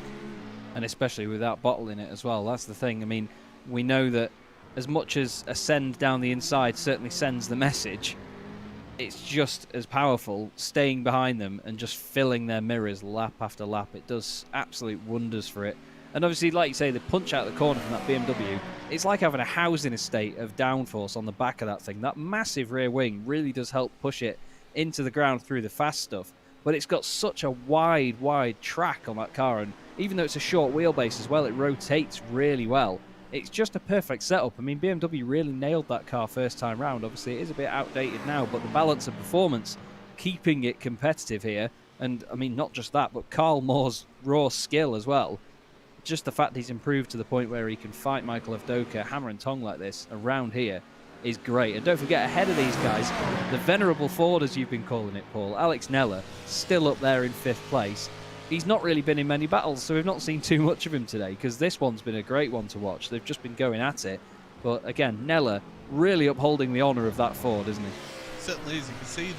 And especially with that bottle in it as well. That's the thing. I mean, we know that as much as a send down the inside certainly sends the message, it's just as powerful staying behind them and just filling their mirrors lap after lap. It does absolute wonders for it. And obviously, like you say, the punch out of the corner from that BMW, it's like having a housing estate of downforce on the back of that thing. That massive rear wing really does help push it into the ground through the fast stuff. But it's got such a wide track on that car, and even though it's a short wheelbase as well, it rotates really well. It's just a perfect setup. I mean, BMW really nailed that car first time round. Obviously, it is a bit outdated now, but the balance of performance, keeping it competitive here, and I mean, not just that, but Carl Moore's raw skill as well. Just the fact he's improved to the point where he can fight Michael Avdoka hammer and tongue like this around here is great. And don't forget, ahead of these guys, the venerable Ford, as you've been calling it, Paul, Alex Neller, still up there in 5th place. He's not really been in many battles, so we've not seen too much of him today, because this one's been a great one to watch. They've just been going at it. But again, Neller really upholding the honour of that Ford, isn't he? Certainly is. You can see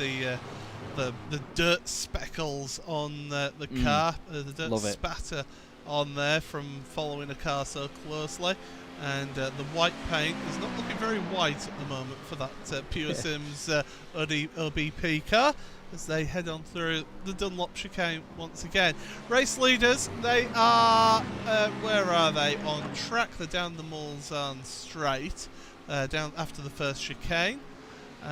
the dirt speckles on the car, the dirt spatter on there from following a car so closely. And the white paint is not looking very white at the moment for that Pure Sims OBP car as they head on through the Dunlop chicane once again. Race leaders, they are, where are they? On track. They're down the Mulsanne straight, down after the first chicane.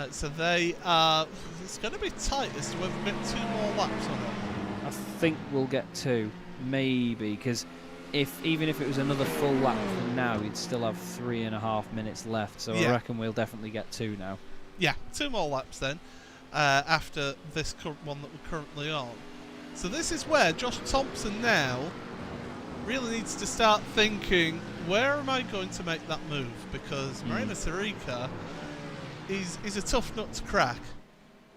So they are, it's going to be tight as to whether we get 2 more laps on it. I think we'll get 2, maybe, because even if it was another full lap from now, we'd still have 3.5 minutes left. So I reckon we'll definitely get 2 now. Yeah, 2 more laps then, after this current one that we're currently on. So this is where Josh Thompson now really needs to start thinking, where am I going to make that move? Because Marina Sarthe is a tough nut to crack.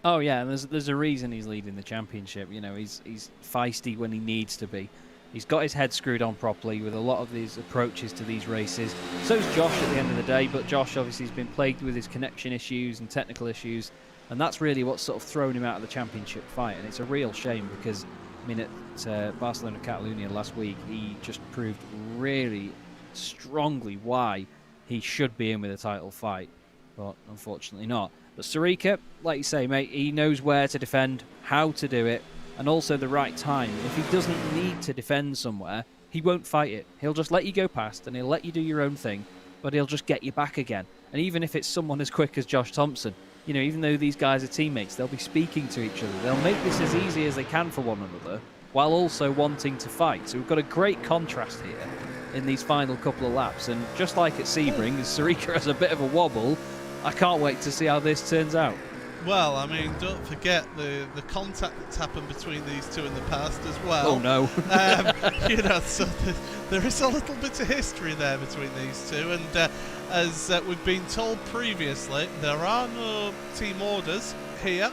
Oh yeah, and there's a reason he's leading the championship. You know, he's feisty when he needs to be. He's got his head screwed on properly with a lot of these approaches to these races. So's Josh at the end of the day, but Josh obviously has been plagued with his connection issues and technical issues, and that's really what's sort of thrown him out of the championship fight. And it's a real shame because, I mean, at Barcelona Catalunya last week, he just proved really strongly why he should be in with a title fight, but unfortunately not. But Sarthe, like you say, mate, he knows where to defend, how to do it, and also the right time. If he doesn't need to defend somewhere, he won't fight it. He'll just let you go past and he'll let you do your own thing, but he'll just get you back again. And even if it's someone as quick as Josh Thompson, you know, even though these guys are teammates, they'll be speaking to each other. They'll make this as easy as they can for one another while also wanting to fight. So we've got a great contrast here in these final couple of laps. And just like at Sebring, as Sarthe has a bit of a wobble, I can't wait to see how this turns out. Well, I mean, don't forget the contact that's happened between these two in the past as well. Oh, no. You know, so there is a little bit of history there between these two. And as we've been told previously, there are no team orders here.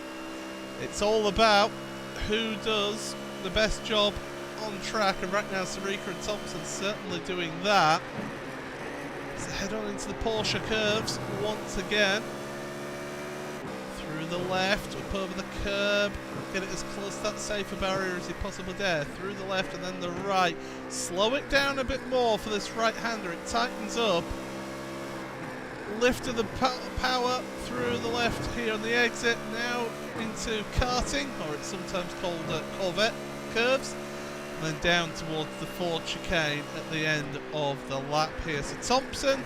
It's all about who does the best job on track. And right now, Sarthe and Thompson certainly doing that. So head on into the Porsche curves once again. Through the left, up over the curb, get it as close to that safer barrier as you possibly dare. Through the left and then the right. Slow it down a bit more for this right-hander. It tightens up. Lift of the power through the left here on the exit. Now into karting, or it's sometimes called Corvette curves. And then down towards the Ford chicane at the end of the lap here. So Thompson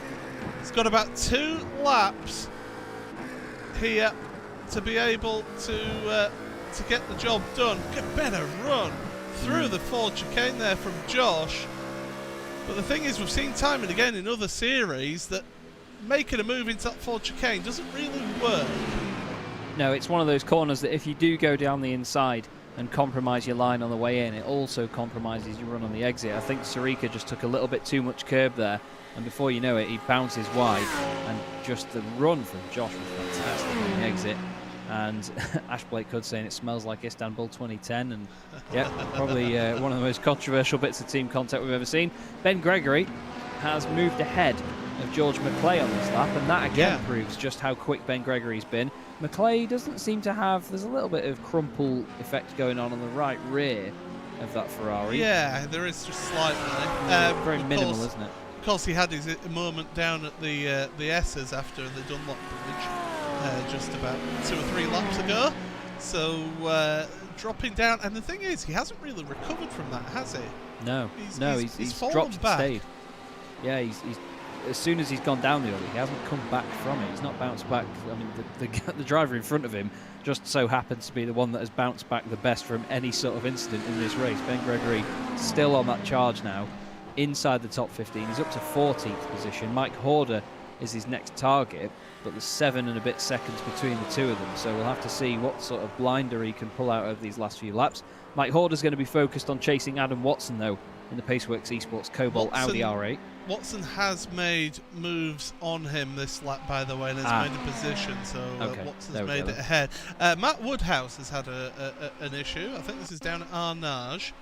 has got about 2 laps here to be able to get the job done. Get a better run through the Ford chicane there from Josh. But the thing is, we've seen time and again in other series that making a move into that Ford chicane doesn't really work. No, it's one of those corners that if you do go down the inside and compromise your line on the way in, it also compromises your run on the exit. I think Sarthe just took a little bit too much curb there, and before you know it, he bounces wide, and just the run from Josh was fantastic on the exit. And Ash Blake Hood saying it smells like Istanbul 2010, and yeah, probably one of the most controversial bits of team contact we've ever seen. Ben Gregory has moved ahead of George McClay on this lap, and that again proves just how quick Ben Gregory's been. McClay doesn't seem to have, there's a little bit of crumple effect going on the right rear of that Ferrari. Yeah, there is just slightly. Very minimal, isn't it? Of course, he had his moment down at the S's after the Dunlop bridge just about 2 or 3 laps ago. So dropping down. And the thing is, he hasn't really recovered from that, has he? No, he's fallen dropped back. and stayed. Yeah, he's as soon as he's gone down the early, he hasn't come back from it. He's not bounced back. I mean, the driver in front of him just so happens to be the one that has bounced back the best from any sort of incident in this race. Ben Gregory still on that charge now, inside the top 15. He's up to 14th position. Mike Horder is his next target, but there's 7 and a bit seconds between the two of them, so we'll have to see what sort of blinder he can pull out over these last few laps. Mike Horder's going to be focused on chasing Adam Watson, though, in the Paceworks Esports Cobalt Audi R8. Watson has made moves on him this lap, by the way, and has made a position, so Watson's made it ahead. Matt Woodhouse has had an issue. I think this is down at Arnage,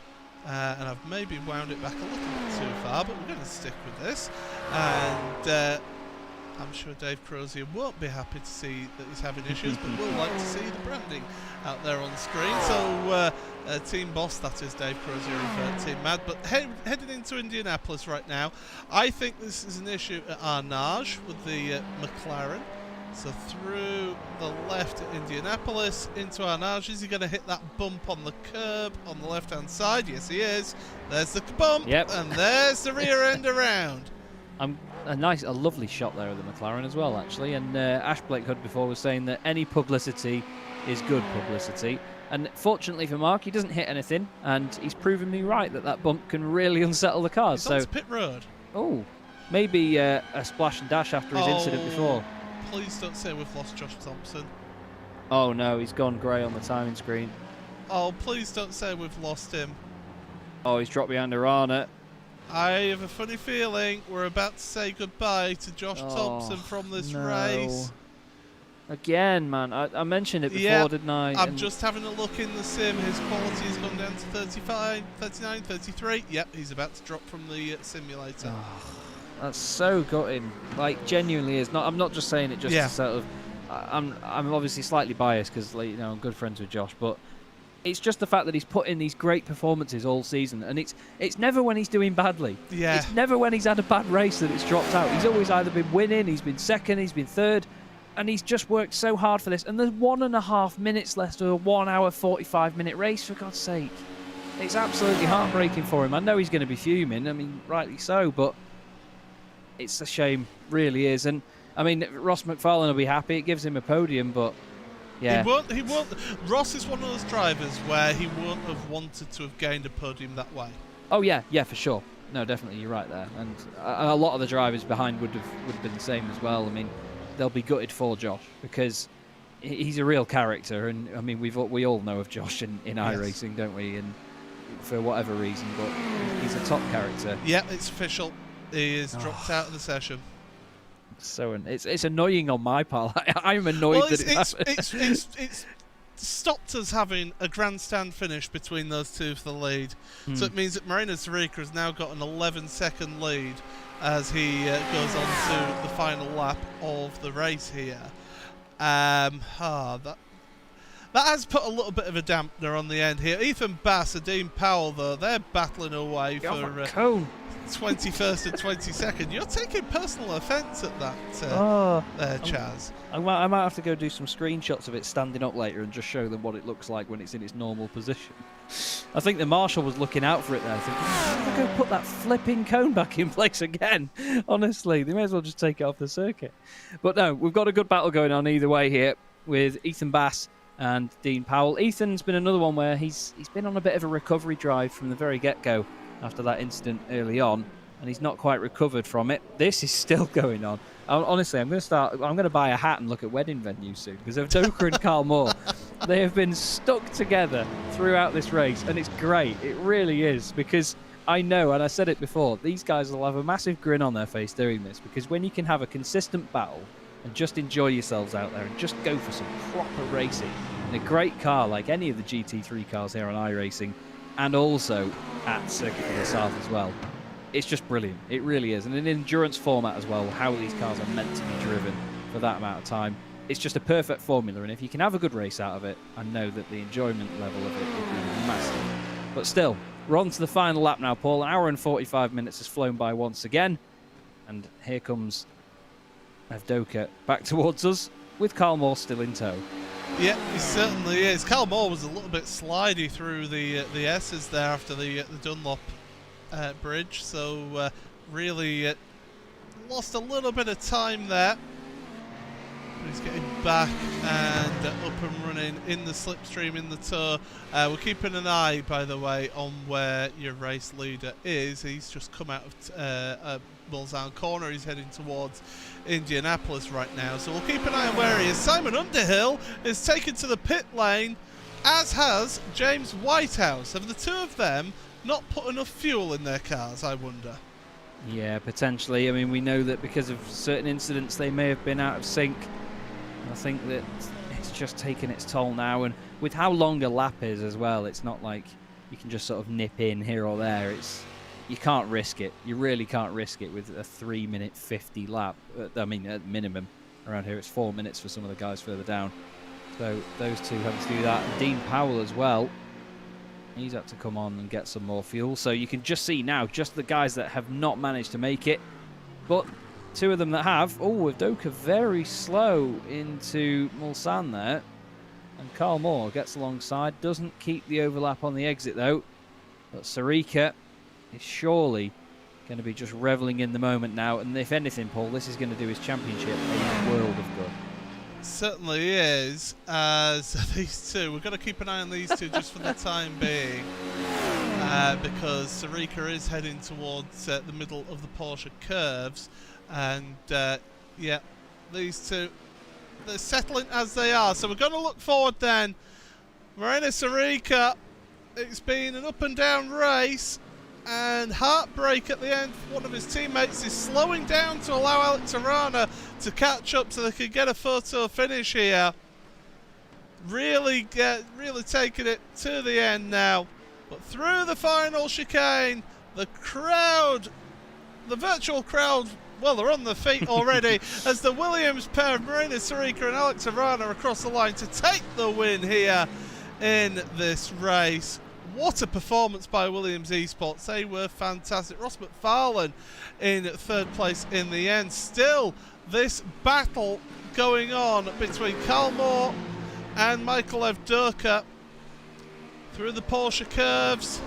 and I've maybe wound it back a little bit too far, but we're going to stick with this. And I'm sure Dave Crozier won't be happy to see that he's having issues, but we'll like to see the branding out there on the screen. So team boss, that is Dave Crozier of Team Mad. But heading into Indianapolis right now, I think this is an issue at Arnage with the McLaren. So through the left at Indianapolis into Arnage. Is he going to hit that bump on the curb on the left-hand side? Yes, he is. There's the bump, and there's the rear end around. A lovely shot there of the McLaren as well, actually. And Ash Blake Hood before was saying that any publicity is good publicity. And fortunately for Mark, he doesn't hit anything, and he's proven me right that bump can really unsettle the cars. He's on pit road. Oh, maybe a splash and dash after his incident before. Please don't say we've lost Josh Thompson. Oh no, he's gone grey on the timing screen. Oh, please don't say we've lost him. Oh, he's dropped behind Arana. I have a funny feeling we're about to say goodbye to Josh Thompson from this race. Again, man. I mentioned it before, didn't I? I'm just having a look in the sim. His quality has gone down to 35, 39, 33. Yep, he's about to drop from the simulator. That's so gutting. Like, genuinely is. I'm not just saying it just to sort of... I'm obviously slightly biased because, like, I'm good friends with Josh, but it's just the fact that he's put in these great performances all season, and it's never when he's doing badly. Yeah. It's never when he's had a bad race that it's dropped out. He's always either been winning, he's been second, he's been third, and he's just worked so hard for this. And there's 1.5 minutes left of a 1 hour 45-minute race, for God's sake. It's absolutely heartbreaking for him. I know he's going to be fuming, I mean, rightly so, but it's a shame, really is. And I mean, Ross McFarlane will be happy. It gives him a podium, but yeah. He won't. Ross is one of those drivers where he won't have wanted to have gained a podium that way. Oh yeah, for sure. No, definitely, you're right there. And a lot of the drivers behind would have been the same as well. I mean, they'll be gutted for Josh because he's a real character, and I mean, we all know of Josh in iRacing, don't we? And for whatever reason, but he's a top character. Yeah, it's official. He is dropped out of the session. So it's annoying on my part. I'm annoyed it's stopped us having a grandstand finish between those two for the lead. So it means that Moreno Tarica has now got an 11-second lead as he goes on to the final lap of the race here. That has put a little bit of a dampener on the end here. Ethan Bass and Dean Powell, though, they're battling away for 21st and 22nd. You're taking personal offence at that there, Chaz. I might have to go do some screenshots of it standing up later and just show them what it looks like when it's in its normal position. I think the marshal was looking out for it there, thinking, I'm going to put that flipping cone back in place again. Honestly, they may as well just take it off the circuit. But no, we've got a good battle going on either way here with Ethan Bass and Dean Powell. Ethan's been another one where he's been on a bit of a recovery drive from the very get-go after that incident early on, and he's not quite recovered from it. This is still going on. Honestly, I'm going to buy a hat and look at wedding venues soon, because of Doka and Carl Moore, they have been stuck together throughout this race, and it's great. It really is, because I know, and I said it before, these guys will have a massive grin on their face doing this, because when you can have a consistent battle and just enjoy yourselves out there and just go for some proper racing in a great car like any of the GT3 cars here on iRacing, and also at Circuit de la Sarthe as well, it's just brilliant. It really is. And in an endurance format as well, how these cars are meant to be driven for that amount of time, it's just a perfect formula. And if you can have a good race out of it, I know that the enjoyment level of it will be massive. But still, we're on to the final lap now, Paul. An hour and 45 minutes has flown by once again. And here comes Evdoka back towards us with Carl Moore still in tow. Yeah, he certainly is. Cal Moore was a little bit slidey through the S's there after the Dunlop bridge, so really lost a little bit of time there. But he's getting back and up and running in the slipstream in the tour. We're keeping an eye, by the way, on where your race leader is. He's just come out of Mulsanne corner. He's heading towards Indianapolis right now, so we'll keep an eye on where he is. Simon Underhill is taken to the pit lane, as has James Whitehouse. Have the two of them not put enough fuel in their cars, I wonder? Yeah, potentially. I mean, we know that because of certain incidents they may have been out of sync. I think that it's just taken its toll now, and with how long a lap is as well, it's not like you can just sort of nip in here or there. You can't risk it. You really can't risk it with a 3-minute 50 lap. I mean, at minimum. Around here it's 4 minutes for some of the guys further down. So those two having to do that. And Dean Powell as well. He's had to come on and get some more fuel. So you can just see now, just the guys that have not managed to make it. But two of them that have. Oh, Avdoka very slow into Mulsanne there. And Carl Moore gets alongside. Doesn't keep the overlap on the exit though. But Sarthe is surely going to be just reveling in the moment now. And if anything, Paul, this is going to do his championship a world of good. Certainly is, as these two, we're going to keep an eye on these two just for the time being, because Sarthe is heading towards the middle of the Porsche curves, and yeah, these two, they're settling as they are. So we're going to look forward then. Marina Sarthe, it's been an up and down race, and heartbreak at the end. One of his teammates is slowing down to allow Alex Arana to catch up so they can get a photo finish here. Really taking it to the end now. But through the final chicane, the crowd, the virtual crowd, well, they're on their feet already as the Williams pair of Marina Sarthe and Alex Arana across the line to take the win here in this race. What a performance by Williams Esports. They were fantastic. Ross McFarlane in third place in the end. Still, this battle going on between Carl Moore and Michael Avdoka through the Porsche curves.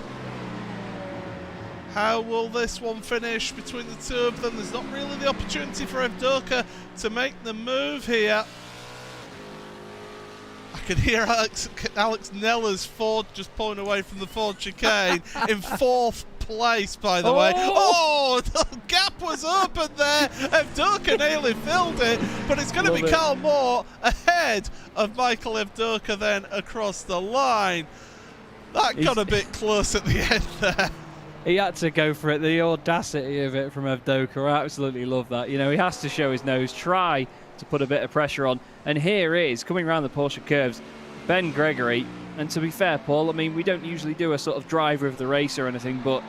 How will this one finish between the two of them? There's not really the opportunity for Avdoka to make the move here. I can hear Alex Neller's Ford just pulling away from the Ford chicane in fourth place, by the way. Oh, the gap was open there. Avdoka nearly filled it, but it's going to be Carl Moore ahead of Michael Avdoka then across the line. That got a bit close at the end there. He had to go for it. The audacity of it from Avdoka, I absolutely love that. You know, he has to show his nose, try to put a bit of pressure on. And here is, coming around the Porsche curves, Ben Gregory. And to be fair, Paul, I mean, we don't usually do a sort of driver of the race or anything, but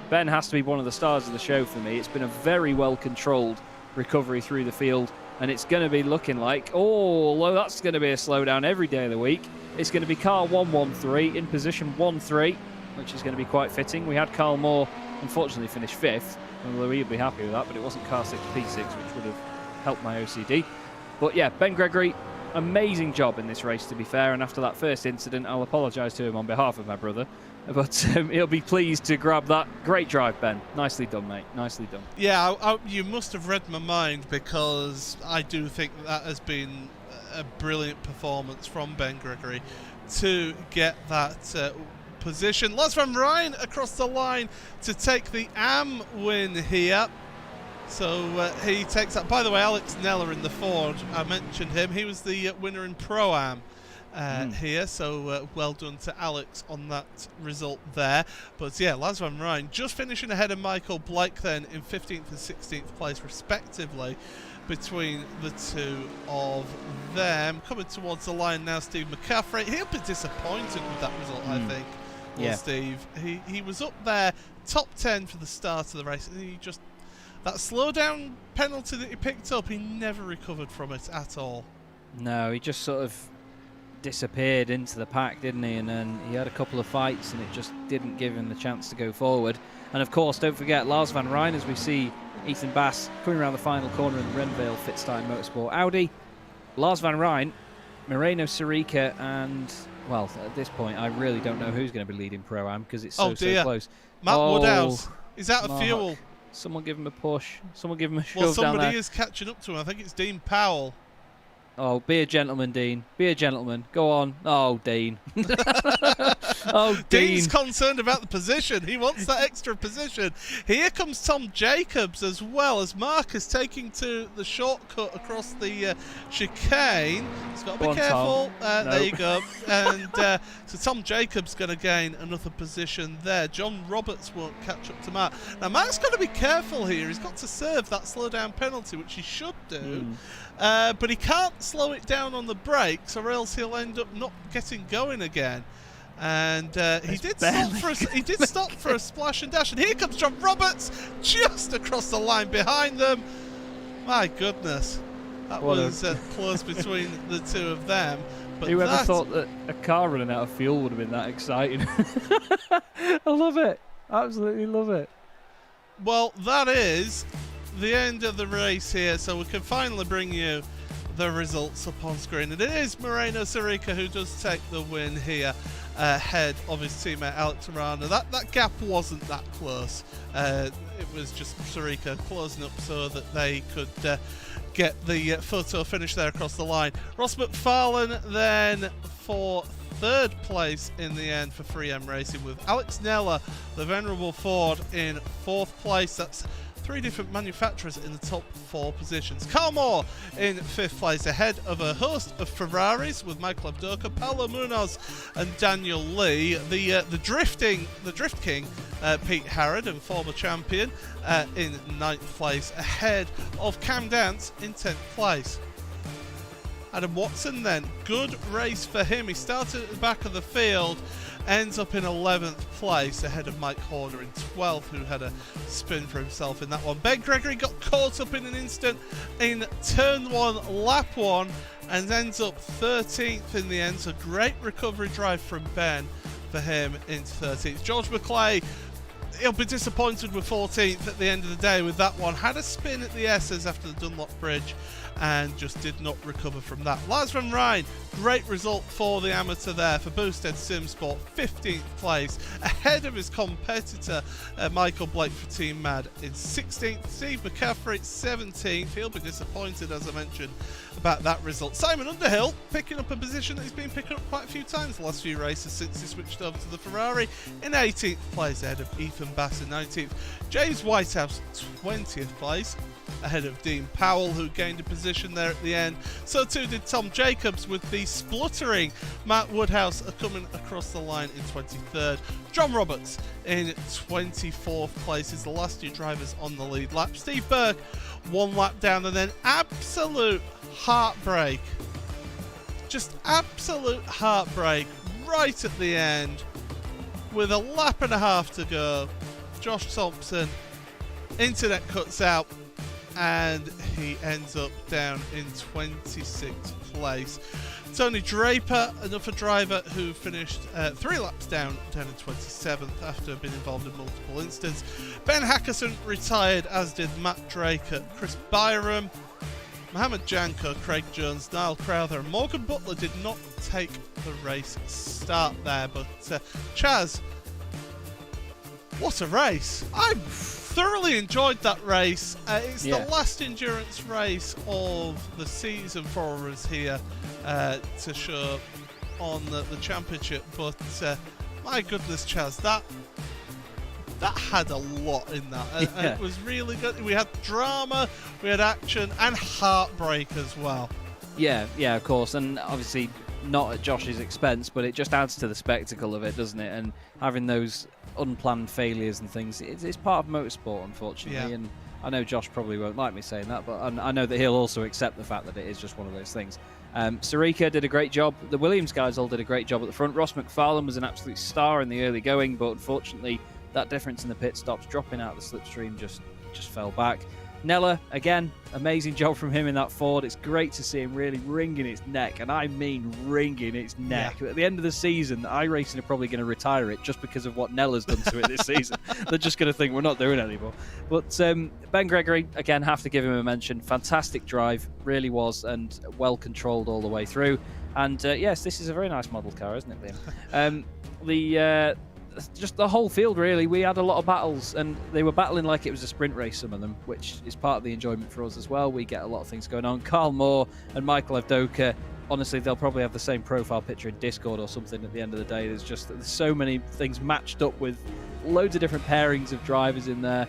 Ben has to be one of the stars of the show for me. It's been a very well-controlled recovery through the field, and it's going to be looking like, although that's going to be a slowdown every day of the week, it's going to be car 113 in position 1-3, which is going to be quite fitting. We had Carl Moore, unfortunately, finish 5th, although he'd be happy with that, but it wasn't car 6 P6, which would have helped my OCD. But yeah, Ben Gregory, amazing job in this race, to be fair, and after that first incident, I'll apologise to him on behalf of my brother, but he'll be pleased to grab that. Great drive, Ben. Nicely done, mate. Nicely done. Yeah, you must have read my mind, because I do think that has been a brilliant performance from Ben Gregory to get that position. Lars van Rijn across the line to take the AM win here. So he takes that. By the way, Alex Neller in the Ford, I mentioned him. He was the winner in Pro-Am here. So well done to Alex on that result there. But yeah, Lars van Rijn just finishing ahead of Michael Blake then in 15th and 16th place respectively between the two of them. Coming towards the line now, Steve McCaffrey. He'll be disappointed with that result, I think. Well, yeah. Steve. He was up there, top 10 for the start of the race, and he just... That slowdown penalty that he picked up, he never recovered from it at all. No, he just sort of disappeared into the pack, didn't he? And then he had a couple of fights and it just didn't give him the chance to go forward. And of course, don't forget Lars van Rijn, as we see Ethan Bass coming around the final corner in the Renvale Fittstein Motorsport Audi. Lars van Rijn Moreno, Sarthe, and, well, at this point, I really don't know who's going to be leading Pro-Am because it's so close. Matt Woodhouse. He's out of fuel. Someone give him a push. Someone give him a shove Well, down there. somebody is catching up to him. I think it's Dean Powell. Oh, be a gentleman, Dean. Be a gentleman. Go on. Oh, Dean. Oh, Dean. Dean's concerned about the position. He wants that extra position. Here comes Tom Jacobs as well, as Marcus taking to the shortcut across the chicane. He's got to be careful. There you go. And so Tom Jacobs going to gain another position there. John Roberts won't catch up to Matt. Now, Matt's got to be careful here. He's got to serve that slow down penalty, which he should do. But he can't slow it down on the brakes, or else he'll end up not getting going again. And he did stop for a splash and dash. And here comes John Roberts, just across the line behind them. My goodness, that was close between the two of them. But whoever thought that a car running out of fuel would have been that exciting? I love it. Absolutely love it. Well, that is the end of the race here, so we can finally bring you the results up on screen. And it is Moreno Sarthe who does take the win here ahead of his teammate Alex Arana. That gap wasn't that close. It was just Sarthe closing up so that they could get the photo finish there across the line. Ross McFarlane then for third place in the end for 3M Racing, with Alex Neller, the venerable Ford, in fourth place. That's 3 different manufacturers in the top 4 positions. Carl Moore in 5th place, ahead of a host of Ferraris with Michael Abdoka, Paulo Munoz and Daniel Lee. The Drift King, Pete Harrod, and former champion, in 9th place, ahead of Cam Dance in 10th place. Adam Watson then, good race for him. He started at the back of the field, ends up in 11th place, ahead of Mike Horner in 12th, who had a spin for himself in that one. Ben Gregory got caught up in an instant in turn 1, lap 1, and ends up 13th in the end. So great recovery drive from Ben for him into 13th. George McClay, he'll be disappointed with 14th at the end of the day with that one. Had a spin at the S's after the Dunlop Bridge and just did not recover from that. Lars van Rijn, great result for the amateur there for Boosted Simsport, 15th place, ahead of his competitor Michael Blake for Team Mad in 16th. Steve McCaffrey 17th. He'll be disappointed, as I mentioned, about that result. Simon Underhill picking up a position that he's been picking up quite a few times the last few races since he switched over to the Ferrari, in 18th place, ahead of Ethan Bass in 19th. James Whitehouse 20th place, ahead of Dean Powell, who gained a position there at the end. So too did Tom Jacobs, with the spluttering Matt Woodhouse coming across the line in 23rd. John Roberts in 24th place is the last 2 drivers on the lead lap. Steve Burke 1 lap down, and then absolute heartbreak. Just absolute heartbreak right at the end, with a lap and a half to go. Josh Thompson, internet cuts out, and he ends up down in 26th place. Tony Draper, another driver who finished 3 laps down in 27th after being involved in multiple incidents. Ben Hackerson retired, as did Matt Draker, Chris Byram, Mohammed Janko, Craig Jones, Niall Crowther, and Morgan Butler did not take the race start there. But Chaz, what a race! I thoroughly enjoyed that race. It's the last endurance race of the season for us here to show on the championship. But my goodness, Chaz, that had a lot in that. And it was really good. We had drama, we had action, and heartbreak as well. Yeah, of course. And obviously not at Josh's expense, but it just adds to the spectacle of it, doesn't it? And having those unplanned failures and things, it's part of motorsport, unfortunately. And I know Josh probably won't like me saying that, but I know that he'll also accept the fact that it is just one of those things. Sarthe did a great job. The Williams guys all did a great job at the front. Ross McFarlane was an absolute star in the early going, but unfortunately that difference in the pit stops, dropping out of the slipstream, just fell back. Nella, again, amazing job from him in that Ford. It's great to see him really wringing its neck, and I mean wringing its neck. Yeah. At the end of the season, iRacing are probably going to retire it just because of what Nella's done to it this season. They're just going to think we're not doing it anymore. But Ben Gregory, again, have to give him a mention. Fantastic drive, really was, and well controlled all the way through. And yes, this is a very nice model car, isn't it, Liam? Just the whole field, really. We had a lot of battles, and they were battling like it was a sprint race, some of them, which is part of the enjoyment for us as well. We get a lot of things going on. Carl Moore and Michael Avdoka, honestly, they'll probably have the same profile picture in Discord or something at the end of the day. There's so many things matched up with loads of different pairings of drivers in there.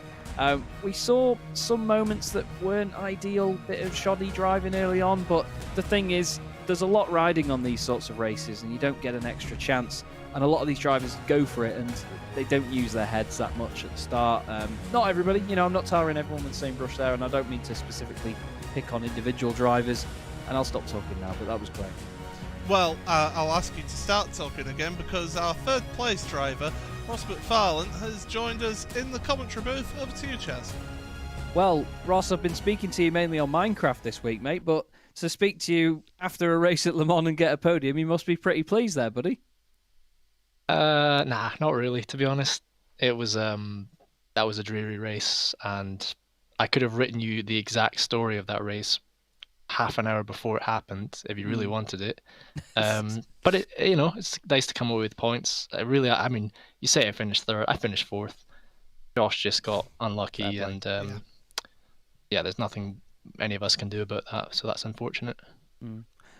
We saw some moments that weren't ideal, bit of shoddy driving early on, but the thing is, there's a lot riding on these sorts of races, and you don't get an extra chance. And a lot of these drivers go for it, and they don't use their heads that much at the start. Not everybody, I'm not tarring everyone with the same brush there, and I don't mean to specifically pick on individual drivers. And I'll stop talking now, but that was great. Well, I'll ask you to start talking again, because our third place driver, Ross McFarlane, has joined us in the commentary booth. Over to you, Chaz. Well, Ross, I've been speaking to you mainly on Minecraft this week, mate, but to speak to you after a race at Le Mans and get a podium, you must be pretty pleased there, buddy. Nah, not really, to be honest. It was that was a dreary race, and I could have written you the exact story of that race half an hour before it happened if you really wanted it. But it's nice to come away with points. I mean, you say I finished third, I finished fourth. Josh just got unlucky, and there's nothing any of us can do about that, so that's unfortunate.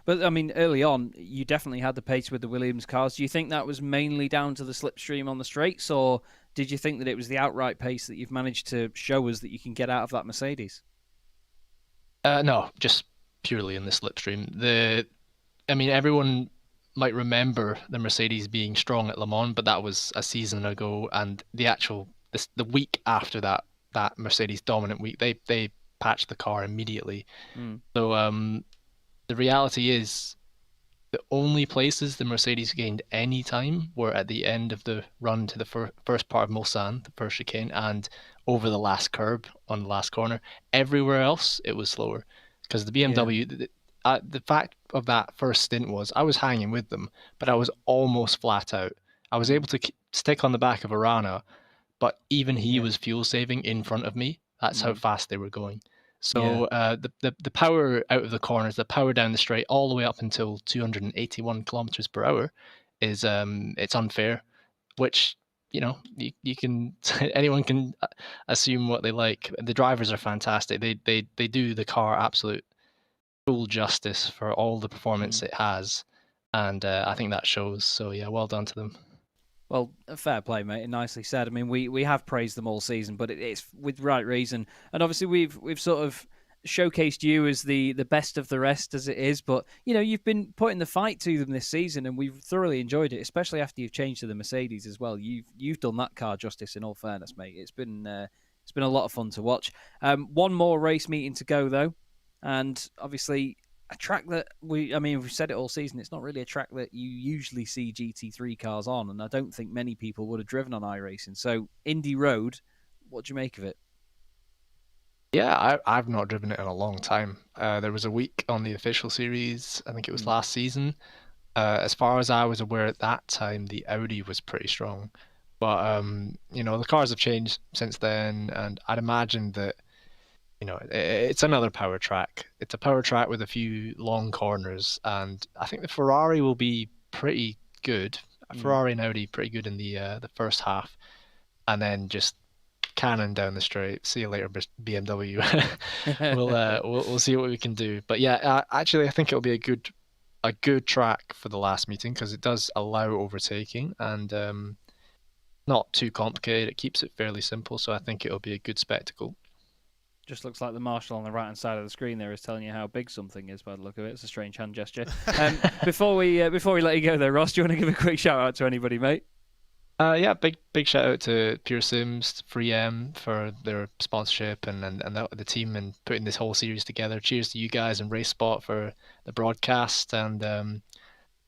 But, I mean, early on, you definitely had the pace with the Williams cars. Do you think that was mainly down to the slipstream on the straights, or did you think that it was the outright pace that you've managed to show us that you can get out of that Mercedes? No, just purely in the slipstream. Everyone might remember the Mercedes being strong at Le Mans, but that was a season ago, and the week after that Mercedes dominant week, they patched the car immediately. So the reality is, the only places the Mercedes gained any time were at the end of the run to the first part of Mulsanne, the first chicane, and over the last curb on the last corner. Everywhere else, it was slower. Because the BMW, the fact of that first stint was I was hanging with them, but I was almost flat out. I was able to stick on the back of Arana, but even he was fuel saving in front of me. That's how fast they were going. So the power out of the corners, the power down the straight, all the way up until 281 kilometers per hour, is it's unfair. Which you can anyone can assume what they like. The drivers are fantastic. They do the car absolute full justice for all the performance it has, and I think that shows. So yeah, well done to them. Well, fair play, mate, and nicely said. I mean, we have praised them all season, but it's with right reason. And obviously, we've sort of showcased you as the best of the rest as it is. But you've been putting the fight to them this season, and we've thoroughly enjoyed it, especially after you've changed to the Mercedes as well. You've done that car justice. In all fairness, mate, it's been a lot of fun to watch. One more race meeting to go though, and obviously, a track that we've said it all season, it's not really a track that you usually see GT3 cars on, and I don't think many people would have driven on iRacing. So, Indy Road, what do you make of it? Yeah, I've not driven it in a long time. There was a week on the official series, I think it was last season. As far as I was aware at that time, the Audi was pretty strong. But, the cars have changed since then, and I'd imagine that it's another power track. It's a power track with a few long corners, and I think the Ferrari will be pretty good. Ferrari and Audi pretty good in the first half, and then just cannon down the straight. See you later, BMW. We'll see what we can do. But yeah, actually, I think it'll be a good track for the last meeting because it does allow overtaking and not too complicated. It keeps it fairly simple, so I think it'll be a good spectacle. Just looks like the marshal on the right-hand side of the screen there is telling you how big something is by the look of it. It's a strange hand gesture. Before we let you go there, Ross, do you want to give a quick shout-out to anybody, mate? Yeah, big shout-out to Pure Sims, 3M for their sponsorship and the team and putting this whole series together. Cheers to you guys and RaceSpot for the broadcast, and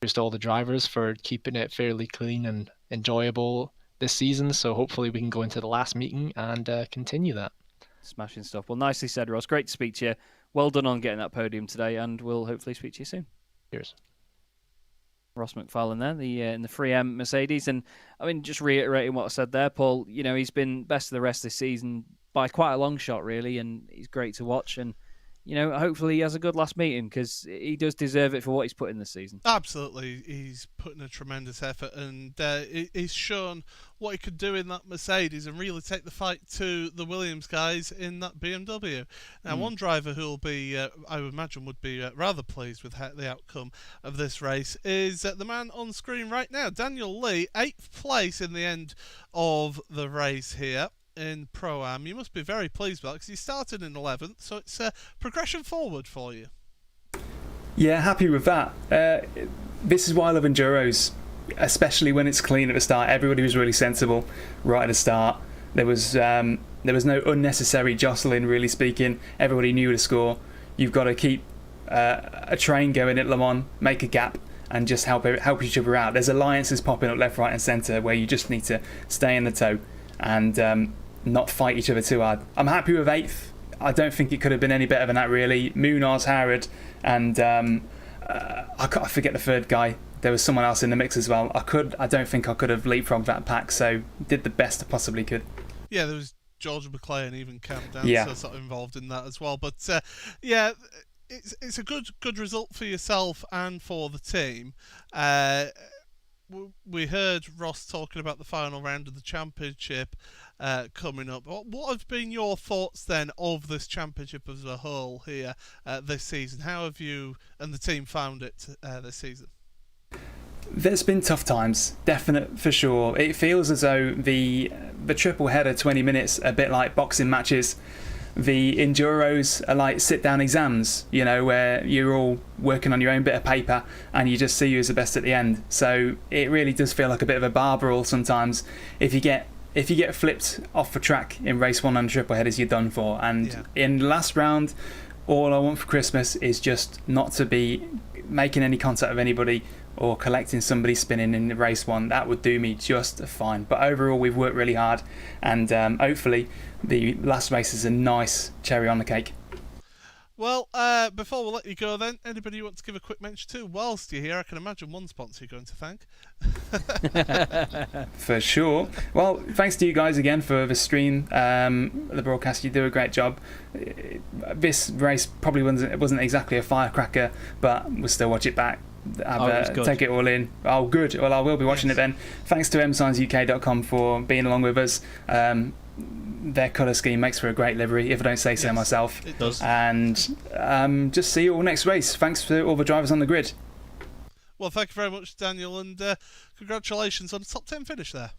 cheers to all the drivers for keeping it fairly clean and enjoyable this season. So hopefully we can go into the last meeting and continue that. Smashing stuff. Well, nicely said, Ross. Great to speak to you. Well done on getting that podium today, and we'll hopefully speak to you soon. Cheers. Ross McFarlane there, in the 3M Mercedes. And I mean, just reiterating what I said there, Paul, he's been best of the rest of this season by quite a long shot, really, and he's great to watch. And hopefully he has a good last meeting, because he does deserve it for what he's put in this season. Absolutely, he's put in a tremendous effort, and he's shown what he could do in that Mercedes and really take the fight to the Williams guys in that BMW. Now, one driver who'll be, I would imagine, would be rather pleased with the outcome of this race is the man on screen right now, Daniel Lee, 8th place in the end of the race here in Pro-Am. You must be very pleased with that, because you started in 11th, so it's a progression forward for you. Yeah, happy with that. This is why I love Enduros, especially when it's clean at the start. Everybody was really sensible right at the start. There was no unnecessary jostling, really speaking. Everybody knew the score. You've got to keep a train going at Le Mans, make a gap, and just help each other out. There's alliances popping up left, right and centre where you just need to stay in the tow and not fight each other too hard. I'm happy with 8th. I don't think it could have been any better than that, really. Munoz, Howard, and I forget the third guy. There was someone else in the mix as well. I don't think I could have leapfrogged that pack, so did the best I possibly could. Yeah, there was George McClay and even Cam Yeah. sort of involved in that as well. But it's a good result for yourself and for the team. We heard Ross talking about the final round of the championship coming up. What have been your thoughts then of this championship as a whole here this season? How have you and the team found it this season? There's been tough times, definite for sure. It feels as though the triple header 20 minutes a bit like boxing matches. The Enduros are like sit-down exams, where you're all working on your own bit of paper and you just see who's the best at the end. So it really does feel like a bit of a bar brawl sometimes. If you get flipped off the track in race 1 on triple headers, you're done for. And in the last round, all I want for Christmas is just not to be making any contact with anybody or collecting somebody spinning in race 1. That would do me just fine. But overall, we've worked really hard, and hopefully the last race is a nice cherry on the cake. Well, before we let you go then, anybody you want to give a quick mention to whilst you're here? I can imagine one sponsor you're going to thank. For sure. Well, thanks to you guys again for the stream, the broadcast. You do a great job. This race probably wasn't exactly a firecracker, but we'll still watch it back. Take it all in. Oh, good. Well, I will be watching it then. Thanks to msignsuk.com for being along with us. Their colour scheme makes for a great livery, if I don't say so myself. It does. And just see you all next race. Thanks to all the drivers on the grid. Well, thank you very much, Daniel, and congratulations on a top 10 finish there.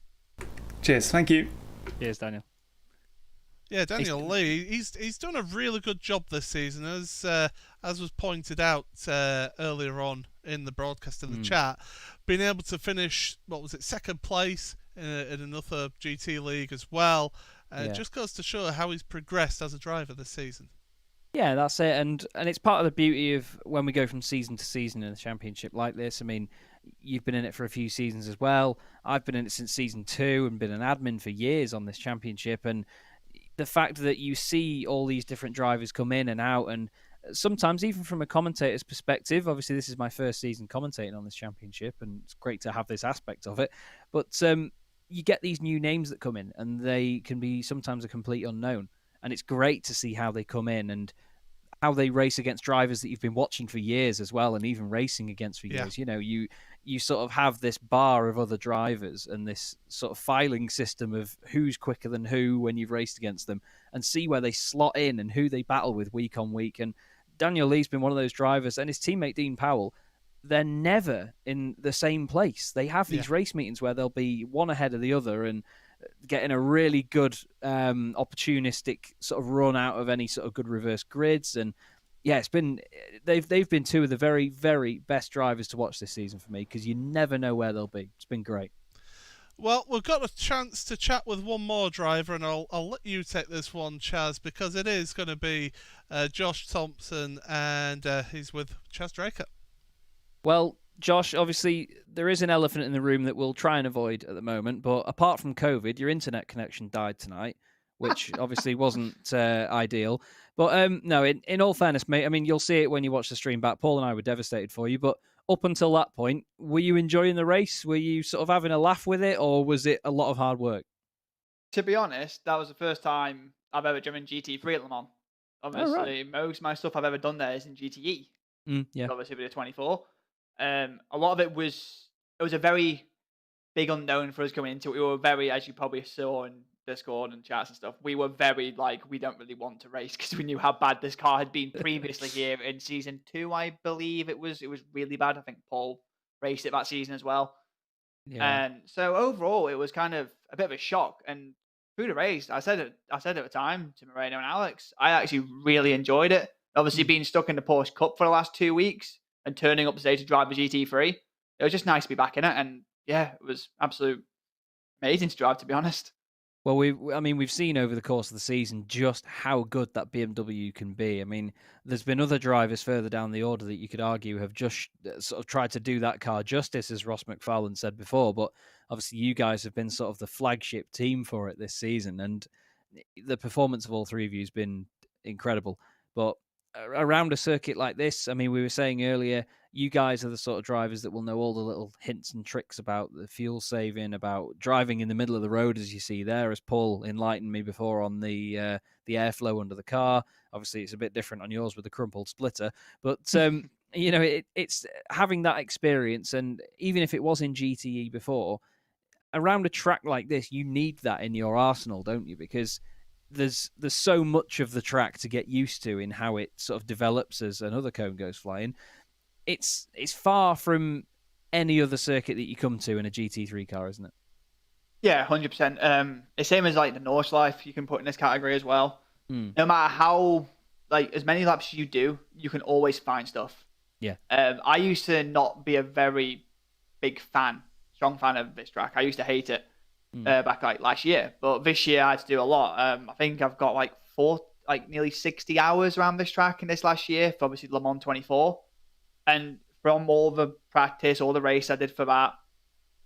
Cheers. Thank you. Cheers, Daniel. Yeah, Daniel Lee, he's done a really good job this season, as was pointed out earlier on in the broadcast in the chat, being able to finish, second place in another GT league as well. It just goes to show how he's progressed as a driver this season. Yeah, that's it, and it's part of the beauty of when we go from season to season in a championship like this. I mean, you've been in it for a few seasons as well. I've been in it since season 2 and been an admin for years on this championship, and the fact that you see all these different drivers come in and out, and sometimes even from a commentator's perspective, obviously this is my first season commentating on this championship, and it's great to have this aspect of it, but you get these new names that come in, and they can be sometimes a complete unknown, and it's great to see how they come in and how they race against drivers that you've been watching for years as well, and even racing against for years. You sort of have this bar of other drivers and this sort of filing system of who's quicker than who when you've raced against them, and see where they slot in and who they battle with week on week. And Daniel Lee's been one of those drivers, and his teammate Dean Powell, they're never in the same place. They have these race meetings where they'll be one ahead of the other and getting a really good opportunistic sort of run out of any sort of good reverse grids. And yeah, they've been two of the very, very best drivers to watch this season for me, because you never know where they'll be. It's been great. Well, we've got a chance to chat with one more driver, and I'll let you take this one, Chaz, because it is going to be Josh Thompson, and he's with Chaz Draker. Well, Josh, obviously there is an elephant in the room that we'll try and avoid at the moment, but apart from COVID, your internet connection died tonight. which obviously wasn't ideal. But no, in all fairness, mate, I mean, you'll see it when you watch the stream back. Paul and I were devastated for you, but up until that point, were you enjoying the race? Were you sort of having a laugh with it, or was it a lot of hard work? To be honest, that was the first time I've ever driven GT3 at Le Mans. Obviously, most of my stuff I've ever done there is in GTE. Yeah. Obviously, with the 24. A lot of it was a very big unknown for us going into it. We were very, as you probably saw in Discord and chats and stuff, we were very like, we don't really want to race because we knew how bad this car had been previously here in season 2, I believe it was really bad. I think Paul raced it that season as well. Yeah. And so overall, it was kind of a bit of a shock. And through the race, I said at the time to Moreno and Alex, I actually really enjoyed it. Obviously, being stuck in the Porsche Cup for the last 2 weeks and turning up today to drive the GT3, it was just nice to be back in it. And yeah, it was absolutely amazing to drive, to be honest. Well, we've seen over the course of the season just how good that BMW can be. I mean, there's been other drivers further down the order that you could argue have just sort of tried to do that car justice, as Ross McFarlane said before. But obviously, you guys have been sort of the flagship team for it this season, and the performance of all three of you has been incredible. But around a circuit like this, I mean, we were saying earlier, you guys are the sort of drivers that will know all the little hints and tricks about the fuel saving, about driving in the middle of the road, as you see there, as Paul enlightened me before on the airflow under the car. Obviously, it's a bit different on yours with the crumpled splitter, but you know, it's having that experience, and even if it was in GTE before, around a track like this, you need that in your arsenal, don't you? Because there's so much of the track to get used to in how it sort of develops as another cone goes flying. It's far from any other circuit that you come to in a GT3 car, isn't it? Yeah, 100%. It's same as like the Norse Life you can put in this category as well. No matter how, like, as many laps as you do, you can always find stuff. Yeah. I used to not be a very strong fan of this track. I used to hate it back like last year, but this year I had to do a lot. I think I've got nearly 60 hours around this track in this last year for obviously Le Mans 24. And from all the practice, all the race I did for that,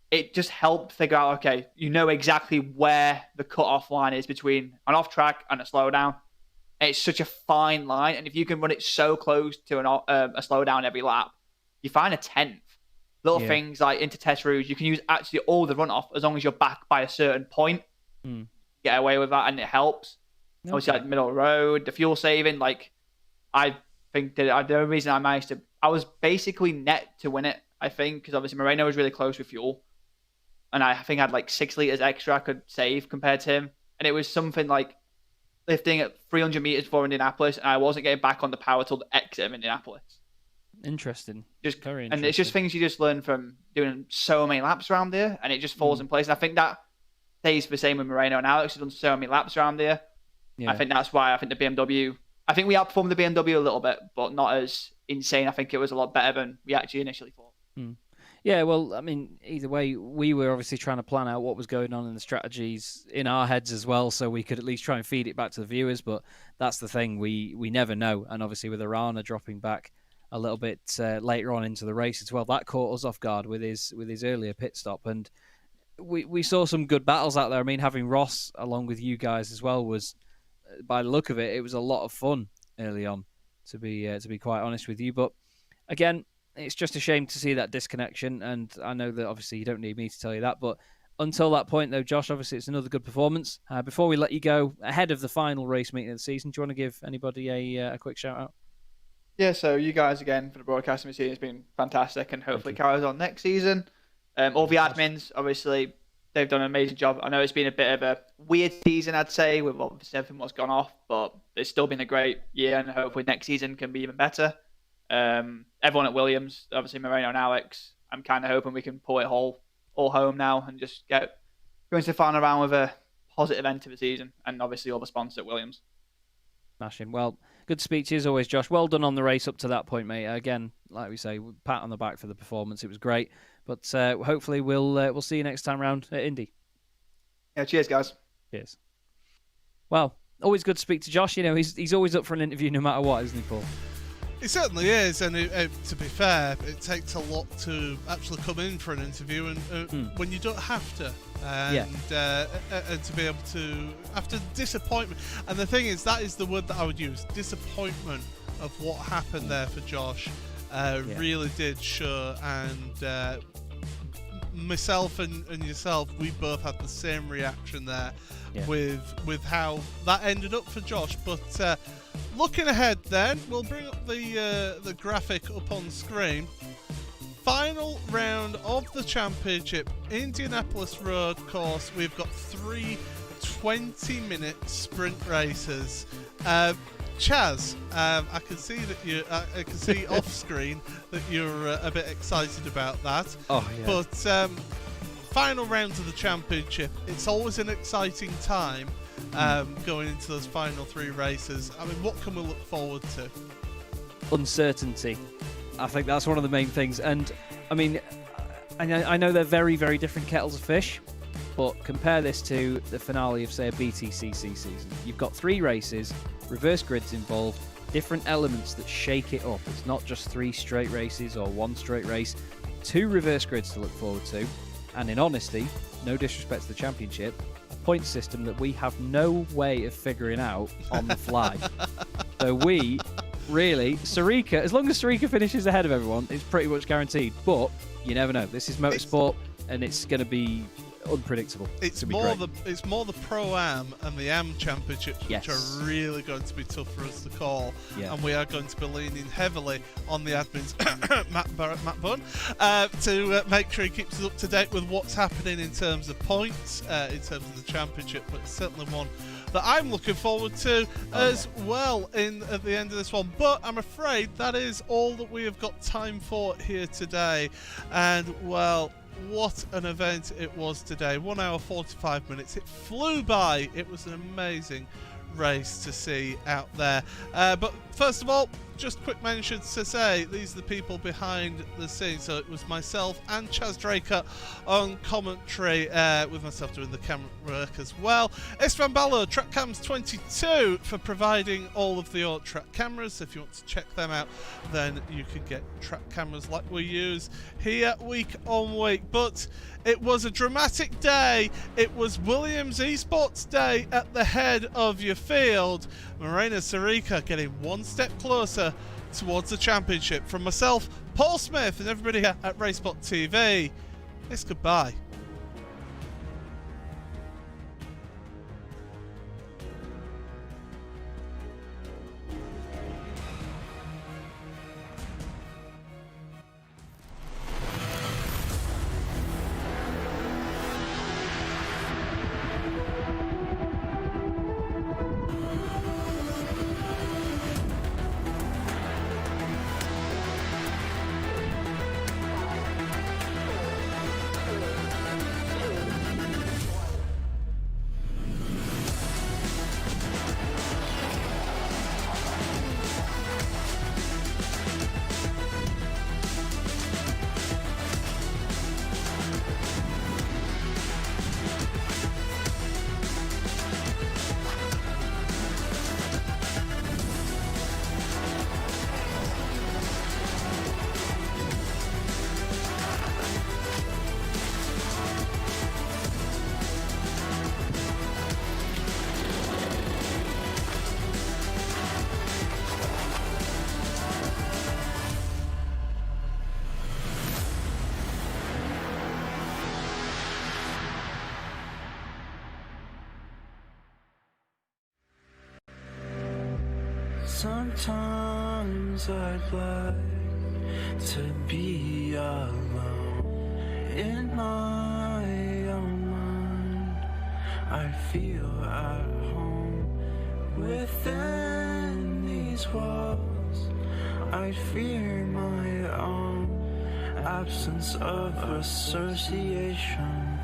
it just helped figure out, okay, you know exactly where the cutoff line is between an off track and a slowdown. It's such a fine line. And if you can run it so close to a slowdown every lap, you find a 10th. Little things like into test routes, you can use actually all the runoff as long as you're back by a certain point. Get away with that, and it helps. Okay. Obviously, like middle of the road, the fuel saving, like, I think that the only reason I managed to, I was basically net to win it, I think, because obviously Moreno was really close with fuel. And I think I had like 6 liters extra I could save compared to him. And it was something like lifting at 300 meters for Indianapolis, and I wasn't getting back on the power till the exit of Indianapolis. Interesting. Very interesting. And it's just things you just learn from doing so many laps around there, and it just falls in place. And I think that stays the same with Moreno and Alex, who've done so many laps around there. Yeah. I think that's why I think the BMW, I think we outperformed the BMW a little bit, but not as insane. I think it was a lot better than we actually initially thought. Yeah, well, I mean, either way, we were obviously trying to plan out what was going on in the strategies in our heads as well, so we could at least try and feed it back to the viewers, but that's the thing, we never know. And obviously with Arana dropping back a little bit later on into the race as well, that caught us off guard with his earlier pit stop, and we saw some good battles out there. I mean, having Ross along with you guys as well was, by the look of it, it was a lot of fun early on, to be quite honest with you. But again, it's just a shame to see that disconnection, and I know that obviously you don't need me to tell you that, but until that point though, Josh, obviously it's another good performance. Before we let you go, ahead of the final race meeting of the season, do you want to give anybody a quick shout out? Yeah, so you guys again for the broadcasting machine has been fantastic, and hopefully carries on next season. All the admins, obviously, they've done an amazing job. I know it's been a bit of a weird season, I'd say, with obviously everything what's gone off, but it's still been a great year, and hopefully next season can be even better. Everyone at Williams, obviously Moreno and Alex, I'm kind of hoping we can pull it all home now and just go into the final round with a positive end to the season, and obviously all the sponsors at Williams. Smashing. Well, good to speak to you as always, Josh. Well done on the race up to that point, mate. Again, like we say, pat on the back for the performance. It was great, but hopefully we'll see you next time round at Indy. Yeah, cheers, guys. Cheers. Well, always good to speak to Josh. You know, he's always up for an interview no matter what, isn't he, Paul? It certainly is, and to be fair, it takes a lot to actually come in for an interview, and when you don't have to, and to be able to, after disappointment. And the thing is, that is the word that I would use: disappointment of what happened there for Josh. Really did show, and myself and yourself, we both had the same reaction there with how that ended up for Josh. But looking ahead then, we'll bring up the graphic up on screen. Final round of the championship, Indianapolis Road Course. We've got 3 20-minute sprint races. Chaz, I can see that I can see off screen that you're a bit excited about that. Oh yeah. But final rounds of the championship, it's always an exciting time going into those final 3 races. I mean, what can we look forward to? Uncertainty. I think that's one of the main things. And I mean, I know they're very, very different kettles of fish, but compare this to the finale of, say, a BTCC season. You've got 3 races, reverse grids involved, different elements that shake it up. It's not just 3 straight races or 1 straight race, 2 reverse grids to look forward to, and in honesty, no disrespect to the championship, a point system that we have no way of figuring out on the fly. So we really, Sarthe, as long as Sarthe finishes ahead of everyone, it's pretty much guaranteed. But you never know. This is motorsport, and it's going to be unpredictable. It's more the Pro-Am and the Am Championships which are really going to be tough for us to call, and we are going to be leaning heavily on the admins Matt Bunn to make sure he keeps us up to date with what's happening in terms of points, in terms of the championship. But it's certainly one that I'm looking forward to as well at the end of this one. But I'm afraid that is all that we have got time for here today, and well, what an event it was today. 1 hour 45 minutes. It flew by. It was an amazing race to see out there. But first of all, just quick mentions to say these are the people behind the scenes. So it was myself and Chaz Draker on commentary, with myself doing the camera work as well. Istvan Ballo, TrackCams 22, for providing all of the track cameras. If you want to check them out, then you can get track cameras like we use here week on week. But it was a dramatic day. It was Williams Esports Day at the head of your field. Morena Sarthe getting one step closer towards the championship. From myself, Paul Smith, and everybody here at Racebot TV, it's goodbye. Sometimes I'd like to be alone in my own mind. I feel at home within these walls. I fear my own absence of association.